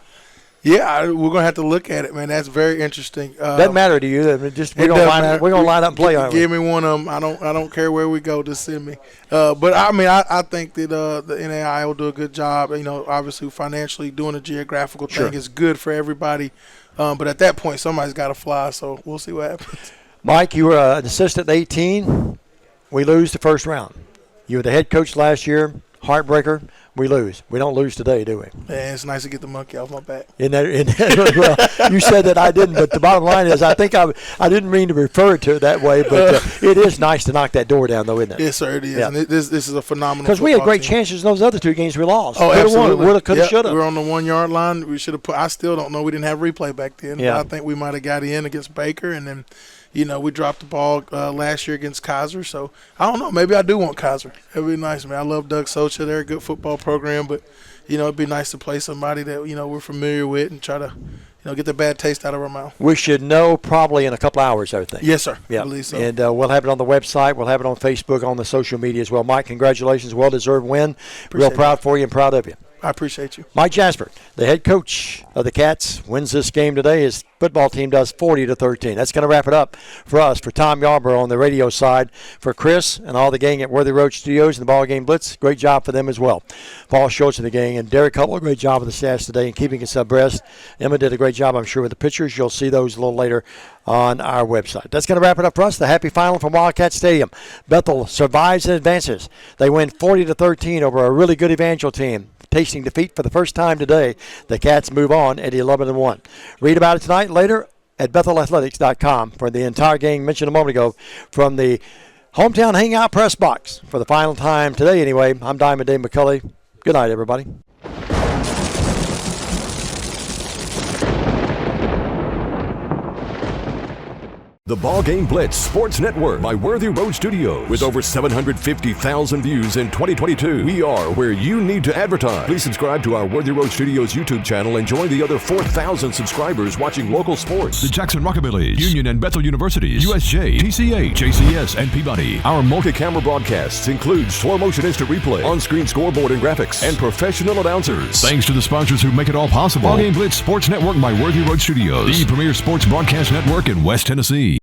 Yeah, we're gonna have to look at it, man. That's very interesting. Doesn't matter to you. We're gonna line up and play. Give me one of them. I don't care where we go. Just send me. But I mean, I think that the NAIA will do a good job. You know, obviously financially doing a geographical thing is good for everybody. But at that point, somebody's got to fly. So we'll see what happens. Mike, you were an assistant at 18. We lose the first round. You were the head coach last year. Heartbreaker. We lose. We don't lose today, do we? Yeah, it's nice to get the monkey off my back. Well, you said that I didn't, but the bottom line is I think I didn't mean to refer to it that way, but it is nice to knock that door down, though, isn't it? Yes, sir, it is. Yeah. And this is a phenomenal because we had great team. chances in those other two games we lost. Oh, absolutely. Would have, could have, should have. We were on the 1 yard line. We should have put. I still don't know. We didn't have replay back then. Yeah. But I think we might have got in against Baker, and then, you know, we dropped the ball last year against Kaiser. So I don't know. Maybe I do want Kaiser. It'd be nice, man. I love Doug Socha. They're a good football program, but you know, it'd be nice to play somebody that, you know, we're familiar with and try to, you know, get the bad taste out of our mouth. We should know probably in a couple hours, I think. Yes, sir. Yeah. I believe so. And we'll have it on the website. We'll have it on Facebook, on the social media as well. Mike, congratulations. Well-deserved win. Real proud for you and proud of you. I appreciate you. Mike Jasper, the head coach of the Cats, wins this game today. His football team does 40-13. That's going to wrap it up for us. For Tom Yarborough on the radio side, for Chris and all the gang at Worthy Road Studios and the BallGame Blitz, great job for them as well. Paul Schultz and the gang and Derek Hubble, great job with the stats today and keeping us abreast. Emma did a great job, I'm sure, with the pictures. You'll see those a little later on our website. That's going to wrap it up for us. The happy final from Wildcat Stadium. Bethel survives and advances. They win 40-13 over a really good Evangel team. Tasting defeat for the first time today. The Cats move on at 11-1. Read about it tonight and later at BethelAthletics.com for the entire game mentioned a moment ago from the Hometown Hangout Press Box for the final time today anyway. I'm Diamond Dave McCulley. Good night, everybody. The BallGame Blitz Sports Network by Worthy Road Studios. With over 750,000 views in 2022, we are where you need to advertise. Please subscribe to our Worthy Road Studios YouTube channel and join the other 4,000 subscribers watching local sports. The Jackson Rockabillys, Union and Bethel Universities, USJ, TCA, JCS, and Peabody. Our multi-camera broadcasts include slow motion instant replay, on-screen scoreboard and graphics, and professional announcers. Thanks to the sponsors who make it all possible. BallGame Blitz Sports Network by Worthy Road Studios, the premier sports broadcast network in West Tennessee.